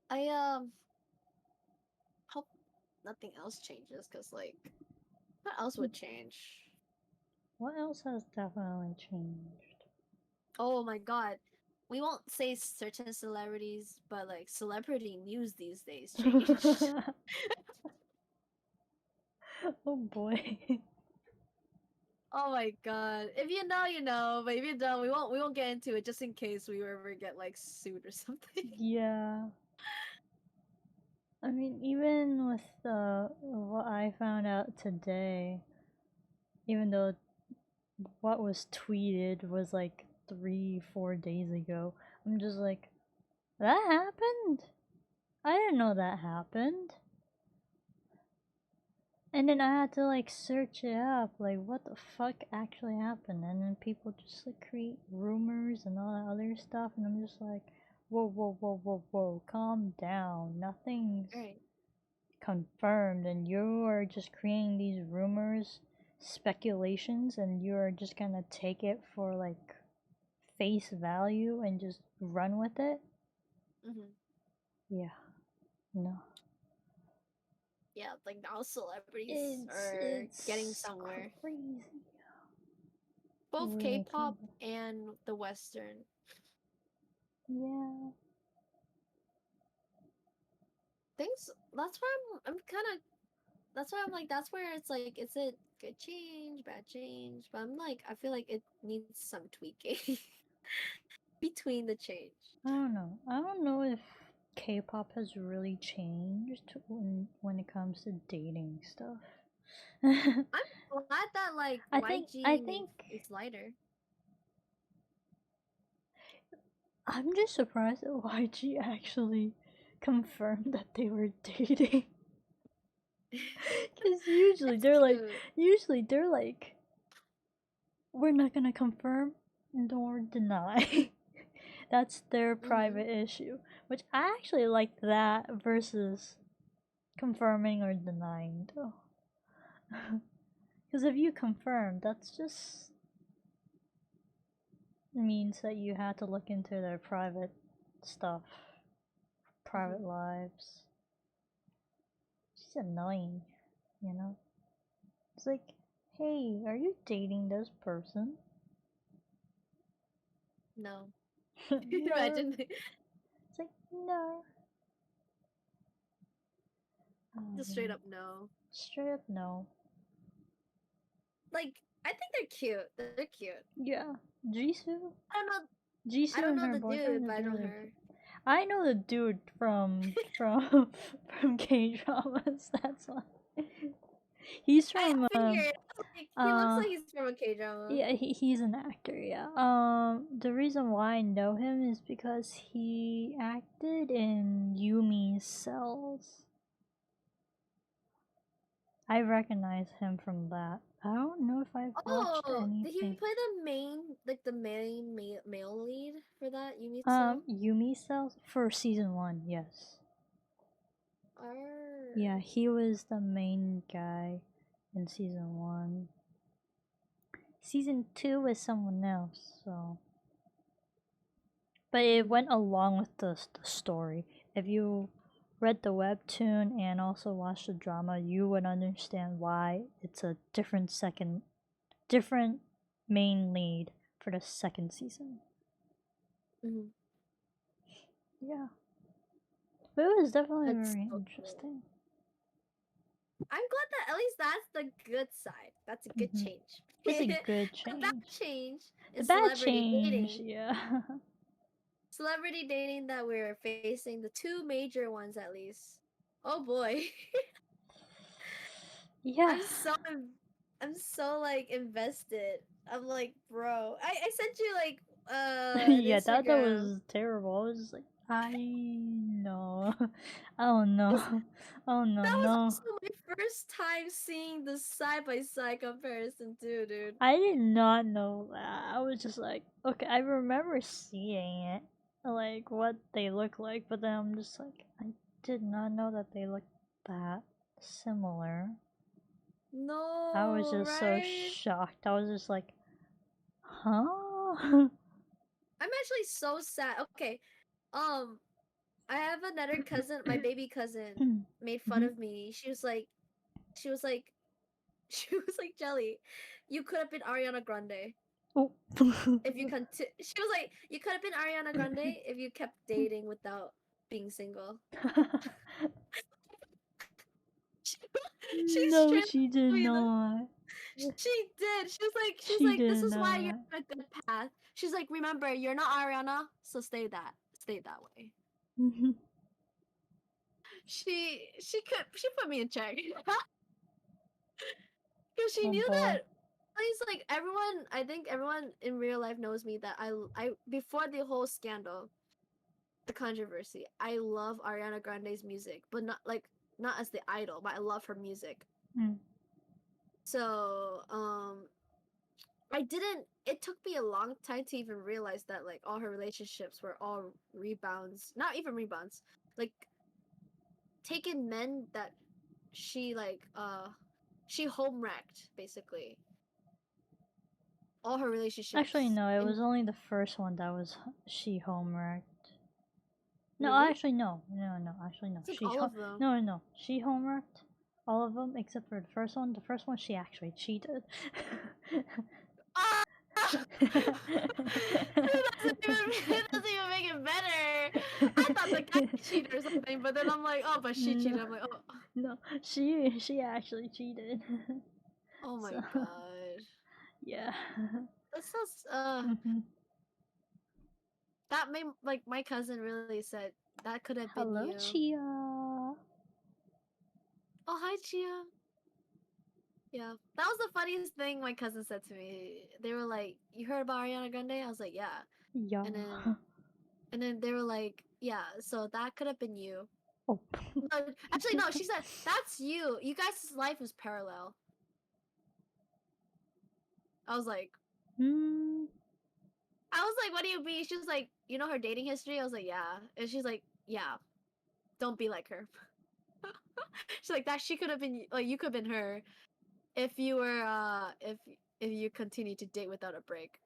[SPEAKER 2] I hope nothing else changes, cause like, what else would change?
[SPEAKER 1] What else has definitely changed?
[SPEAKER 2] Oh my god. We won't say certain celebrities, but like celebrity news these days changed.
[SPEAKER 1] Oh boy.
[SPEAKER 2] Oh my god. If you know, you know, but if you don't, we won't get into it just in case we ever get like sued or something.
[SPEAKER 1] Yeah. I mean, even with what I found out today, even though what was tweeted was like 3, 4 days ago, I'm just like, that happened? I didn't know that happened. And then I had to like search it up, like what the fuck actually happened, and then people just like create rumors and all that other stuff, and I'm just like, whoa, whoa, whoa, whoa, whoa, calm down. Nothing's
[SPEAKER 2] Right.
[SPEAKER 1] confirmed, and you are just creating these rumors, speculations, and you're just gonna take it for like face value and just run with it.
[SPEAKER 2] Mm-hmm.
[SPEAKER 1] Yeah, no.
[SPEAKER 2] Yeah, like now celebrities
[SPEAKER 1] It's
[SPEAKER 2] are getting
[SPEAKER 1] it's
[SPEAKER 2] somewhere.
[SPEAKER 1] crazy.
[SPEAKER 2] Both
[SPEAKER 1] Really
[SPEAKER 2] K-pop
[SPEAKER 1] crazy.
[SPEAKER 2] and the Western.
[SPEAKER 1] Yeah.
[SPEAKER 2] Things that's why I'm kinda that's why I'm like that's where it's like it's a good change, bad change. But I'm like I feel like it needs some tweaking between the change.
[SPEAKER 1] I don't know. I don't know if K-pop has really changed when it comes to dating stuff.
[SPEAKER 2] I'm glad that like
[SPEAKER 1] I
[SPEAKER 2] YG
[SPEAKER 1] think
[SPEAKER 2] is lighter.
[SPEAKER 1] I'm just surprised that YG actually confirmed that they were dating. Cuz
[SPEAKER 2] It's cute.
[SPEAKER 1] usually they're like we're not going to confirm nor deny. That's their
[SPEAKER 2] Mm-hmm.
[SPEAKER 1] private issue, which I actually like that versus confirming or denying though. Because if you confirm, that's just means that you had to look into their private stuff, private
[SPEAKER 2] Mm-hmm.
[SPEAKER 1] lives. It's annoying, you know? It's like, hey, are you dating this person?
[SPEAKER 2] No.
[SPEAKER 1] No.
[SPEAKER 2] Imagine
[SPEAKER 1] It's like, no.
[SPEAKER 2] just straight up no.
[SPEAKER 1] Straight up, no.
[SPEAKER 2] Like I think they're cute. They're cute.
[SPEAKER 1] Yeah. Jisoo?
[SPEAKER 2] I don't know. I
[SPEAKER 1] Jisoo
[SPEAKER 2] don't
[SPEAKER 1] and
[SPEAKER 2] know
[SPEAKER 1] her
[SPEAKER 2] the dude,
[SPEAKER 1] boyfriend
[SPEAKER 2] but
[SPEAKER 1] is
[SPEAKER 2] I know
[SPEAKER 1] really
[SPEAKER 2] her.
[SPEAKER 1] cute. I know the dude from K dramas. That's why. He's
[SPEAKER 2] I
[SPEAKER 1] from
[SPEAKER 2] figured. Like, he looks
[SPEAKER 1] uh
[SPEAKER 2] like he's from a K drama.
[SPEAKER 1] yeah, he's an actor, yeah. The reason why I know him is because he acted in Yumi's Cells. I recognize him from that. I don't know if I've watched
[SPEAKER 2] Oh, did he
[SPEAKER 1] anything.
[SPEAKER 2] play the main, like the main male lead for that Yumi cell?
[SPEAKER 1] Yumi Cells for season 1, yes.
[SPEAKER 2] Or
[SPEAKER 1] Yeah, he was the main guy in season 1. Season 2 was someone else, so but it went along with the story. If you read the webtoon and also watched the drama, you would understand why it's a different main lead for the second season.
[SPEAKER 2] mm-hmm.
[SPEAKER 1] Yeah, but it was definitely
[SPEAKER 2] That's
[SPEAKER 1] very
[SPEAKER 2] so cool.
[SPEAKER 1] interesting.
[SPEAKER 2] I'm glad that at least that's the good side. That's a good
[SPEAKER 1] Hmm.
[SPEAKER 2] change.
[SPEAKER 1] It's a good
[SPEAKER 2] The bad
[SPEAKER 1] change.
[SPEAKER 2] change
[SPEAKER 1] The
[SPEAKER 2] is
[SPEAKER 1] bad
[SPEAKER 2] celebrity
[SPEAKER 1] change,
[SPEAKER 2] dating.
[SPEAKER 1] yeah.
[SPEAKER 2] Celebrity dating that we're facing, the two major ones at least. Oh boy.
[SPEAKER 1] Yeah.
[SPEAKER 2] I'm so I'm so like invested. I'm like, bro. I sent you like the
[SPEAKER 1] Yeah, that
[SPEAKER 2] Instagram.
[SPEAKER 1] was terrible. I was just like, I know. Oh no. Oh no,
[SPEAKER 2] That was
[SPEAKER 1] no.
[SPEAKER 2] also my first time seeing the side by side comparison too, dude.
[SPEAKER 1] I did not know that. I was just like, okay, I remember seeing it, like what they look like, but then I'm just like, I did not know that they look that similar. I was
[SPEAKER 2] No,
[SPEAKER 1] just so
[SPEAKER 2] right?
[SPEAKER 1] shocked. I was just like, huh?
[SPEAKER 2] I'm actually so sad. Okay, um, I have another cousin, my baby cousin, made fun
[SPEAKER 1] Mhm.
[SPEAKER 2] of me. She was like, she was like, Jelly, you could have been Ariana Grande
[SPEAKER 1] Oh.
[SPEAKER 2] if you She was like, you could have been Ariana Grande if you kept dating without being single. She, she
[SPEAKER 1] No,
[SPEAKER 2] straight up
[SPEAKER 1] she did
[SPEAKER 2] told me that.
[SPEAKER 1] not.
[SPEAKER 2] She did. She was
[SPEAKER 1] She
[SPEAKER 2] like, this
[SPEAKER 1] did
[SPEAKER 2] is why you're
[SPEAKER 1] not.
[SPEAKER 2] on a good path. She's like, remember, you're not Ariana, so stay that way. She put me in check. Because she
[SPEAKER 1] Oh
[SPEAKER 2] knew
[SPEAKER 1] boy.
[SPEAKER 2] that. It's like everyone. I think everyone in real life knows me that I before the whole scandal, the controversy. I love Ariana Grande's music, but not as the idol, but I love her music.
[SPEAKER 1] Mm.
[SPEAKER 2] So I didn't. It took me a long time to even realize that like all her relationships were all rebounds. Not even rebounds. Like taken men that she she home wrecked basically all her
[SPEAKER 1] Actually,
[SPEAKER 2] relationships
[SPEAKER 1] no, it
[SPEAKER 2] and
[SPEAKER 1] was only the first one that was she homewrecked. No,
[SPEAKER 2] really
[SPEAKER 1] actually, no. No, no, actually, no.
[SPEAKER 2] it's like all of them.
[SPEAKER 1] No, no, no. She homewrecked all of them except for the first one. The first one, she actually cheated.
[SPEAKER 2] Ah! It doesn't even make it better. I thought the guy cheated or something, but then I'm like, oh, but she
[SPEAKER 1] No,
[SPEAKER 2] cheated. I'm like, oh,
[SPEAKER 1] no, she actually cheated.
[SPEAKER 2] oh my
[SPEAKER 1] So,
[SPEAKER 2] god.
[SPEAKER 1] yeah.
[SPEAKER 2] That sounds
[SPEAKER 1] Hmm.
[SPEAKER 2] that made like my cousin really said that could have been
[SPEAKER 1] Hello,
[SPEAKER 2] you.
[SPEAKER 1] Chia.
[SPEAKER 2] Oh hi Chia. Yeah. That was the funniest thing my cousin said to me. They were like, you heard about Ariana Grande? I was like, yeah.
[SPEAKER 1] Yeah.
[SPEAKER 2] And then they were like, yeah, so that could have been you.
[SPEAKER 1] Oh.
[SPEAKER 2] But actually no, she said, that's you. You guys' life is parallel. I was like
[SPEAKER 1] Mm.
[SPEAKER 2] I was like, what do you mean? She was like, you know her dating history? I was like, yeah. And she's like, yeah, don't be like her. She's like that she could have been like you could have been her if you were if you continue to date without a break.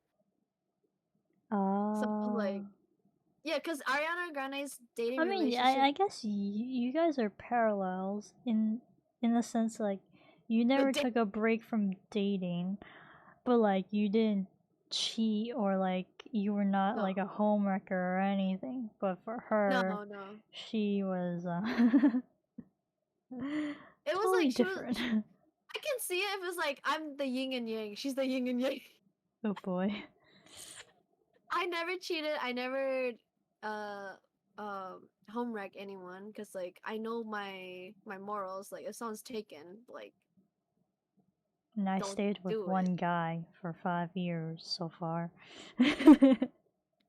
[SPEAKER 2] So I was like,
[SPEAKER 1] Ah.
[SPEAKER 2] yeah, because Ariana Grande's dating
[SPEAKER 1] I mean,
[SPEAKER 2] relationship
[SPEAKER 1] I guess you guys are parallels in the sense like you
[SPEAKER 2] the
[SPEAKER 1] never
[SPEAKER 2] date
[SPEAKER 1] took a break from dating, but like you didn't cheat or like you were not
[SPEAKER 2] no
[SPEAKER 1] like a homewrecker or anything. But for her,
[SPEAKER 2] no.
[SPEAKER 1] she was
[SPEAKER 2] It was
[SPEAKER 1] totally
[SPEAKER 2] like
[SPEAKER 1] different.
[SPEAKER 2] I can see it if it's like I'm the yin and yang. She's the yin and yang.
[SPEAKER 1] Oh boy.
[SPEAKER 2] I never cheated. I never uh home wreck anyone because like I know my morals. Like if someone's taken, like
[SPEAKER 1] And I
[SPEAKER 2] don't
[SPEAKER 1] stayed with
[SPEAKER 2] do it.
[SPEAKER 1] one guy for 5 years so far.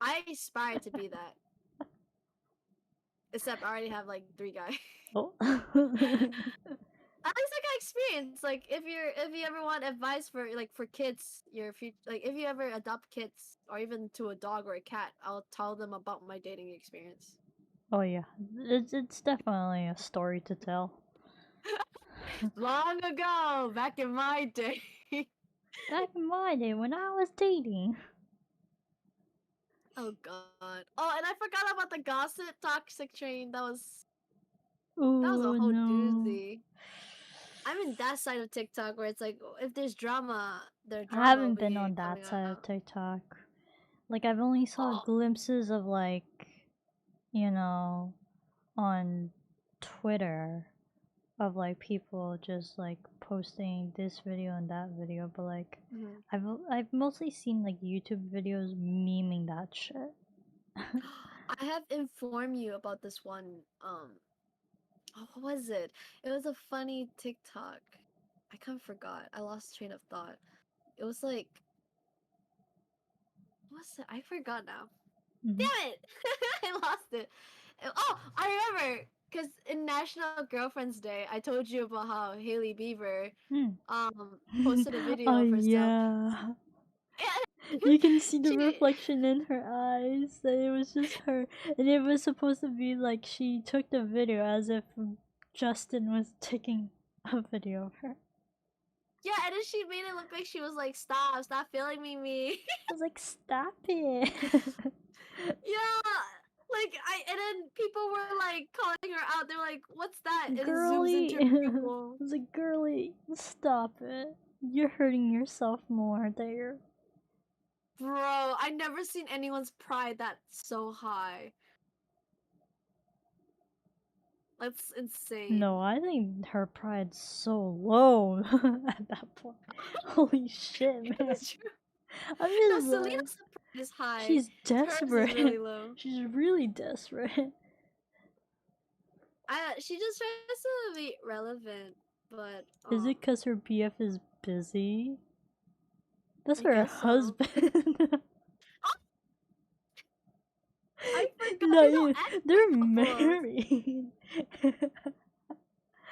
[SPEAKER 2] I aspire to be that. Except I already have like 3 guys.
[SPEAKER 1] Oh.
[SPEAKER 2] At least I got experience. Like if you ever want advice for like for kids, your future like if you ever adopt kids or even to a dog or a cat, I'll tell them about my dating experience.
[SPEAKER 1] Oh yeah, it's definitely a story to tell.
[SPEAKER 2] Long ago, back in my day.
[SPEAKER 1] Back in my day when I was dating.
[SPEAKER 2] Oh god. Oh, and I forgot about the gossip toxic train. That was a
[SPEAKER 1] Oh
[SPEAKER 2] whole
[SPEAKER 1] no.
[SPEAKER 2] doozy. I'm in that side of TikTok where it's like if there's drama, there's
[SPEAKER 1] I
[SPEAKER 2] drama
[SPEAKER 1] haven't
[SPEAKER 2] over
[SPEAKER 1] been
[SPEAKER 2] here
[SPEAKER 1] on that
[SPEAKER 2] coming
[SPEAKER 1] side of
[SPEAKER 2] out.
[SPEAKER 1] TikTok. Like I've only saw
[SPEAKER 2] Oh,
[SPEAKER 1] glimpses of like, you know, on Twitter of like people just like posting this video and that video, but like
[SPEAKER 2] mhm.
[SPEAKER 1] I've mostly seen like YouTube videos memeing that shit.
[SPEAKER 2] I have informed you about this one. Oh, what was it? It was a funny TikTok. I kind of forgot. I lost train of thought. It was like, what's it? I forgot now.
[SPEAKER 1] Mhm.
[SPEAKER 2] Damn it! I lost it. Oh, I remember. Because in National Girlfriend's Day, I told you about how Hailey Bieber
[SPEAKER 1] Mm.
[SPEAKER 2] posted a
[SPEAKER 1] Oh
[SPEAKER 2] video of herself.
[SPEAKER 1] yeah.
[SPEAKER 2] And
[SPEAKER 1] You can see the
[SPEAKER 2] she,
[SPEAKER 1] reflection in her eyes. That it was just her, and it was supposed to be like she took the video as if Justin was taking a video of her.
[SPEAKER 2] yeah, and then she made it look like she was like, stop feeling me.
[SPEAKER 1] I was like, stop it.
[SPEAKER 2] Yeah, like and then people were like calling her out. They're like, "What's that?" And it zooms
[SPEAKER 1] Girly.
[SPEAKER 2] into
[SPEAKER 1] I
[SPEAKER 2] her pupil.
[SPEAKER 1] was like, girly, stop it. You're hurting yourself more there.
[SPEAKER 2] Bro, I never seen anyone's pride that so high. That's insane.
[SPEAKER 1] No, I think her pride's so low at that point. Holy shit, man.
[SPEAKER 2] That's true.
[SPEAKER 1] I'm
[SPEAKER 2] No,
[SPEAKER 1] just like,
[SPEAKER 2] Selena's pride is high.
[SPEAKER 1] she's
[SPEAKER 2] Hers is really
[SPEAKER 1] desperate.
[SPEAKER 2] low.
[SPEAKER 1] She's really desperate.
[SPEAKER 2] She just tries to be relevant, but
[SPEAKER 1] Is it because her BF is busy? That's
[SPEAKER 2] I
[SPEAKER 1] her
[SPEAKER 2] guess so.
[SPEAKER 1] husband.
[SPEAKER 2] Oh, I forgot
[SPEAKER 1] No,
[SPEAKER 2] they don't act
[SPEAKER 1] they're
[SPEAKER 2] like couples.
[SPEAKER 1] married.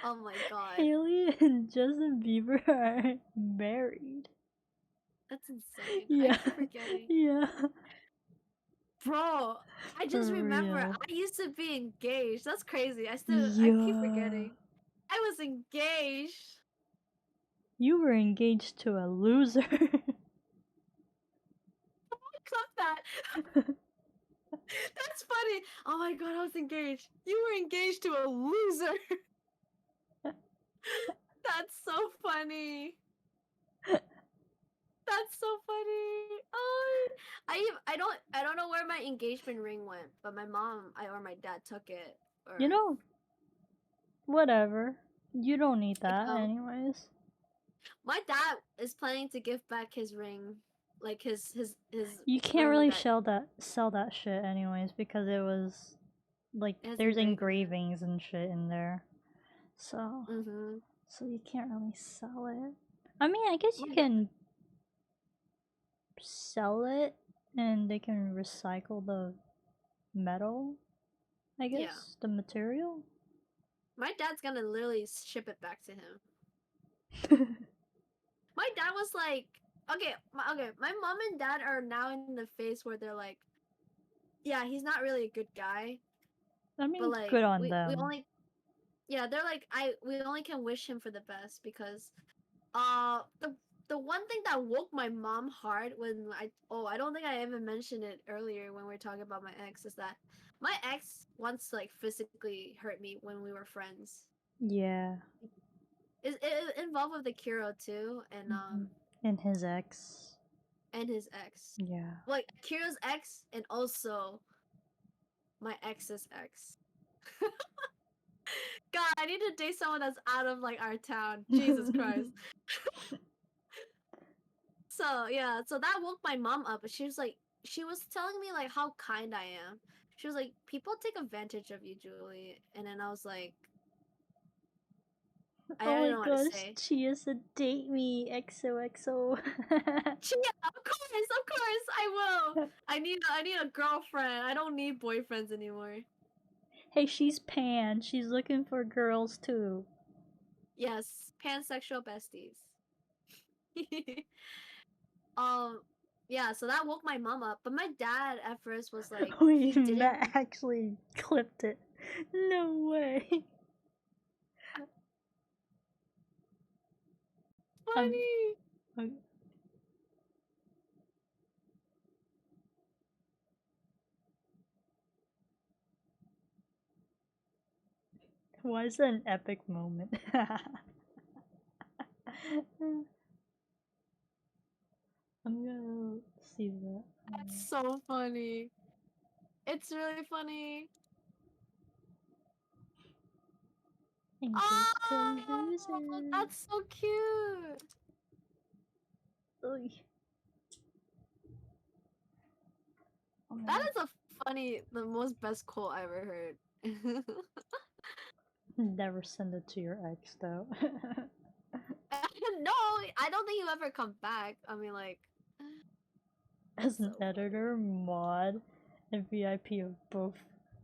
[SPEAKER 2] Oh my god,
[SPEAKER 1] Haley and Justin Bieber are married.
[SPEAKER 2] that's insane. I
[SPEAKER 1] Yeah,
[SPEAKER 2] keep forgetting.
[SPEAKER 1] yeah,
[SPEAKER 2] Bro, I just
[SPEAKER 1] for
[SPEAKER 2] remember
[SPEAKER 1] real.
[SPEAKER 2] I used to be engaged. That's crazy. I keep
[SPEAKER 1] Yeah.
[SPEAKER 2] forgetting. I was engaged.
[SPEAKER 1] You were engaged to a loser.
[SPEAKER 2] Clip that. That's funny. Oh my god, I was engaged. You were engaged to a loser. That's so funny. That's so funny. Oh, I don't know where my engagement ring went, but my mom or my dad took it. Or
[SPEAKER 1] You know, whatever. You don't need
[SPEAKER 2] like
[SPEAKER 1] that anyways.
[SPEAKER 2] my dad is planning to give back his ring, like his
[SPEAKER 1] You can't
[SPEAKER 2] ring
[SPEAKER 1] really
[SPEAKER 2] that
[SPEAKER 1] sell that shit anyways because it was like
[SPEAKER 2] has
[SPEAKER 1] there's
[SPEAKER 2] engraved in it.
[SPEAKER 1] engravings and shit in there. So
[SPEAKER 2] Mm-hmm.
[SPEAKER 1] so you can't really sell it. I mean, I guess you
[SPEAKER 2] My
[SPEAKER 1] can sell it and they can recycle the metal, I
[SPEAKER 2] yeah,
[SPEAKER 1] guess, the material.
[SPEAKER 2] my dad's gonna literally ship it back to him. My dad was like, my mom and dad are now in the phase where they're like, yeah, he's not really a good guy,
[SPEAKER 1] I
[SPEAKER 2] but
[SPEAKER 1] mean,
[SPEAKER 2] like
[SPEAKER 1] good on
[SPEAKER 2] we
[SPEAKER 1] them.
[SPEAKER 2] only yeah, they're like we only can wish him for the best because the one thing that woke my mom hard when I don't think I even mentioned it earlier when we were talking about my ex is that my ex once like physically hurt me when we were friends.
[SPEAKER 1] Yeah.
[SPEAKER 2] It involved with the Kiro too
[SPEAKER 1] And his ex.
[SPEAKER 2] and his ex.
[SPEAKER 1] Yeah.
[SPEAKER 2] Like Kiro's ex and also my ex's ex. God, I need to date someone that's out of like our town. Jesus Christ. So yeah, so that woke my mom up. But she was telling me like how kind I am. She was like, people take advantage of you, Julie. And then I was like, I
[SPEAKER 1] Oh
[SPEAKER 2] don't
[SPEAKER 1] my
[SPEAKER 2] know what to
[SPEAKER 1] gosh,
[SPEAKER 2] say.
[SPEAKER 1] Chia said date me, XOXO.
[SPEAKER 2] Yeah, of course, I will. I need a girlfriend. I don't need boyfriends anymore.
[SPEAKER 1] Hey, she's Pan. She's looking for girls too.
[SPEAKER 2] Yes, pansexual besties. um, yeah, so that woke my mom up. But my dad at first was like,
[SPEAKER 1] Wait,
[SPEAKER 2] he didn't.
[SPEAKER 1] Matt actually clipped it. No way. Um,
[SPEAKER 2] Funny.
[SPEAKER 1] um, why is that an epic moment? I'm gonna see that.
[SPEAKER 2] That's so funny. It's really funny.
[SPEAKER 1] Engaged to a
[SPEAKER 2] Oh,
[SPEAKER 1] loser.
[SPEAKER 2] that's so cute.
[SPEAKER 1] Oy. Oh my
[SPEAKER 2] That
[SPEAKER 1] god.
[SPEAKER 2] is a the most best quote I ever heard.
[SPEAKER 1] Never send it to your ex though.
[SPEAKER 2] No, I don't think he'll ever come back. I mean, like,
[SPEAKER 1] As
[SPEAKER 2] so
[SPEAKER 1] an
[SPEAKER 2] funny.
[SPEAKER 1] editor mod, a VIP of both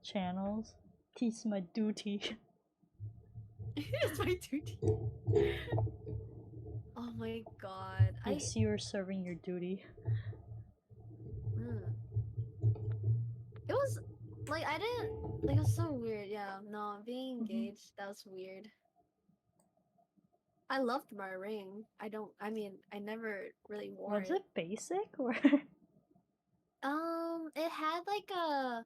[SPEAKER 1] channels. It's my duty.
[SPEAKER 2] It's my duty. Oh my god.
[SPEAKER 1] Yes, you are serving your duty.
[SPEAKER 2] Mm. It was like I didn't like it was so weird. Yeah, no, being engaged, that was weird. I loved my ring. I mean, I never really wore
[SPEAKER 1] Was
[SPEAKER 2] it.
[SPEAKER 1] it basic or?
[SPEAKER 2] It had like a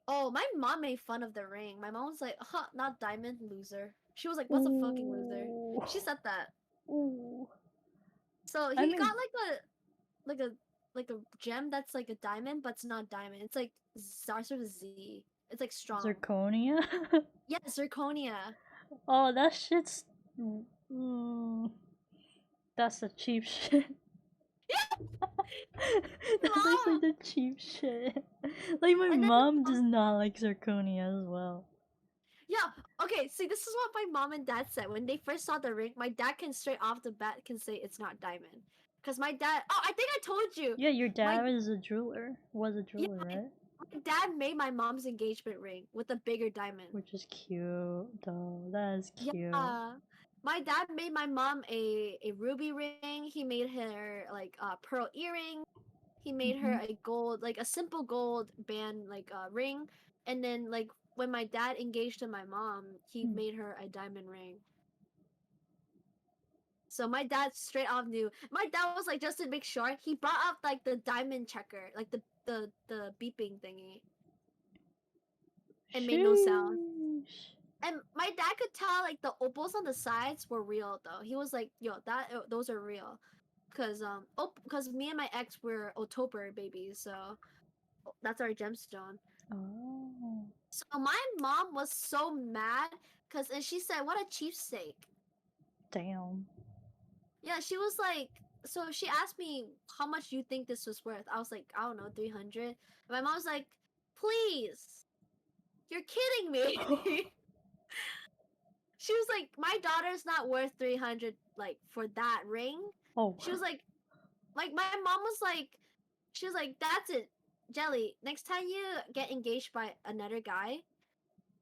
[SPEAKER 2] oh, my mom made fun of the ring. My mom was like, "Huh, not diamond, loser." She was like, "What's a fucking loser?"
[SPEAKER 1] Ooh.
[SPEAKER 2] She said that.
[SPEAKER 1] Ooh.
[SPEAKER 2] So
[SPEAKER 1] I
[SPEAKER 2] he got
[SPEAKER 1] mean,
[SPEAKER 2] like a like a gem that's like a diamond, but it's not diamond. It's like starts with a Z. It's like strong.
[SPEAKER 1] zirconia.
[SPEAKER 2] Yeah, zirconia.
[SPEAKER 1] Oh, that shit's. Mm, that's the cheap shit. That looks
[SPEAKER 2] Mom.
[SPEAKER 1] like the cheap shit. Like my
[SPEAKER 2] And then
[SPEAKER 1] mom does not like zirconia as well.
[SPEAKER 2] yeah, okay. See, this is what my mom and dad said when they first saw the ring. My dad can straight off the bat can say it's not diamond, because my dad. Oh, I think I told you.
[SPEAKER 1] Yeah, your
[SPEAKER 2] My
[SPEAKER 1] dad is a jeweler. Was a
[SPEAKER 2] yeah,
[SPEAKER 1] jeweler, right?
[SPEAKER 2] my dad made my mom's engagement ring with a bigger diamond.
[SPEAKER 1] Which is cute, though. That is cute.
[SPEAKER 2] Yeah. My dad made my mom a ruby ring. He made her like a pearl earring. He made her a gold, like a simple gold band, like ring. And then like when my dad engaged to my mom, he
[SPEAKER 1] Hmm.
[SPEAKER 2] made her a diamond ring. So my dad straight off knew. My dad was like, just to make sure, he brought up like the diamond checker, like the beeping thingy, and made no sound.
[SPEAKER 1] Sheesh.
[SPEAKER 2] And my dad could tell like the opals on the sides were real though. He was like, "Yo, those are real," because me and my ex were October babies, so that's our gemstone.
[SPEAKER 1] Oh.
[SPEAKER 2] So my mom was so mad because and she said, "What a cheapsake."
[SPEAKER 1] Damn.
[SPEAKER 2] Yeah, she was like, so she asked me how much you think this was worth. I was like, I don't know, 300. My mom's like, please, you're kidding me. She was like, my daughter's not worth 300 like for that ring.
[SPEAKER 1] Oh.
[SPEAKER 2] She was like my mom was like, she was like, that's it, Jelly. Next time you get engaged by another guy,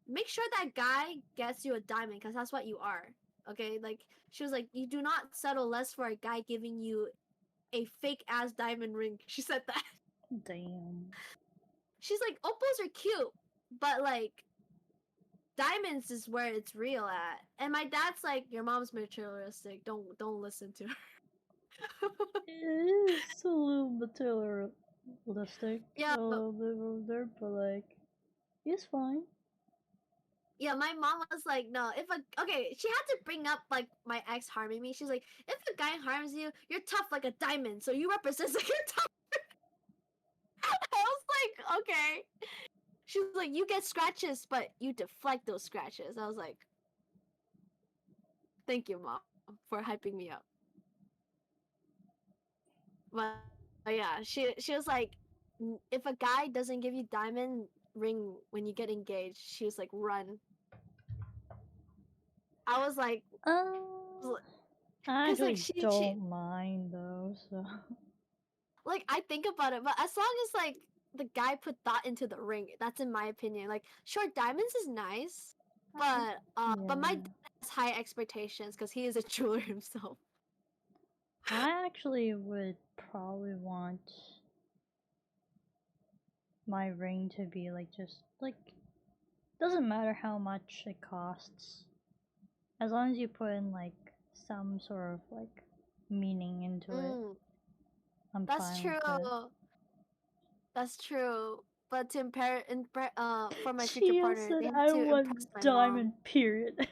[SPEAKER 2] make sure that guy gets you a diamond because that's what you are. Okay, like she was like, you do not settle less for a guy giving you a fake ass diamond ring. She said that.
[SPEAKER 1] Damn.
[SPEAKER 2] She's like, opals are cute, but like diamonds is where it's real at. And my dad's like, your mom's materialistic. Don't listen to her.
[SPEAKER 1] It is a little materialistic,
[SPEAKER 2] Yeah,
[SPEAKER 1] a little bit older, but like, it's fine.
[SPEAKER 2] yeah, my mom was like, no, if a okay, she had to bring up like my ex harming me. She's like, if a guy harms you, you're tough like a diamond, so you represent like you're tough. I was like, okay. She was like, you get scratches, but you deflect those scratches. I was like, thank you, mom, for hyping me up. But yeah, she was like, if a guy doesn't give you diamond ring when you get engaged, she was like, run. I was like,
[SPEAKER 1] I
[SPEAKER 2] like
[SPEAKER 1] actually
[SPEAKER 2] she
[SPEAKER 1] don't mind though, so.
[SPEAKER 2] like I think about it, but as long as like the guy put thought into the ring, that's in my opinion. Like, sure, diamonds is nice, but my
[SPEAKER 1] Yeah.
[SPEAKER 2] dad has high expectations because he is a jeweler himself.
[SPEAKER 1] I actually would probably want my ring to be like just like doesn't matter how much it costs as long as you put in like some sort of like meaning into it.
[SPEAKER 2] Mm,
[SPEAKER 1] I'm
[SPEAKER 2] that's
[SPEAKER 1] fine
[SPEAKER 2] true.
[SPEAKER 1] with it.
[SPEAKER 2] That's true. But for my future
[SPEAKER 1] Chia
[SPEAKER 2] partner,
[SPEAKER 1] said
[SPEAKER 2] they have
[SPEAKER 1] I
[SPEAKER 2] to impress
[SPEAKER 1] want
[SPEAKER 2] my mom.
[SPEAKER 1] diamond period.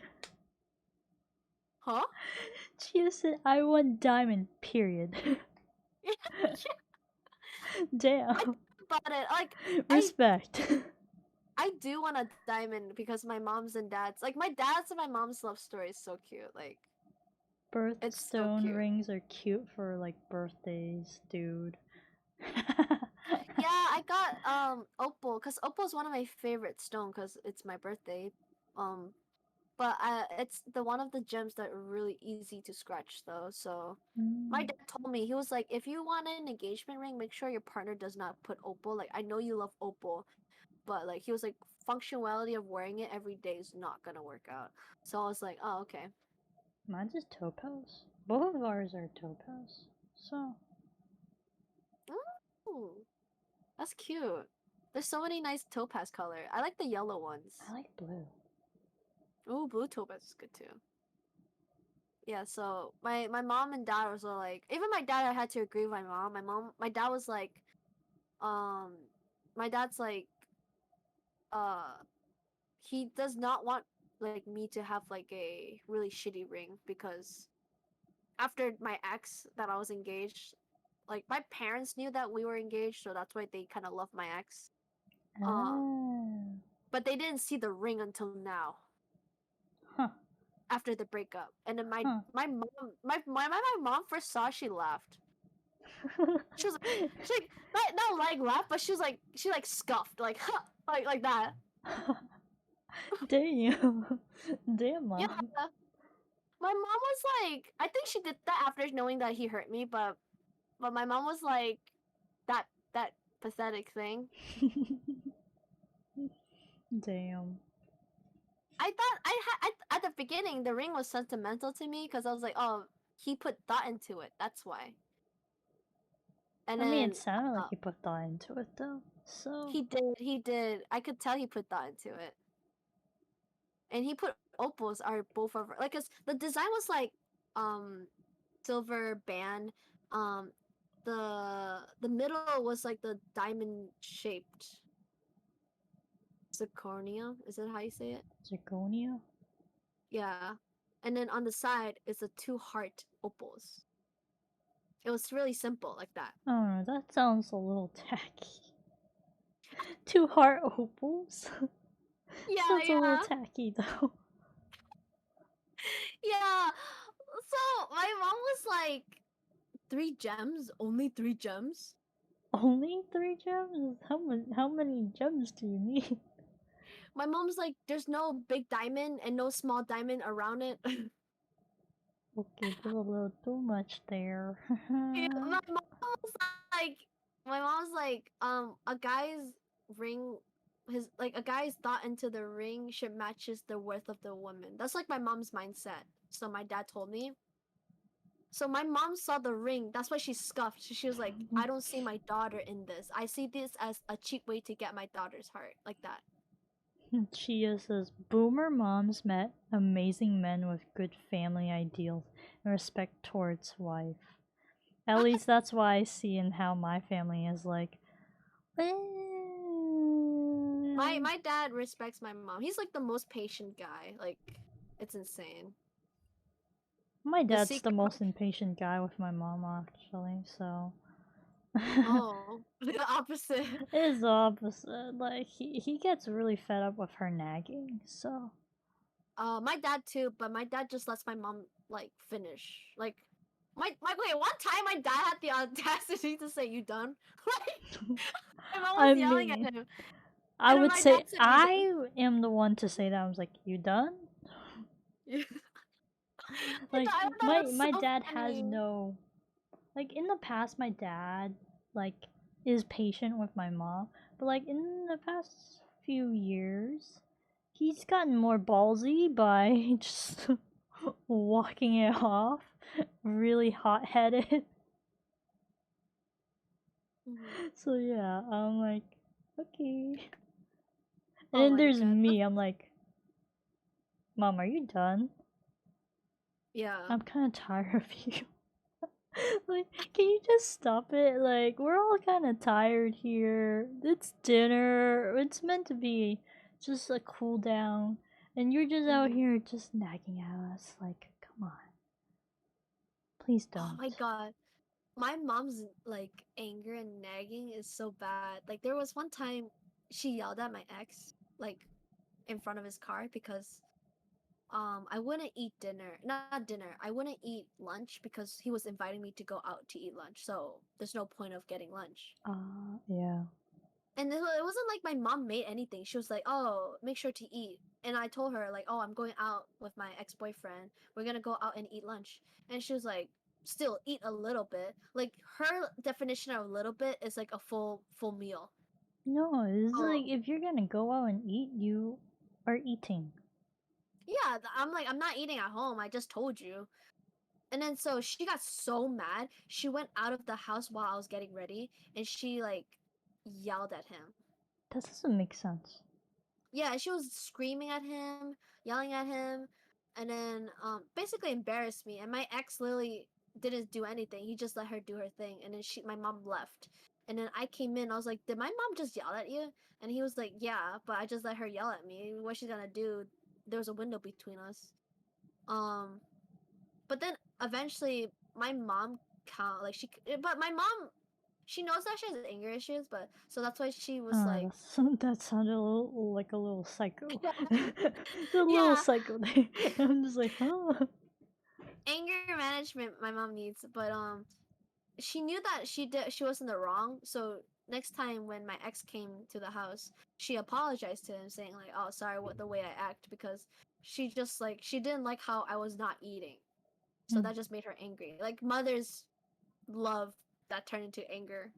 [SPEAKER 2] Huh?
[SPEAKER 1] Chia said I want diamond period.
[SPEAKER 2] I
[SPEAKER 1] Damn.
[SPEAKER 2] think about it. Like
[SPEAKER 1] Respect.
[SPEAKER 2] I do want a diamond because my mom's and dad's like my dad's and my mom's love story is so cute. Like it's so
[SPEAKER 1] Birthstone
[SPEAKER 2] cute.
[SPEAKER 1] rings are cute for like birthdays, dude.
[SPEAKER 2] Yeah, I got opal because opal is one of my favorite stone because it's my birthday. Um, but it's the one of the gems that are really easy to scratch though. So my
[SPEAKER 1] Mm.
[SPEAKER 2] dad told me, he was like, if you want an engagement ring, make sure your partner does not put opal. Like I know you love opal, but like he was like functionality of wearing it every day is not gonna work out. So I was like, oh okay.
[SPEAKER 1] Mine's is topaz. Both of ours are topaz. So
[SPEAKER 2] Ooh, that's cute. There's so many nice topaz color. I like the yellow
[SPEAKER 1] I
[SPEAKER 2] ones.
[SPEAKER 1] like blue.
[SPEAKER 2] Ooh, blue topaz is good too. Yeah, so my mom and dad was all like, even my dad, I had to agree with my mom. My dad was like, um, my dad's like, uh, he does not want like me to have like a really shitty ring because after my ex that I was engaged, like my parents knew that we were engaged, so that's why they kind of love my ex. Um,
[SPEAKER 1] Oh.
[SPEAKER 2] but they didn't see the ring until now
[SPEAKER 1] Huh.
[SPEAKER 2] after the breakup. And then
[SPEAKER 1] Huh.
[SPEAKER 2] my mom first saw it, she laughed. She was she like not like laughed, but she like scuffed like huh, like that.
[SPEAKER 1] Damn. Damn,
[SPEAKER 2] Yeah,
[SPEAKER 1] mom.
[SPEAKER 2] my mom was like, I think she did that after knowing that he hurt me, but my mom was like that that pathetic thing.
[SPEAKER 1] Damn.
[SPEAKER 2] I thought at the beginning the ring was sentimental to me because I was like, oh, he put thought into it. That's why. And
[SPEAKER 1] I mean, it
[SPEAKER 2] then
[SPEAKER 1] sounded like you put thought into it, though. So.
[SPEAKER 2] he did. I could tell he put thought into it. And he put opals are both over like 'cause the design was like um silver band. Um the middle was like the diamond shaped zirconia. Is that how you say it?
[SPEAKER 1] Zirconia?
[SPEAKER 2] Yeah. And then on the side is the two heart opals. It was really simple like that.
[SPEAKER 1] Oh, that sounds a little tacky. Two heart opals?
[SPEAKER 2] Yeah,
[SPEAKER 1] Sounds a little
[SPEAKER 2] yeah.
[SPEAKER 1] tacky, though.
[SPEAKER 2] Yeah. So my mom was like, three gems? Only three gems?
[SPEAKER 1] Only three gems? How many gems do you need?
[SPEAKER 2] My mom's like, there's no big diamond and no small diamond around it.
[SPEAKER 1] Okay, did a little too much there.
[SPEAKER 2] Yeah, was like, my mom's like, a guy's ring, his like a guy's thought into the ring should matches the worth of the woman. That's like my mom's mindset. So my dad told me. So my mom saw the ring. That's why she scuffed. She was like, I don't see my daughter in this. I see this as a cheap way to get my daughter's heart, like that.
[SPEAKER 1] Chia says, Boomer moms met amazing men with good family ideals and respect towards wife. At least that's why I see in how my family is like.
[SPEAKER 2] My dad respects my mom. He's like the most patient guy. Like, it's insane.
[SPEAKER 1] My
[SPEAKER 2] The
[SPEAKER 1] dad's the
[SPEAKER 2] secret.
[SPEAKER 1] most impatient guy with my mom, actually, so.
[SPEAKER 2] Oh, the opposite.
[SPEAKER 1] It is the opposite. Like, he gets really fed up with her nagging, so.
[SPEAKER 2] My dad too, but my dad just lets my mom like finish. Like, my wait, one time my dad had the audacity to say, "You done?" Like, my mom
[SPEAKER 1] I
[SPEAKER 2] was yelling at
[SPEAKER 1] mean,
[SPEAKER 2] him,
[SPEAKER 1] I
[SPEAKER 2] and then
[SPEAKER 1] would
[SPEAKER 2] my
[SPEAKER 1] say
[SPEAKER 2] dad said, "You done?"
[SPEAKER 1] I am the one to say that. I was like, you done? Like,
[SPEAKER 2] I thought it was
[SPEAKER 1] my
[SPEAKER 2] so
[SPEAKER 1] dad has
[SPEAKER 2] funny.
[SPEAKER 1] no. Like, in the past, my dad, like, is patient with my mom, but, like, in the past few years, he's gotten more ballsy by just walking it off, really hot headed.
[SPEAKER 2] Mhm.
[SPEAKER 1] So, yeah, I'm like, okay. And
[SPEAKER 2] Oh
[SPEAKER 1] then
[SPEAKER 2] my
[SPEAKER 1] there's
[SPEAKER 2] god.
[SPEAKER 1] me, I'm like, Mom, are you done?
[SPEAKER 2] Yeah.
[SPEAKER 1] I'm kind of tired of you. Like, can you just stop it? Like, we're all kind of tired here. It's dinner. It's meant to be just a cool down. And you're just out
[SPEAKER 2] Mhm.
[SPEAKER 1] here just nagging at us. Like, come on. Please
[SPEAKER 2] Oh my
[SPEAKER 1] don't.
[SPEAKER 2] god. My mom's like anger and nagging is so bad. Like there was one time she yelled at my ex like in front of his car because I wouldn't eat dinner. Not dinner. I wouldn't eat lunch because he was inviting me to go out to eat lunch. So there's no point of getting lunch.
[SPEAKER 1] Yeah.
[SPEAKER 2] And it wasn't like my mom made anything. She was like, "Oh, make sure to eat." And I told her like, "Oh, I'm going out with my ex-boyfriend. We're gonna go out and eat lunch." And she was like, "Still eat a little bit." Like her definition of a little bit is like a full meal.
[SPEAKER 1] No, it's
[SPEAKER 2] Oh,
[SPEAKER 1] like if you're gonna go out and eat, you are eating.
[SPEAKER 2] yeah. I'm like, I'm not eating at home. I just told you. And then so she got so mad. She went out of the house while I was getting ready, and she like yelled at him.
[SPEAKER 1] That doesn't make sense.
[SPEAKER 2] Yeah, she was screaming at him, yelling at him, and then basically embarrassed me. And my ex literally didn't do anything. He just let her do her thing, and then my mom left. And then I came in. I was like, "Did my mom just yell at you?" And he was like, "Yeah, but I just let her yell at me. What she's gonna do? There was a window between us." Um, but then eventually my mom like but my mom, she knows that she has anger issues, but so that's why she was like,
[SPEAKER 1] That's that sounded a little like a little psycho.
[SPEAKER 2] yeah,
[SPEAKER 1] The little
[SPEAKER 2] yeah,
[SPEAKER 1] psycho there. I'm just like, huh?
[SPEAKER 2] anger management my mom needs. But she knew that she was in the wrong. So next time when my ex came to the house, she apologized to him, saying like, "Oh, sorry, what the way I act," because she just like she didn't like how I was not eating. So
[SPEAKER 1] Hmm.
[SPEAKER 2] that just made her angry. Like mothers love that turn into anger.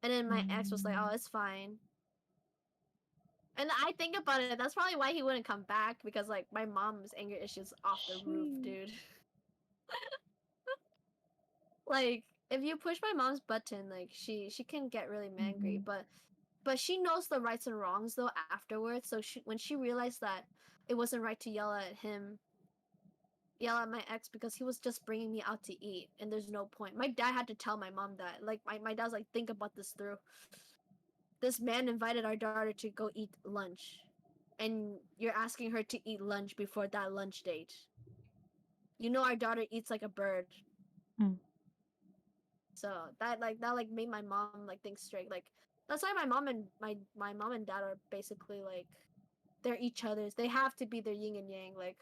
[SPEAKER 2] And then my ex was like, "Oh,
[SPEAKER 1] Mm,
[SPEAKER 2] it's fine." And I think about it, that's probably why he wouldn't come back, because like my mom's anger issues off the roof,
[SPEAKER 1] she.
[SPEAKER 2] dude. Like if you push my mom's button, like she can get really angry,
[SPEAKER 1] Mhm.
[SPEAKER 2] but she knows the rights and wrongs though afterwards. So when she realized that it wasn't right to yell at my ex because he was just bringing me out to eat and there's no point. My dad had to tell my mom that. Like my dad's like, think about this through. This man invited our daughter to go eat lunch, and you're asking her to eat lunch before that lunch date. You know our daughter eats like a bird.
[SPEAKER 1] Mm.
[SPEAKER 2] So that made my mom like think straight. Like that's why my mom and my mom and dad are basically like they're each other's. They have to be their yin and yang. Like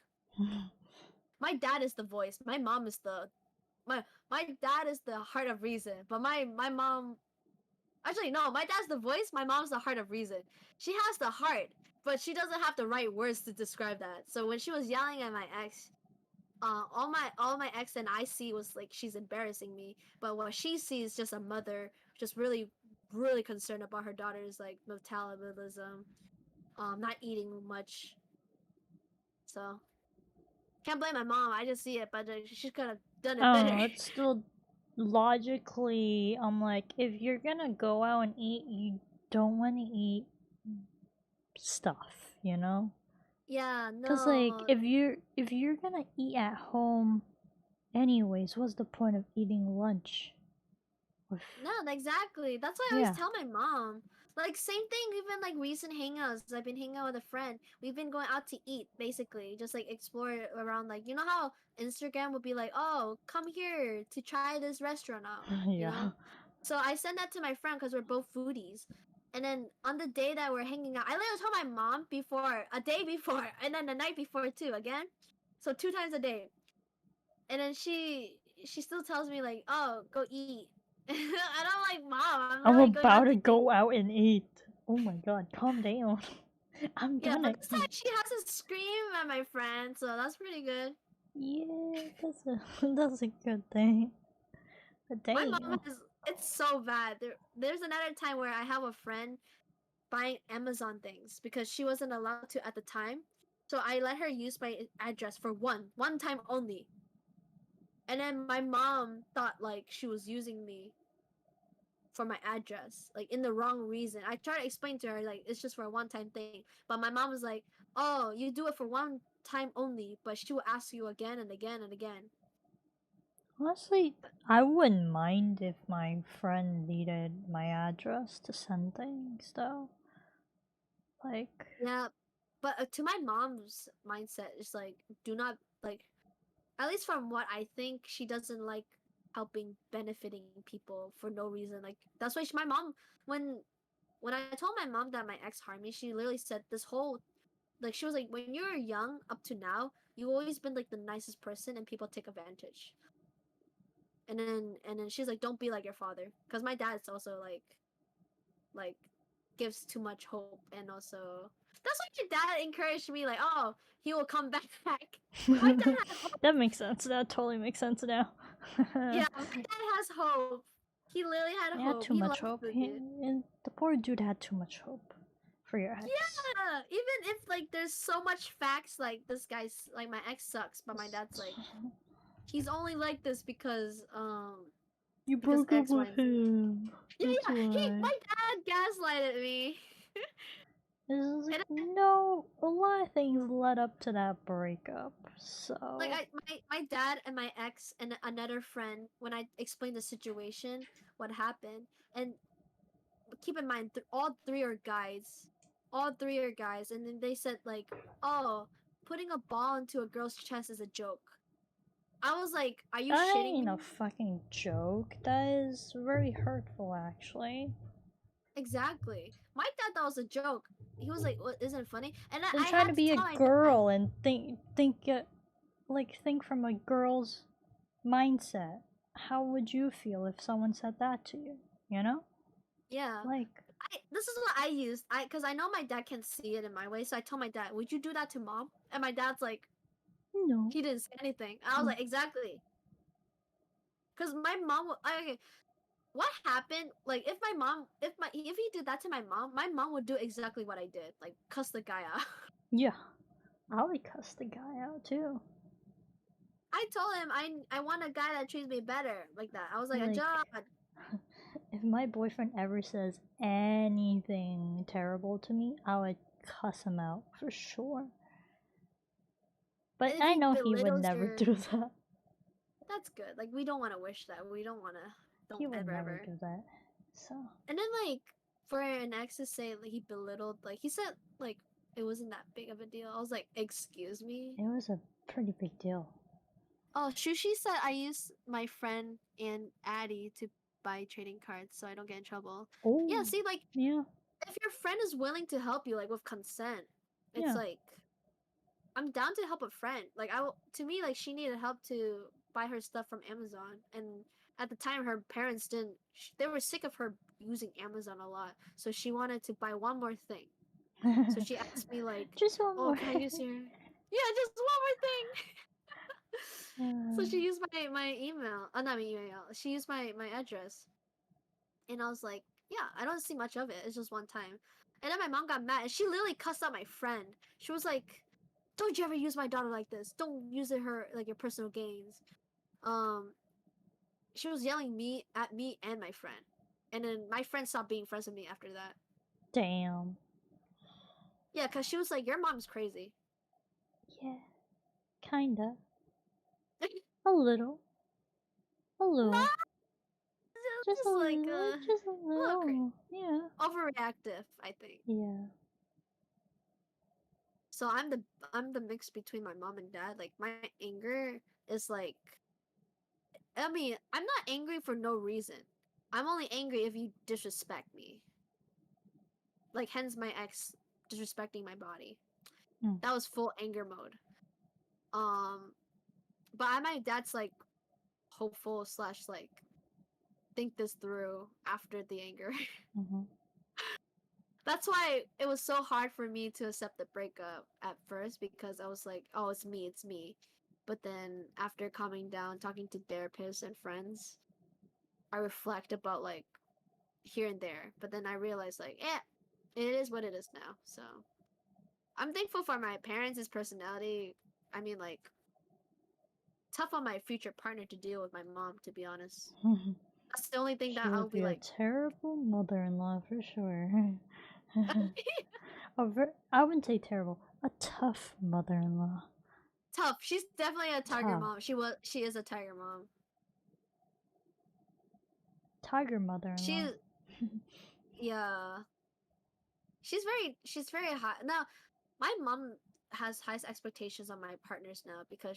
[SPEAKER 2] my dad is the voice. My mom is my dad is the heart of reason. But my mom, actually no, my dad's the voice. My mom's the heart of reason. She has the heart, but she doesn't have the right words to describe that. So when she was yelling at my ex, all my ex and I see was like she's embarrassing me, but what she sees is just a mother just really concerned about her daughter's like metabolism, not eating much. So can't blame my mom. I just see it, but she could have done
[SPEAKER 1] I
[SPEAKER 2] it
[SPEAKER 1] don't
[SPEAKER 2] better.
[SPEAKER 1] know. It's still logically. I'm like, if you're gonna go out and eat, you don't want to eat stuff, you know?
[SPEAKER 2] Yeah,
[SPEAKER 1] Cause like,
[SPEAKER 2] no,
[SPEAKER 1] if you're gonna eat at home, anyways, what's the point of eating lunch? With
[SPEAKER 2] no, exactly. That's why I always
[SPEAKER 1] yeah,
[SPEAKER 2] tell my mom. Like same thing, even like recent hangouts. I've been hanging out with a friend. We've been going out to eat, basically, just like explore around. Like you know how Instagram would be like, "Oh, come here to try this restaurant out," you
[SPEAKER 1] yeah.
[SPEAKER 2] know. So I send that to my friend because we're both foodies. And then on the day that we're hanging out, I literally told my mom before, a day before, and then the night before too, again. So 2 times a day. And then she still tells me like, "Oh, go eat." And I'm like, "Mom, I'm
[SPEAKER 1] I'm
[SPEAKER 2] literally going
[SPEAKER 1] about
[SPEAKER 2] out
[SPEAKER 1] to
[SPEAKER 2] to eat."
[SPEAKER 1] go out and eat. Oh my god, calm down. I'm
[SPEAKER 2] Yeah, but
[SPEAKER 1] gonna
[SPEAKER 2] this time
[SPEAKER 1] eat.
[SPEAKER 2] she has to scream at my friend, so that's pretty good.
[SPEAKER 1] Yeah, that's a that's a good thing. But
[SPEAKER 2] My mom
[SPEAKER 1] damn.
[SPEAKER 2] is, it's so bad. There's another time where I have a friend buying Amazon things because she wasn't allowed to at the time. So I let her use my address for one time only. And then my mom thought like she was using me for my address, like in the wrong reason. I tried to explain to her like it's just for a one time thing, but my mom was like, "Oh, you do it for one time only," but she will ask you again and again and again.
[SPEAKER 1] Honestly, I wouldn't mind if my friend needed my address to send things though. Like,
[SPEAKER 2] Yeah, but to my mom's mindset, it's like do not like. At least from what I think, she doesn't like helping benefiting people for no reason. Like that's why my mom, when I told my mom that my ex harmed me, she literally said this whole, like she was like, when you're young up to now, you've always been like the nicest person and people take advantage. And then she's like, don't be like your father, because my dad's also like. like gives too much hope, and also that's why your dad encouraged me like, oh, he will come back. My dad had hope.
[SPEAKER 1] That makes sense. That totally makes sense now.
[SPEAKER 2] Yeah, my dad has hope. He literally had
[SPEAKER 1] He had
[SPEAKER 2] hope.
[SPEAKER 1] too
[SPEAKER 2] He
[SPEAKER 1] much
[SPEAKER 2] loves
[SPEAKER 1] hope.
[SPEAKER 2] the dude.
[SPEAKER 1] And the poor dude had too much hope for your ex.
[SPEAKER 2] Yeah, even if like there's so much facts like this guy's like my ex sucks, but my dad's like he's only like this
[SPEAKER 1] You
[SPEAKER 2] because
[SPEAKER 1] broke up
[SPEAKER 2] X, Y,
[SPEAKER 1] with
[SPEAKER 2] and Z.
[SPEAKER 1] him.
[SPEAKER 2] Yeah,
[SPEAKER 1] That's
[SPEAKER 2] yeah. He
[SPEAKER 1] why.
[SPEAKER 2] my dad gaslighted me.
[SPEAKER 1] This is like,
[SPEAKER 2] And
[SPEAKER 1] no, a lot of things led up to that breakup.
[SPEAKER 2] like
[SPEAKER 1] So
[SPEAKER 2] my dad and my ex and another friend when I explained the situation, what happened, and keep in mind all three are guys, and then they said like, oh, putting a ball into a girl's chest is a joke. I was like, are you
[SPEAKER 1] that
[SPEAKER 2] shitting
[SPEAKER 1] ain't a
[SPEAKER 2] me?
[SPEAKER 1] fucking joke. That is very hurtful, actually.
[SPEAKER 2] Exactly. My dad thought it was a joke. He was like, what, isn't it funny? And
[SPEAKER 1] Then
[SPEAKER 2] I
[SPEAKER 1] trying
[SPEAKER 2] had
[SPEAKER 1] to
[SPEAKER 2] to
[SPEAKER 1] be a
[SPEAKER 2] tell my dad.
[SPEAKER 1] girl and think from a girl's mindset. How would you feel if someone said that to you? You know?
[SPEAKER 2] Yeah,
[SPEAKER 1] Like,
[SPEAKER 2] this is what I used. Because I know my dad can see it in my way, so I told my dad, "Would you do that to mom?" And my dad's like,
[SPEAKER 1] no.
[SPEAKER 2] he didn't say anything. I was like, exactly. Because my mom, okay, what happened? Like, if he did that to my mom would do exactly what I did, like cuss the guy out.
[SPEAKER 1] Yeah. I would cuss the guy out too.
[SPEAKER 2] I told him I want a guy that treats me better, like that. I was like, a
[SPEAKER 1] Like,
[SPEAKER 2] job.
[SPEAKER 1] if my boyfriend ever says anything terrible to me, I would cuss him out for sure. But
[SPEAKER 2] And if
[SPEAKER 1] I
[SPEAKER 2] he
[SPEAKER 1] know he would
[SPEAKER 2] belittles
[SPEAKER 1] never
[SPEAKER 2] your,
[SPEAKER 1] do that.
[SPEAKER 2] that's good. Like we don't want to wish that. We don't want to.
[SPEAKER 1] He
[SPEAKER 2] Don't
[SPEAKER 1] would
[SPEAKER 2] ever
[SPEAKER 1] never
[SPEAKER 2] ever.
[SPEAKER 1] do that. So,
[SPEAKER 2] And then like for an ex to say like he belittled, like he said like it wasn't that big of a deal. I was like, excuse me.
[SPEAKER 1] it was a pretty big deal.
[SPEAKER 2] Oh, Shushi said I use my friend and Addie to buy trading cards so I don't get in trouble. Yeah,
[SPEAKER 1] Oh,
[SPEAKER 2] see, like
[SPEAKER 1] yeah,
[SPEAKER 2] if your friend is willing to help you, like with consent, it's
[SPEAKER 1] yeah.
[SPEAKER 2] like I'm down to help a friend. Like to me, like she needed help to buy her stuff from Amazon, and at the time her parents didn't. They were sick of her using Amazon a lot, so she wanted to buy one more thing. So she asked me like,
[SPEAKER 1] Just one
[SPEAKER 2] "Oh,
[SPEAKER 1] more.
[SPEAKER 2] can I use your?" Yeah, just one more thing. So she used my email. Not my email. She used my address, and I was like, "Yeah, I don't see much of it. It's just one time." And then my mom got mad, and she literally cussed out my friend. She was like, "Don't you ever use my daughter like this? Don't use it her like your personal gains." Um, she was yelling me at me and my friend, and then my friend stopped being friends with me after that.
[SPEAKER 1] Damn.
[SPEAKER 2] Yeah, cause she was like, "Your mom's crazy."
[SPEAKER 1] Yeah, kinda. A little. A little.
[SPEAKER 2] Not
[SPEAKER 1] Just a
[SPEAKER 2] just like
[SPEAKER 1] little. Just a
[SPEAKER 2] a little crazy,
[SPEAKER 1] little. Yeah.
[SPEAKER 2] overreactive, I think.
[SPEAKER 1] Yeah.
[SPEAKER 2] So I'm the mix between my mom and dad. Like my anger is like, I mean, I'm not angry for no reason. I'm only angry if you disrespect me. Like hence my ex disrespecting my body.
[SPEAKER 1] Mm.
[SPEAKER 2] That was full anger mode. Um, but my dad's like hopeful slash like think this through after the anger.
[SPEAKER 1] Mm-hmm.
[SPEAKER 2] That's why it was so hard for me to accept the breakup at first because I was like, oh, it's me, it's me. But then after calming down, talking to therapists and friends, I reflect about like here and there. But then I realized like, it is what it is now. So I'm thankful for my parents' personality. I mean, like, tough on my future partner to deal with my mom, to be honest. That's the only thing
[SPEAKER 1] She
[SPEAKER 2] that I'll
[SPEAKER 1] would
[SPEAKER 2] be
[SPEAKER 1] be a
[SPEAKER 2] like,
[SPEAKER 1] terrible mother-in-law for sure. I wouldn't say terrible. A tough mother-in-law.
[SPEAKER 2] tough. She's definitely a tiger
[SPEAKER 1] Tough.
[SPEAKER 2] mom. She is a tiger mom.
[SPEAKER 1] Tiger mother-in-law.
[SPEAKER 2] She yeah. She's very high. Now, my mom has highest expectations on my partners now because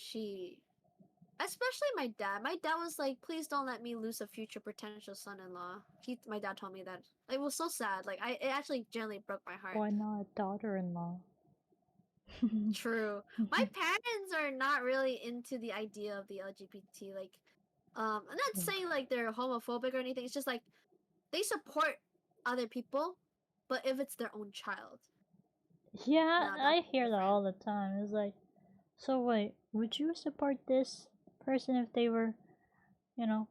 [SPEAKER 2] especially my dad. My dad was like, "Please don't let me lose a future potential son-in-law." My dad told me that. It was so sad. Like it actually genuinely broke my heart.
[SPEAKER 1] Why not daughter-in-law?
[SPEAKER 2] True. My parents are not really into the idea of the LGBT. Like, I'm not
[SPEAKER 1] Yeah.
[SPEAKER 2] saying like they're homophobic or anything. It's just like they support. other people, but if it's their own child,
[SPEAKER 1] Yeah,
[SPEAKER 2] now that's
[SPEAKER 1] I hear that
[SPEAKER 2] different.
[SPEAKER 1] all the time. It's like, so wait, would you support this person if they were, you know,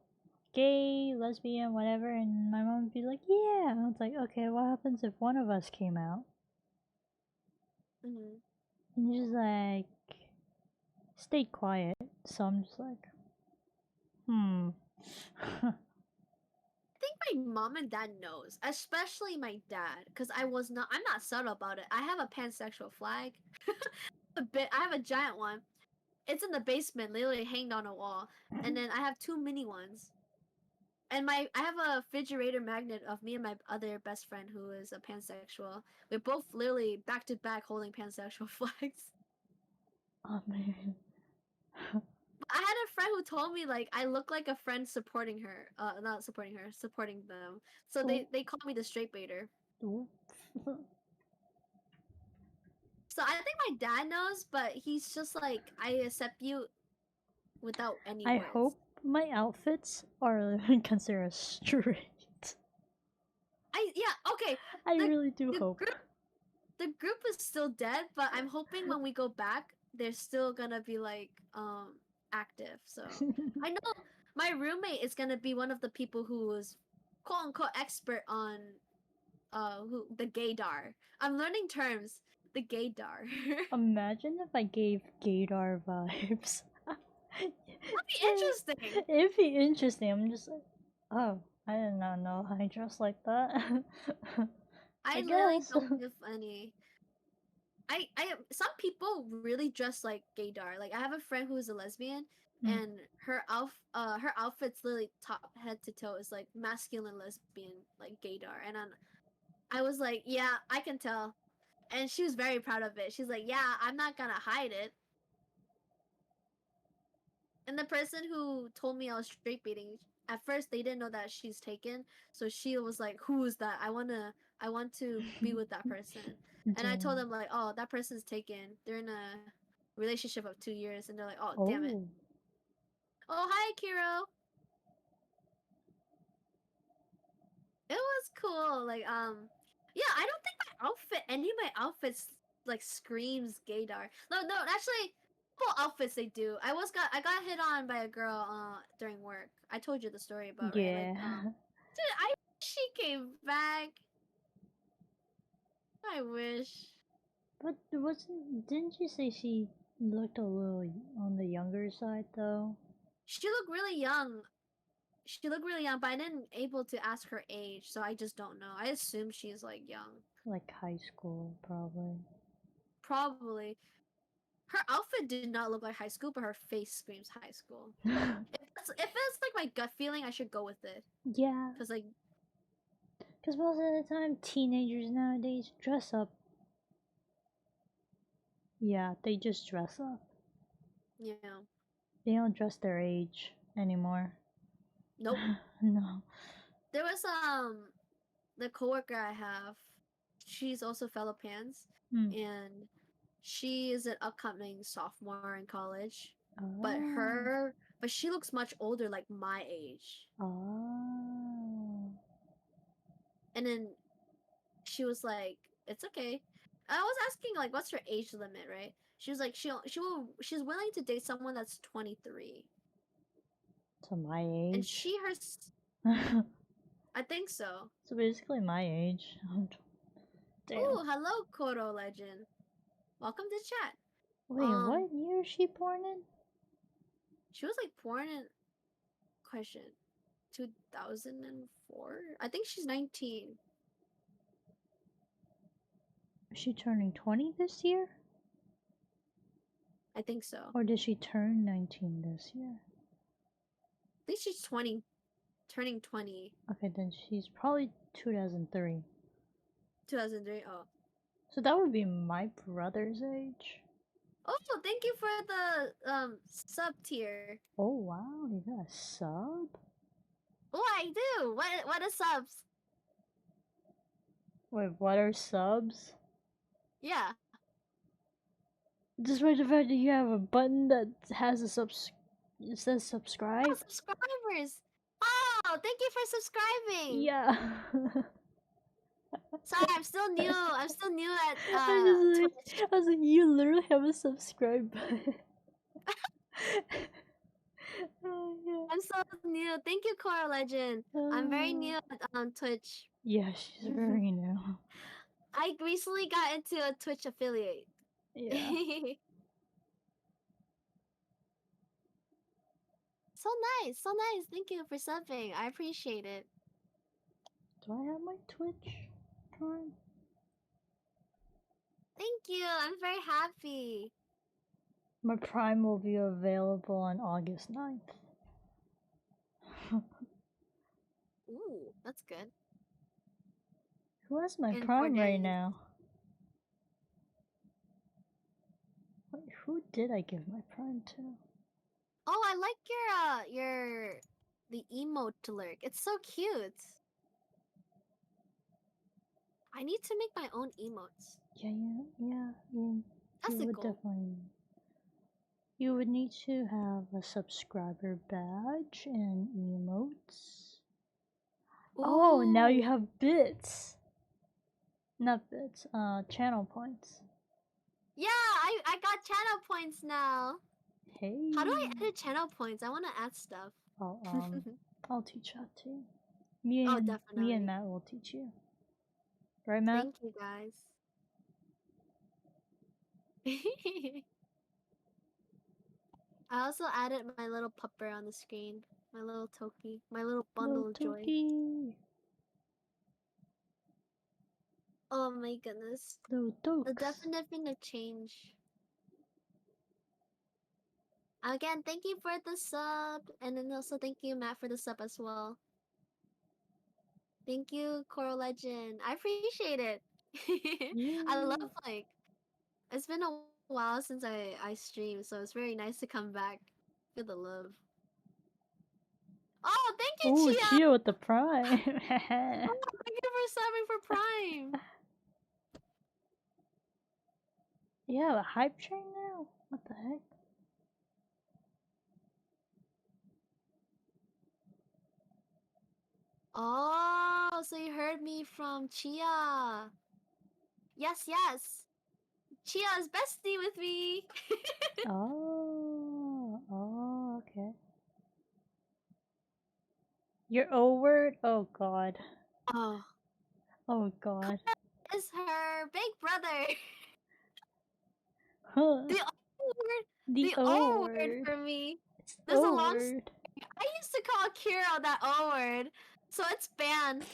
[SPEAKER 1] gay, lesbian, whatever? And my mom would be like, yeah. And I was like, okay, what happens if one of us came out?
[SPEAKER 2] Hmm.
[SPEAKER 1] And she's like, stay quiet. So I'm just like, hmm.
[SPEAKER 2] I think my mom and dad knows, especially my dad, because I'm not subtle about it. I have a pansexual flag. I have a giant one. It's in the basement, literally hanged on a wall. And then I have two mini ones. And I have a refrigerator magnet of me and my other best friend who is a pansexual. We're both literally back to back holding pansexual flags.
[SPEAKER 1] Oh man.
[SPEAKER 2] I had a friend who told me like I look like a friend supporting her. Not supporting her, supporting them. So
[SPEAKER 1] Oh,
[SPEAKER 2] they call me the straight baiter.
[SPEAKER 1] oh.
[SPEAKER 2] So I think my dad knows, but he's just like I accept you without any
[SPEAKER 1] I
[SPEAKER 2] words.
[SPEAKER 1] hope my outfits are considered straight.
[SPEAKER 2] Okay.
[SPEAKER 1] I
[SPEAKER 2] The
[SPEAKER 1] really do
[SPEAKER 2] the
[SPEAKER 1] hope.
[SPEAKER 2] group the group is still dead, but I'm hoping when we go back, they're still gonna be like active. So I know my roommate is gonna be one of the people who is quote unquote expert on who the gaydar. I'm learning terms. The gaydar.
[SPEAKER 1] Imagine if I gave gaydar vibes.
[SPEAKER 2] That'd be interesting.
[SPEAKER 1] It'd be interesting. I'm just like, oh, I did not know I dress like that. I
[SPEAKER 2] I literally
[SPEAKER 1] guess.
[SPEAKER 2] don't feel funny. I some people really dress like gaydar. Like I have a friend who is a lesbian,
[SPEAKER 1] Mm.
[SPEAKER 2] and her outfit's literally top head to toe is like masculine lesbian like gaydar, and I was like, yeah, I can tell, and she was very proud of it. She's like, yeah, I'm not gonna hide it. And the person who told me I was straight baiting, at first they didn't know that she's taken, so she was like, "Who is that? I want to be with that person." And I told
[SPEAKER 1] Damn.
[SPEAKER 2] them like, "Oh, that person's taken. They're in a relationship of 2 years," and they're like, "Oh, damn it."
[SPEAKER 1] Oh.
[SPEAKER 2] Oh, hi, Kiro. It was cool. Yeah, I don't think my outfit, any of my outfits, like screams gaydar. No, actually, couple outfits they do. I got hit on by a girl during work. I told you the story about right.
[SPEAKER 1] Yeah.
[SPEAKER 2] Dude, I wish she came back. I wish.
[SPEAKER 1] But didn't you say she looked a little on the younger side though?
[SPEAKER 2] She looked really young. She looked really young, but I didn't able to ask her age, so I just don't know. I assume she's like young.
[SPEAKER 1] Like high school, probably.
[SPEAKER 2] Probably. Her outfit did not look like high school, but her face screams high school. If it's like my gut feeling, I should go with it.
[SPEAKER 1] Yeah,
[SPEAKER 2] Cause like
[SPEAKER 1] because most of the time teenagers nowadays dress up. Yeah, they just dress up.
[SPEAKER 2] you know,
[SPEAKER 1] They don't dress their age anymore.
[SPEAKER 2] nope.
[SPEAKER 1] No.
[SPEAKER 2] There was the coworker I have. She's also fellow pans,
[SPEAKER 1] Hmm.
[SPEAKER 2] and she is an upcoming sophomore in college. But
[SPEAKER 1] Oh.
[SPEAKER 2] she looks much older, like my age.
[SPEAKER 1] Oh.
[SPEAKER 2] And then she was like, "It's okay." I was asking like, "What's her age limit?" Right? She was like, she's willing to date someone that's 23,
[SPEAKER 1] So my
[SPEAKER 2] and
[SPEAKER 1] age.
[SPEAKER 2] she her
[SPEAKER 1] So
[SPEAKER 2] I think so.
[SPEAKER 1] basically my age. Damn.
[SPEAKER 2] Ooh, hello, Koro Legend. Welcome to chat.
[SPEAKER 1] Wait,
[SPEAKER 2] Um,
[SPEAKER 1] what year is she born in?
[SPEAKER 2] she was like born in question 2004. I think she's 19.
[SPEAKER 1] Is she turning 20 this year?
[SPEAKER 2] I think so.
[SPEAKER 1] Or did she turn 19 this year?
[SPEAKER 2] I think she's 20, turning 20,
[SPEAKER 1] Okay, then she's probably 2003.
[SPEAKER 2] 2003. Oh,
[SPEAKER 1] So that would be my brother's age.
[SPEAKER 2] oh, thank you for the sub tier.
[SPEAKER 1] Oh wow, you got a sub?
[SPEAKER 2] Oh, I do. What is subs?
[SPEAKER 1] Wait, what are subs?
[SPEAKER 2] Yeah,
[SPEAKER 1] Despite the fact that you have a button that has it says
[SPEAKER 2] oh,
[SPEAKER 1] subscribe?
[SPEAKER 2] subscribers. Oh, thank you for subscribing.
[SPEAKER 1] Yeah.
[SPEAKER 2] Sorry, I'm still new. I'm still new at
[SPEAKER 1] I
[SPEAKER 2] Twitch.
[SPEAKER 1] was like, you literally have a subscribe button. Oh, yeah.
[SPEAKER 2] I'm so new. Thank you, Coral Legend. I'm very new at Twitch.
[SPEAKER 1] Yeah, she's very new.
[SPEAKER 2] I recently got into a Twitch affiliate.
[SPEAKER 1] Yeah.
[SPEAKER 2] So nice, so nice. Thank you for subbing. I appreciate it.
[SPEAKER 1] Do I have my Twitch Prime?
[SPEAKER 2] Thank you. I'm very happy.
[SPEAKER 1] My Prime will be available on August 9th.
[SPEAKER 2] Ooh, that's good.
[SPEAKER 1] Who has my
[SPEAKER 2] In 4
[SPEAKER 1] Prime right
[SPEAKER 2] days.
[SPEAKER 1] now? Wait, who did I give my Prime to?
[SPEAKER 2] Oh, I like your the emote to lurk. It's so cute. I need to make my own emotes.
[SPEAKER 1] Yeah, you
[SPEAKER 2] That's the
[SPEAKER 1] would
[SPEAKER 2] goal.
[SPEAKER 1] definitely. You would need to have a subscriber badge and emotes. Oh, now you
[SPEAKER 2] Ooh.
[SPEAKER 1] have bits. Not bits, channel points.
[SPEAKER 2] Yeah, I got channel points now.
[SPEAKER 1] Hey.
[SPEAKER 2] How do I edit channel points? I want to add stuff.
[SPEAKER 1] I'll teach that too.
[SPEAKER 2] Oh,
[SPEAKER 1] Me and
[SPEAKER 2] definitely.
[SPEAKER 1] Matt will teach you. Right, Matt?
[SPEAKER 2] Thank you, guys. I also added my little pupper on the screen. My little Toki. My little
[SPEAKER 1] Little
[SPEAKER 2] bundle of joy.
[SPEAKER 1] Toki.
[SPEAKER 2] Oh my goodness.
[SPEAKER 1] Little
[SPEAKER 2] The
[SPEAKER 1] Tokes.
[SPEAKER 2] definition of change. Again, thank you for the sub. And then also thank you, Matt, for the sub as well. Thank you, Coral Legend. I appreciate it. I love,
[SPEAKER 1] Yeah.
[SPEAKER 2] like, it's been a while since I streamed, so it's very nice to come back. Feel the love. Oh, thank you,
[SPEAKER 1] Ooh,
[SPEAKER 2] Chia!
[SPEAKER 1] Chia with the Prime.
[SPEAKER 2] Oh, thank you for subbing for Prime.
[SPEAKER 1] Yeah, a hype train now? What the heck?
[SPEAKER 2] Oh, so you heard me from Chia. Yes, yes. Chia is bestie with me.
[SPEAKER 1] Okay. Your O word? Oh god.
[SPEAKER 2] Oh,
[SPEAKER 1] Oh god.
[SPEAKER 2] is her big brother.
[SPEAKER 1] Huh.
[SPEAKER 2] The O word,
[SPEAKER 1] The
[SPEAKER 2] the
[SPEAKER 1] O
[SPEAKER 2] O word
[SPEAKER 1] word.
[SPEAKER 2] for me.
[SPEAKER 1] It's
[SPEAKER 2] There's a
[SPEAKER 1] O
[SPEAKER 2] long
[SPEAKER 1] word.
[SPEAKER 2] story. I used to call Kiro that O word, so it's banned.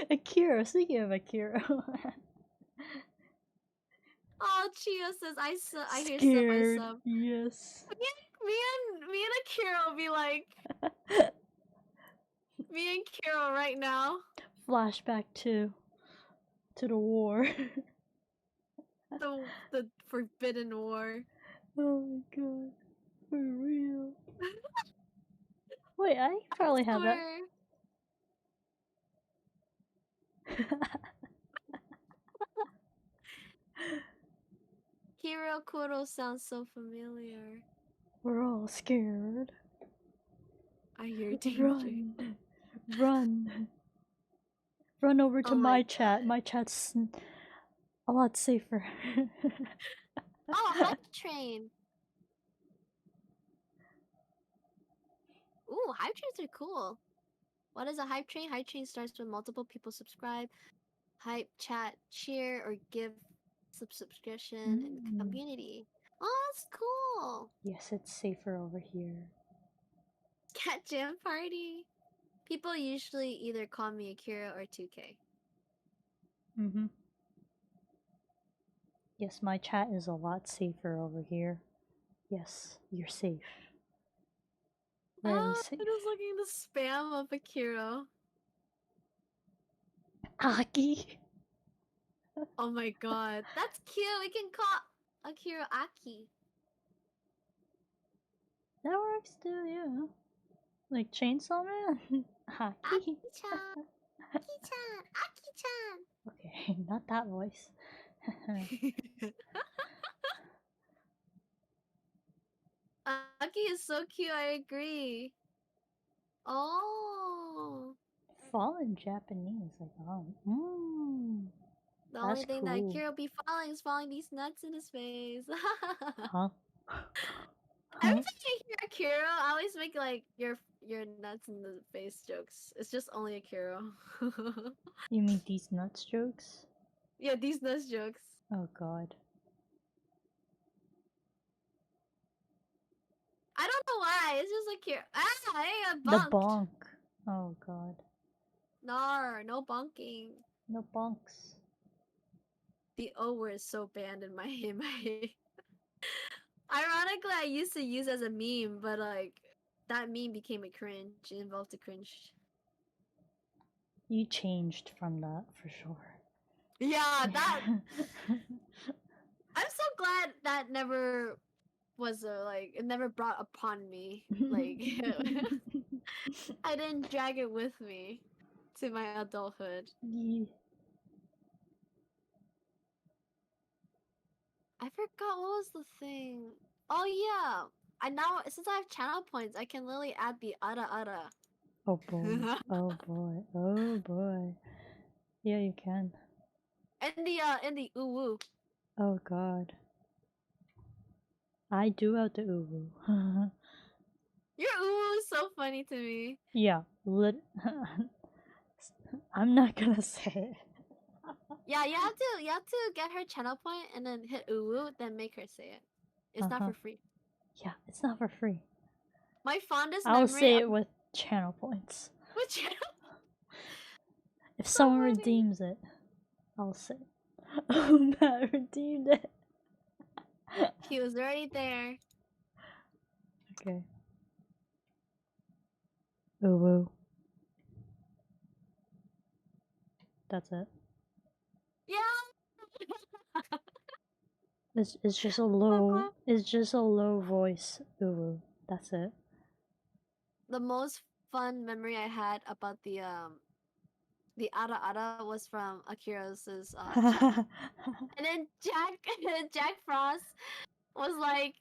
[SPEAKER 1] Akira, speaking of Akira.
[SPEAKER 2] Oh, Chia says I hear sub, I
[SPEAKER 1] Scared,
[SPEAKER 2] sub.
[SPEAKER 1] yes.
[SPEAKER 2] Me and Akira will be like me and Kiro right now.
[SPEAKER 1] Flashback to the war.
[SPEAKER 2] The Forbidden War.
[SPEAKER 1] Oh my god. For real. Wait, I probably have that.
[SPEAKER 2] Swear. Kiro Kuro sounds so familiar.
[SPEAKER 1] We're all scared.
[SPEAKER 2] I hear danger.
[SPEAKER 1] Run. Run. Run over to
[SPEAKER 2] Oh my
[SPEAKER 1] my chat.
[SPEAKER 2] god.
[SPEAKER 1] My chat's a lot safer.
[SPEAKER 2] Oh, Hype Train. Ooh, Hype Trains are cool. What is a Hype Train? Hype Train starts when multiple people subscribe. Hype, chat, cheer, or give subscription and community. Oh, that's cool.
[SPEAKER 1] Yes, it's safer over here.
[SPEAKER 2] Cat Jam Party. People usually either call me Akira or 2K.
[SPEAKER 1] Yes, my chat is a lot safer over here. Yes, you're safe. Very safe.
[SPEAKER 2] I'm just looking at the spam of Akira.
[SPEAKER 1] Aki!
[SPEAKER 2] Oh my god. That's cute. We can call Akira Aki.
[SPEAKER 1] That works too, yeah. Like Chainsaw Man? Aki!
[SPEAKER 2] Aki-chan. Aki-chan. Aki-chan.
[SPEAKER 1] Okay, not that voice.
[SPEAKER 2] Aki is so cute, I agree. Oh.
[SPEAKER 1] fallen Japanese. Like, oh,
[SPEAKER 2] The
[SPEAKER 1] that's
[SPEAKER 2] only thing that
[SPEAKER 1] cool.
[SPEAKER 2] Akira be falling is falling these nuts in his face.
[SPEAKER 1] Huh?
[SPEAKER 2] Every
[SPEAKER 1] Huh?
[SPEAKER 2] time I hear Akira, I always make like your nuts in the face jokes. It's just only Akira.
[SPEAKER 1] You mean these nuts jokes?
[SPEAKER 2] Yeah, these nuts jokes.
[SPEAKER 1] Oh god.
[SPEAKER 2] I don't know why. It's just Akira. Ah, I got
[SPEAKER 1] The
[SPEAKER 2] bunked.
[SPEAKER 1] bonk. Oh god.
[SPEAKER 2] No bunking.
[SPEAKER 1] No bonks.
[SPEAKER 2] The O word is so banned in my Ironically, I used to use as a meme, but like that meme became a cringe. It involved a cringe.
[SPEAKER 1] You changed from that for sure.
[SPEAKER 2] Yeah, that. I'm so glad that never was like it never brought upon me. Like I didn't drag it with me to my adulthood.
[SPEAKER 1] Yeah.
[SPEAKER 2] I forgot what was the thing. Oh yeah, I now since I have channel points, I can literally add the ara ara.
[SPEAKER 1] Oh boy. Oh boy. Oh boy. Yeah, you can.
[SPEAKER 2] In the ooh.
[SPEAKER 1] Oh god. I do have the uwu.
[SPEAKER 2] Your ooh is so funny to me.
[SPEAKER 1] Yeah, I'm not gonna say it.
[SPEAKER 2] Yeah, you have to get her channel point and then hit ooh, then make her say it. It's not
[SPEAKER 1] Uh-huh.
[SPEAKER 2] for free.
[SPEAKER 1] Yeah, it's not for free.
[SPEAKER 2] My fondest
[SPEAKER 1] I'll
[SPEAKER 2] memory
[SPEAKER 1] say
[SPEAKER 2] of
[SPEAKER 1] it with channel points.
[SPEAKER 2] which channel?
[SPEAKER 1] If
[SPEAKER 2] So
[SPEAKER 1] someone
[SPEAKER 2] funny.
[SPEAKER 1] redeems it, I'll say it. Oh, Matt redeemed it.
[SPEAKER 2] He was already there.
[SPEAKER 1] Okay. Uwu. That's it.
[SPEAKER 2] Yeah.
[SPEAKER 1] It's just a
[SPEAKER 2] So
[SPEAKER 1] low.
[SPEAKER 2] cool.
[SPEAKER 1] It's just a low voice. Uwu. That's it.
[SPEAKER 2] The most fun memory I had about the ara ara was from Akira's chat. And then Jack Frost was like,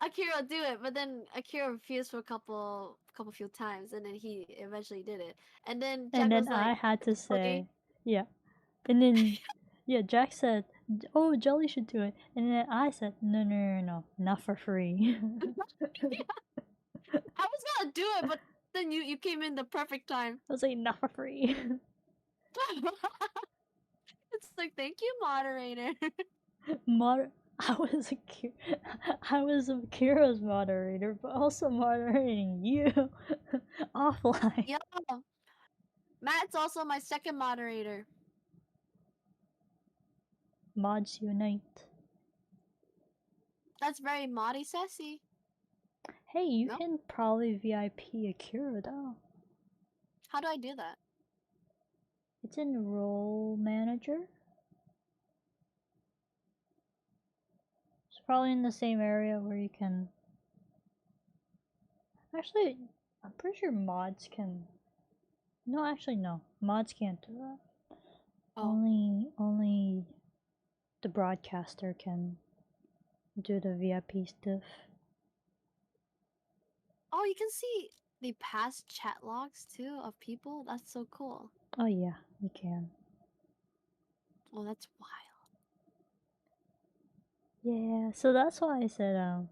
[SPEAKER 2] Akira, do it. But then Akira refused for a couple few times, and then he eventually did it. And then
[SPEAKER 1] And
[SPEAKER 2] Jack
[SPEAKER 1] then
[SPEAKER 2] was
[SPEAKER 1] I
[SPEAKER 2] like,
[SPEAKER 1] had to
[SPEAKER 2] Jelly.
[SPEAKER 1] say, yeah. And then, yeah, Jack said, "Oh, Jelly should do it." And then I said, "No, no, no, no, not for free."
[SPEAKER 2] I was gonna do it, but then you came in the perfect time.
[SPEAKER 1] I was like, "Not for free."
[SPEAKER 2] It's like, thank you, moderator.
[SPEAKER 1] I was I was a Kira's moderator, but also moderating you offline.
[SPEAKER 2] Yeah. Matt's also my second moderator.
[SPEAKER 1] Mods unite.
[SPEAKER 2] That's very moddy sassy.
[SPEAKER 1] Hey, you
[SPEAKER 2] No?
[SPEAKER 1] can probably VIP Akira though.
[SPEAKER 2] How do I do that?
[SPEAKER 1] It's in Role Manager. It's probably in the same area where you can. Actually, I'm pretty sure mods can. No, actually, no. Mods can't do that.
[SPEAKER 2] Oh.
[SPEAKER 1] Only the broadcaster can do the VIP stuff.
[SPEAKER 2] Oh, you can see the past chat logs too of people. That's so cool.
[SPEAKER 1] Oh yeah, you can.
[SPEAKER 2] Oh, that's wild.
[SPEAKER 1] Yeah, so that's why I said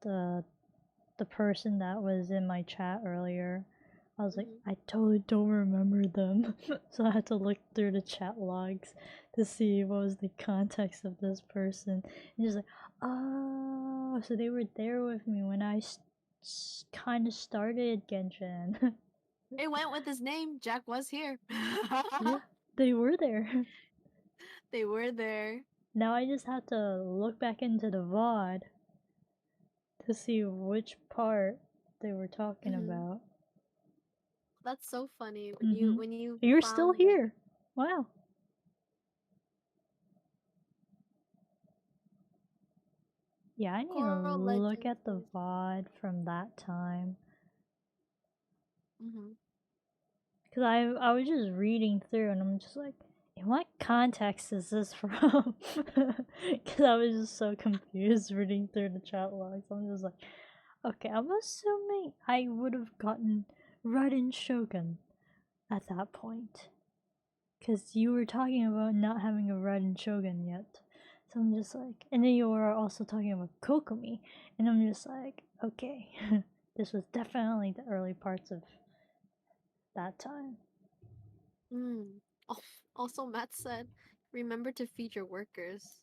[SPEAKER 1] the the person that was in my chat earlier, I was like,
[SPEAKER 2] Mhm.
[SPEAKER 1] I totally don't remember them. So I had to look through the chat logs to see what was the context of this person. And just like, oh, so they were there with me when I kind of started Genshin.
[SPEAKER 2] It went with his name. Jack was here.
[SPEAKER 1] Yeah, they were there.
[SPEAKER 2] They were there.
[SPEAKER 1] Now I just have to look back into the VOD to see which part they were talking
[SPEAKER 2] Mhm.
[SPEAKER 1] about.
[SPEAKER 2] That's so funny
[SPEAKER 1] Mm-hmm.
[SPEAKER 2] when you
[SPEAKER 1] You're still
[SPEAKER 2] found like
[SPEAKER 1] here. Wow. Yeah, I need to
[SPEAKER 2] Coral
[SPEAKER 1] look
[SPEAKER 2] Legends.
[SPEAKER 1] at the VOD from that time.
[SPEAKER 2] Mm-hmm.
[SPEAKER 1] Because I was just reading through and I'm just like, in what context is this from? Because I was just so confused reading through the chat logs. I'm just like, okay, I'm assuming I would have gotten Raiden Shogun. at that point. Because you were talking about not having a red Shogun yet. So I'm just like, and then you were also talking about Kokomi, and I'm just like, okay, this was definitely the early parts of that time.
[SPEAKER 2] Mm. Oh, also, Matt said, remember to feed your workers.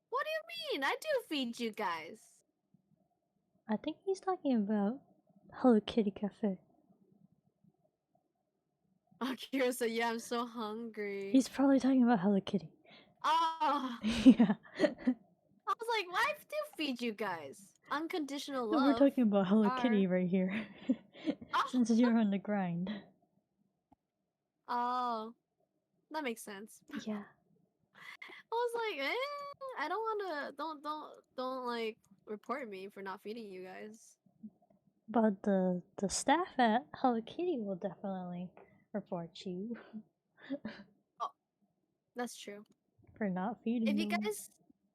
[SPEAKER 2] What do you mean? I do feed you guys.
[SPEAKER 1] I think he's talking about Hello Kitty Cafe.
[SPEAKER 2] Akira said, yeah, I'm so hungry.
[SPEAKER 1] He's probably talking about Hello Kitty.
[SPEAKER 2] Oh,
[SPEAKER 1] Yeah.
[SPEAKER 2] I was like, why do feed you guys? Unconditional
[SPEAKER 1] No,
[SPEAKER 2] love.
[SPEAKER 1] we're talking about Hello
[SPEAKER 2] Are.
[SPEAKER 1] Kitty right here. Since you're on the grind.
[SPEAKER 2] Oh, that makes sense.
[SPEAKER 1] Yeah.
[SPEAKER 2] I was like, I don't wanna, don't like report me for not feeding you guys.
[SPEAKER 1] But the staff at Hello Kitty will definitely report you
[SPEAKER 2] Oh, that's true.
[SPEAKER 1] for not feeding them.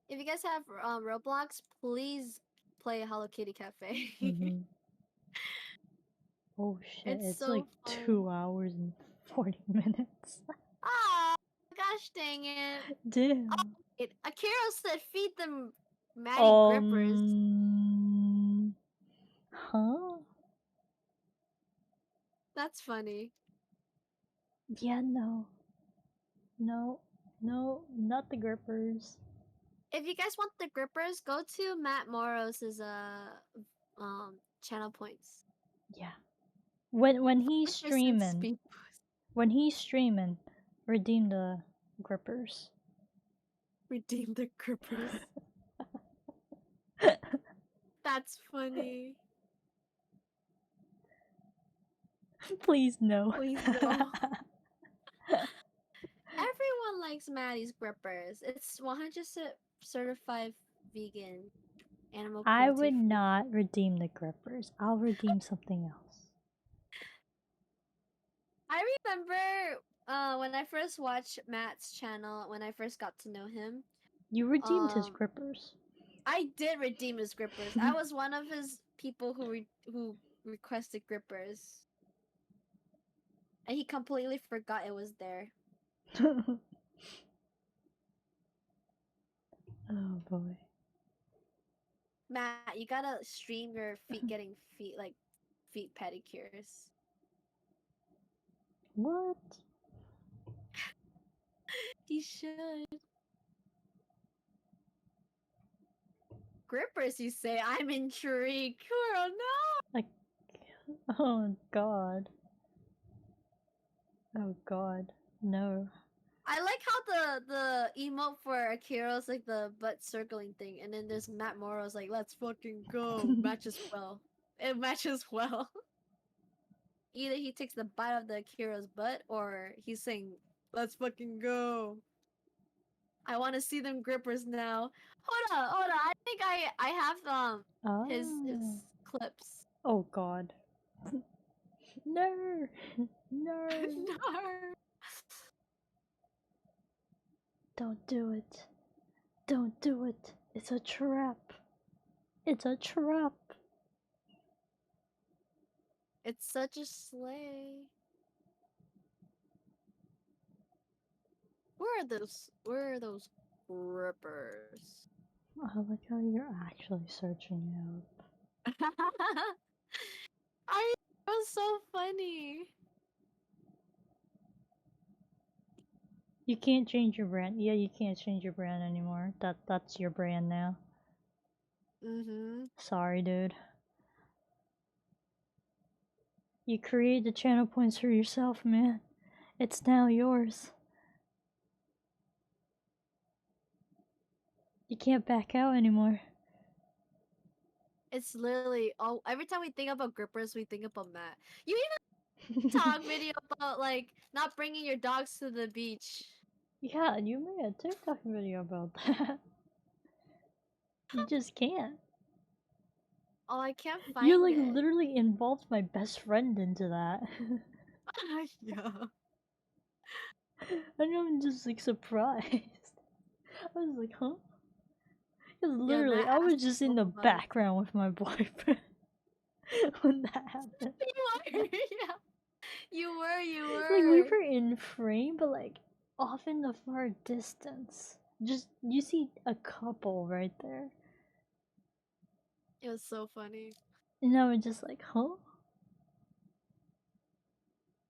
[SPEAKER 2] If you guys have Roblox, please play Hello Kitty Cafe.
[SPEAKER 1] Mm-hmm. Oh shit,
[SPEAKER 2] It's
[SPEAKER 1] it's like
[SPEAKER 2] so fun.
[SPEAKER 1] 2 hours and 40 minutes.
[SPEAKER 2] Ah, gosh dang it.
[SPEAKER 1] Damn.
[SPEAKER 2] Oh, Akira said feed them Maddie grippers.
[SPEAKER 1] Huh?
[SPEAKER 2] That's funny.
[SPEAKER 1] Yeah, no. No, no, not the grippers.
[SPEAKER 2] If you guys want the grippers, go to Matt Moros's channel points.
[SPEAKER 1] Yeah. When he's
[SPEAKER 2] 1%
[SPEAKER 1] streaming,
[SPEAKER 2] speed boost.
[SPEAKER 1] redeem the grippers.
[SPEAKER 2] Redeem the grippers. That's funny.
[SPEAKER 1] Please no.
[SPEAKER 2] Please no. Everyone likes Maddie's grippers. It's 100% certified vegan, animal
[SPEAKER 1] I
[SPEAKER 2] cruelty
[SPEAKER 1] would
[SPEAKER 2] free.
[SPEAKER 1] not redeem the grippers. I'll redeem something else.
[SPEAKER 2] I remember when I first watched Matt's channel, when I first got to know him.
[SPEAKER 1] You redeemed his grippers.
[SPEAKER 2] I did redeem his grippers. I was one of his people who requested grippers. And he completely forgot it was there.
[SPEAKER 1] Oh boy.
[SPEAKER 2] Matt, you gotta stream your feet getting feet pedicures.
[SPEAKER 1] What?
[SPEAKER 2] He should. Grippers, you say? I'm intrigued. Girl, no!
[SPEAKER 1] Like, oh god. Oh god. No.
[SPEAKER 2] I like how the emote for Akira's like the butt circling thing, and then there's Matt Moro's like, let's fucking go. Matches well. It matches well. Either he takes the bite of the Akira's butt, or he's saying, let's fucking go. I want to see them grippers now. Hold on. I think I have his clips.
[SPEAKER 1] Oh god. No. No.
[SPEAKER 2] No.
[SPEAKER 1] Don't do it. Don't do it. It's a trap. It's a trap.
[SPEAKER 2] It's such a sleigh. Where are those grippers?
[SPEAKER 1] I like how you're actually searching it up.
[SPEAKER 2] It was so funny.
[SPEAKER 1] You can't change your brand. Yeah, you can't change your brand anymore. That's your brand now. Sorry, dude. You created the channel points for yourself, man. It's now yours. You can't back out anymore.
[SPEAKER 2] It's literally every time we think about grippers, we think about Matt. You even talk video about like not bringing your dogs to the beach.
[SPEAKER 1] Yeah, you made a TikTok video about that. You just can't.
[SPEAKER 2] Oh, I can't find
[SPEAKER 1] You like
[SPEAKER 2] it.
[SPEAKER 1] literally involved my best friend into that.
[SPEAKER 2] Yeah.
[SPEAKER 1] And I'm just like surprised. I was like, huh? Because
[SPEAKER 2] Yeah,
[SPEAKER 1] literally,
[SPEAKER 2] Matt
[SPEAKER 1] I was
[SPEAKER 2] asked
[SPEAKER 1] just
[SPEAKER 2] so
[SPEAKER 1] in the
[SPEAKER 2] much.
[SPEAKER 1] background with my boyfriend when that happened.
[SPEAKER 2] You were, yeah. You were.
[SPEAKER 1] Like in frame, but like off in the far distance. Just you see a couple right there.
[SPEAKER 2] It was so funny.
[SPEAKER 1] And I was just like, huh?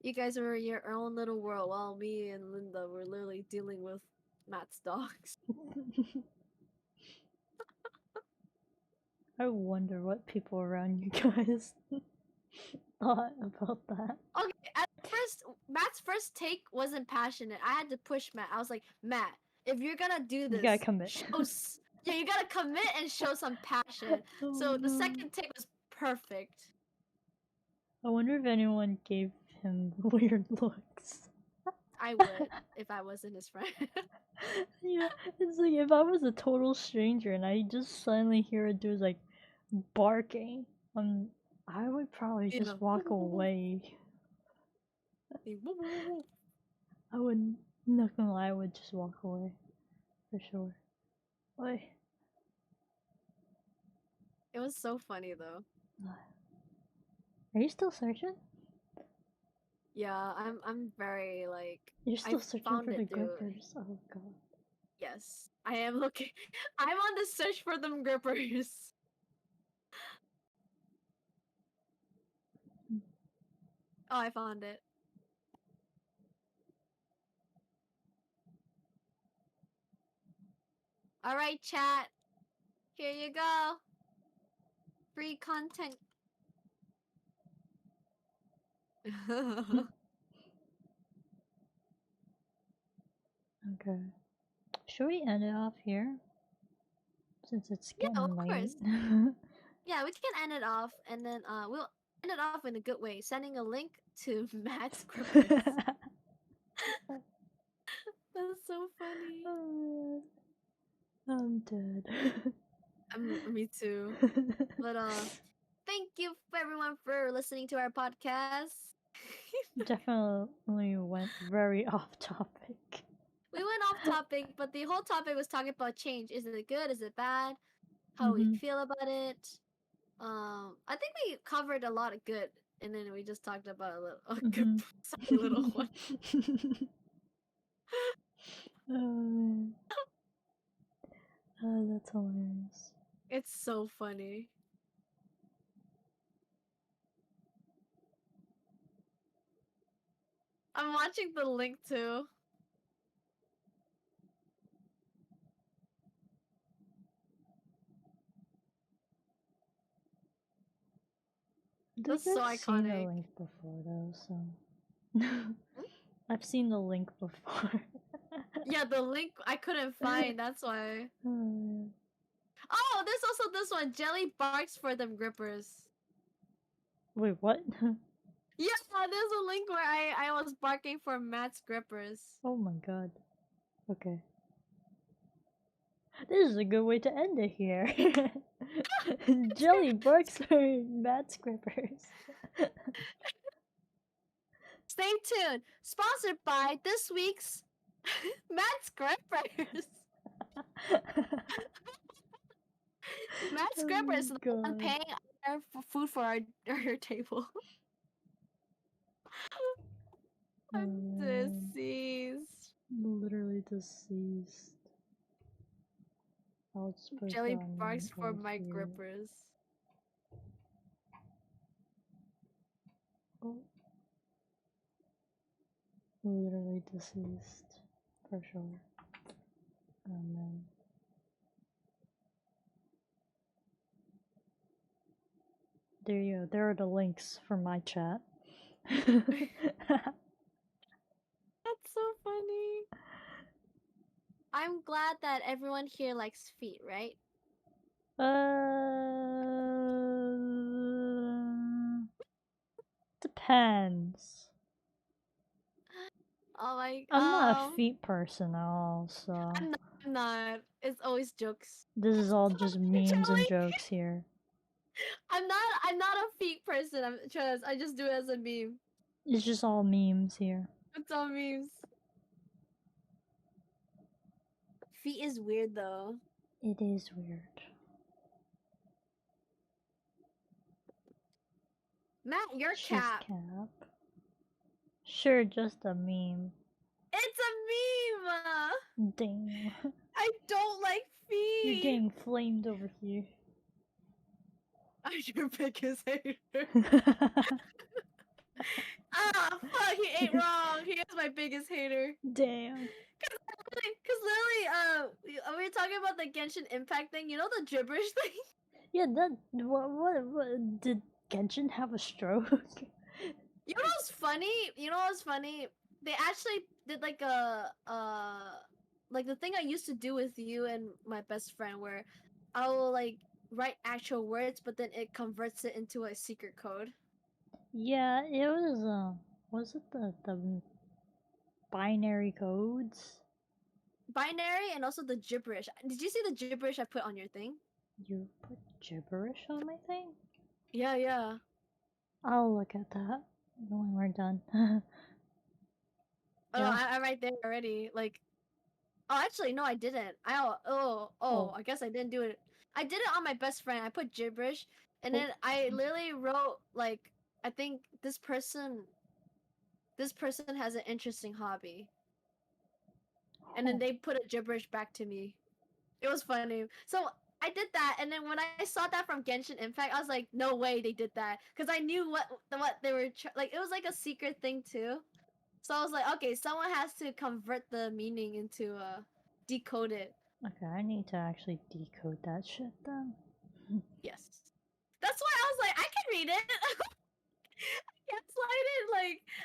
[SPEAKER 2] You guys were in your own little world while me and Linda were literally dealing with Matt's dogs.
[SPEAKER 1] I wonder what people around you guys thought about that.
[SPEAKER 2] Okay, at first, Matt's first take wasn't passionate. I had to push Matt. I was like, Matt, if you're gonna do
[SPEAKER 1] You gotta
[SPEAKER 2] this,
[SPEAKER 1] commit.
[SPEAKER 2] yeah, you gotta commit and show some passion.
[SPEAKER 1] Oh,
[SPEAKER 2] So the
[SPEAKER 1] no.
[SPEAKER 2] second take was perfect.
[SPEAKER 1] I wonder if anyone gave him weird looks.
[SPEAKER 2] I would if I wasn't his friend.
[SPEAKER 1] Yeah, it's like if I was a total stranger and I just suddenly hear a dude like barking, I would probably
[SPEAKER 2] You
[SPEAKER 1] just
[SPEAKER 2] know.
[SPEAKER 1] walk away. I would, not gonna lie, I would just walk away. For sure. Why?
[SPEAKER 2] It was so funny though.
[SPEAKER 1] Are you still searching?
[SPEAKER 2] Yeah, I'm very like
[SPEAKER 1] You're
[SPEAKER 2] I
[SPEAKER 1] still searching
[SPEAKER 2] found
[SPEAKER 1] for the
[SPEAKER 2] it dude.
[SPEAKER 1] grippers? Oh god.
[SPEAKER 2] Yes, I am looking. I'm on the search for them grippers. Oh, I found it. All right, chat. Here you go. Free content.
[SPEAKER 1] Okay. Should we end it off here? Since it's
[SPEAKER 2] Yeah,
[SPEAKER 1] getting
[SPEAKER 2] of
[SPEAKER 1] late.
[SPEAKER 2] course. Yeah, we can end it off, and then we'll end it off in a good way, sending a link to Matt's grippers. That's so funny.
[SPEAKER 1] I'm dead.
[SPEAKER 2] Me too. But thank you everyone for listening to our podcast.
[SPEAKER 1] Definitely went very off topic.
[SPEAKER 2] We went off topic, but the whole topic was talking about change. Is it good? Is it bad? How we feel about it? I think we covered a lot of good, and then we just talked about a good, sorry, little one.
[SPEAKER 1] Oh, that's hilarious.
[SPEAKER 2] It's so funny. I'm watching the link too. That's so
[SPEAKER 1] I've seen the
[SPEAKER 2] iconic.
[SPEAKER 1] link before though, so I've seen the link before.
[SPEAKER 2] Yeah, the link I couldn't find. That's why. Oh, there's also this one. Jelly barks for them grippers.
[SPEAKER 1] Wait, what?
[SPEAKER 2] Yeah, there's a link where I was barking for Matt's grippers.
[SPEAKER 1] Oh my god. Okay. This is a good way to end it here. Jelly barks for Matt Scrippers.
[SPEAKER 2] Stay tuned. Sponsored by this week's Matt's grippers. Matt's grippers is the one paying our food for our table. I'm deceased.
[SPEAKER 1] Literally deceased. I'll just put
[SPEAKER 2] Jelly
[SPEAKER 1] that on
[SPEAKER 2] barks for
[SPEAKER 1] hold
[SPEAKER 2] my
[SPEAKER 1] here.
[SPEAKER 2] grippers.
[SPEAKER 1] Oh. Literally deceased. For sure. Oh man. There you go. There are the links for my chat.
[SPEAKER 2] That's so funny. I'm glad that everyone here likes feet, right?
[SPEAKER 1] Depends.
[SPEAKER 2] Oh my.
[SPEAKER 1] I'm not a feet person at all, so.
[SPEAKER 2] I'm not. It's always jokes.
[SPEAKER 1] This is all just memes and
[SPEAKER 2] Jelly.
[SPEAKER 1] jokes here.
[SPEAKER 2] I'm not a feet person. I just do it as a meme.
[SPEAKER 1] It's just all memes here.
[SPEAKER 2] It's all memes. Feet is weird though.
[SPEAKER 1] It is weird.
[SPEAKER 2] Matt, your
[SPEAKER 1] She's
[SPEAKER 2] cap.
[SPEAKER 1] Cap. Sure, just a meme.
[SPEAKER 2] It's a meme!
[SPEAKER 1] Damn.
[SPEAKER 2] I don't like
[SPEAKER 1] You're
[SPEAKER 2] feet!
[SPEAKER 1] getting flamed over here.
[SPEAKER 2] I'm your biggest hater. Ah, fuck, he ate wrong. He is my biggest hater.
[SPEAKER 1] Damn.
[SPEAKER 2] Because literally, we were talking about the Genshin Impact thing. You know the gibberish thing?
[SPEAKER 1] Yeah, that. What did Genshin have a stroke?
[SPEAKER 2] You know what's funny? You know what's funny? They actually did like like the thing I used to do with you and my best friend, where I will like write actual words, but then it converts it into a secret code.
[SPEAKER 1] Yeah, it was. Was it the binary codes?
[SPEAKER 2] Binary and also the gibberish. Did you see the gibberish I put on your thing?
[SPEAKER 1] You put gibberish on my thing?
[SPEAKER 2] Yeah, yeah.
[SPEAKER 1] I'll look at that when we're done.
[SPEAKER 2] Oh, no,
[SPEAKER 1] Yeah.
[SPEAKER 2] I'm right there already. Like, oh, actually, no, I didn't.
[SPEAKER 1] Oh.
[SPEAKER 2] I guess I didn't do it. I did it on my best friend. I put gibberish, and
[SPEAKER 1] Oh.
[SPEAKER 2] then I literally wrote like, I think this person has an interesting hobby, and then
[SPEAKER 1] Oh.
[SPEAKER 2] they put a gibberish back to me. It was funny. So I did that, and then when I saw that from Genshin Impact, I was like, no way they did that, because I knew what they were like. It was like a secret thing too. So I was like, okay, someone has to convert the meaning into decode it.
[SPEAKER 1] Okay, I need to actually decode that shit then.
[SPEAKER 2] Yes. That's why I was like, I can read it.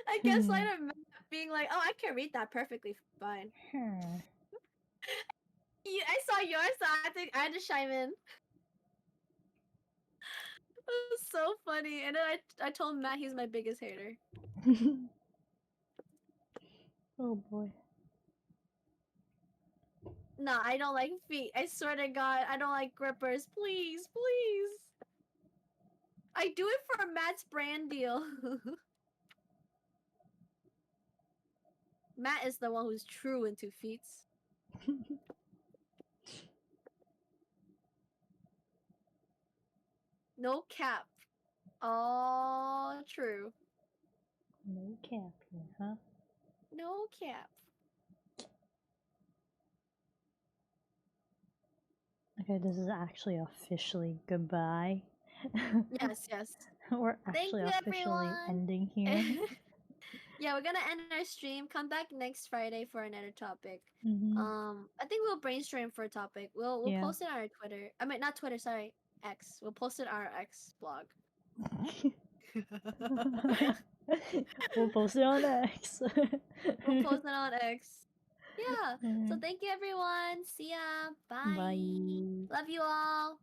[SPEAKER 2] I gaslighted Matt being like, oh, I can read that perfectly fine. I saw yours, so I had to chime in. It was so funny. And then I told Matt he's my biggest hater.
[SPEAKER 1] Oh boy.
[SPEAKER 2] Nah, I don't like feet. I swear to God, I don't like grippers. Please, please. I do it for Matt's brand deal. Matt is the one who's true into feats. No cap. All true.
[SPEAKER 1] No cap here, huh?
[SPEAKER 2] No cap.
[SPEAKER 1] Okay, this is actually officially goodbye.
[SPEAKER 2] Yes, yes.
[SPEAKER 1] We're
[SPEAKER 2] Thank
[SPEAKER 1] actually
[SPEAKER 2] you,
[SPEAKER 1] officially
[SPEAKER 2] everyone.
[SPEAKER 1] ending here.
[SPEAKER 2] Yeah, we're gonna end our stream. Come back next Friday for another topic.
[SPEAKER 1] Hmm.
[SPEAKER 2] I think we'll brainstorm for a topic. We'll
[SPEAKER 1] Yeah.
[SPEAKER 2] post it on our Twitter. I mean, not Twitter. Sorry, X. We'll post it on our X blog.
[SPEAKER 1] We'll post it on X.
[SPEAKER 2] We'll post it on X. Yeah. So
[SPEAKER 1] Alright.
[SPEAKER 2] thank you, everyone. See ya. Bye.
[SPEAKER 1] Bye.
[SPEAKER 2] Love you all.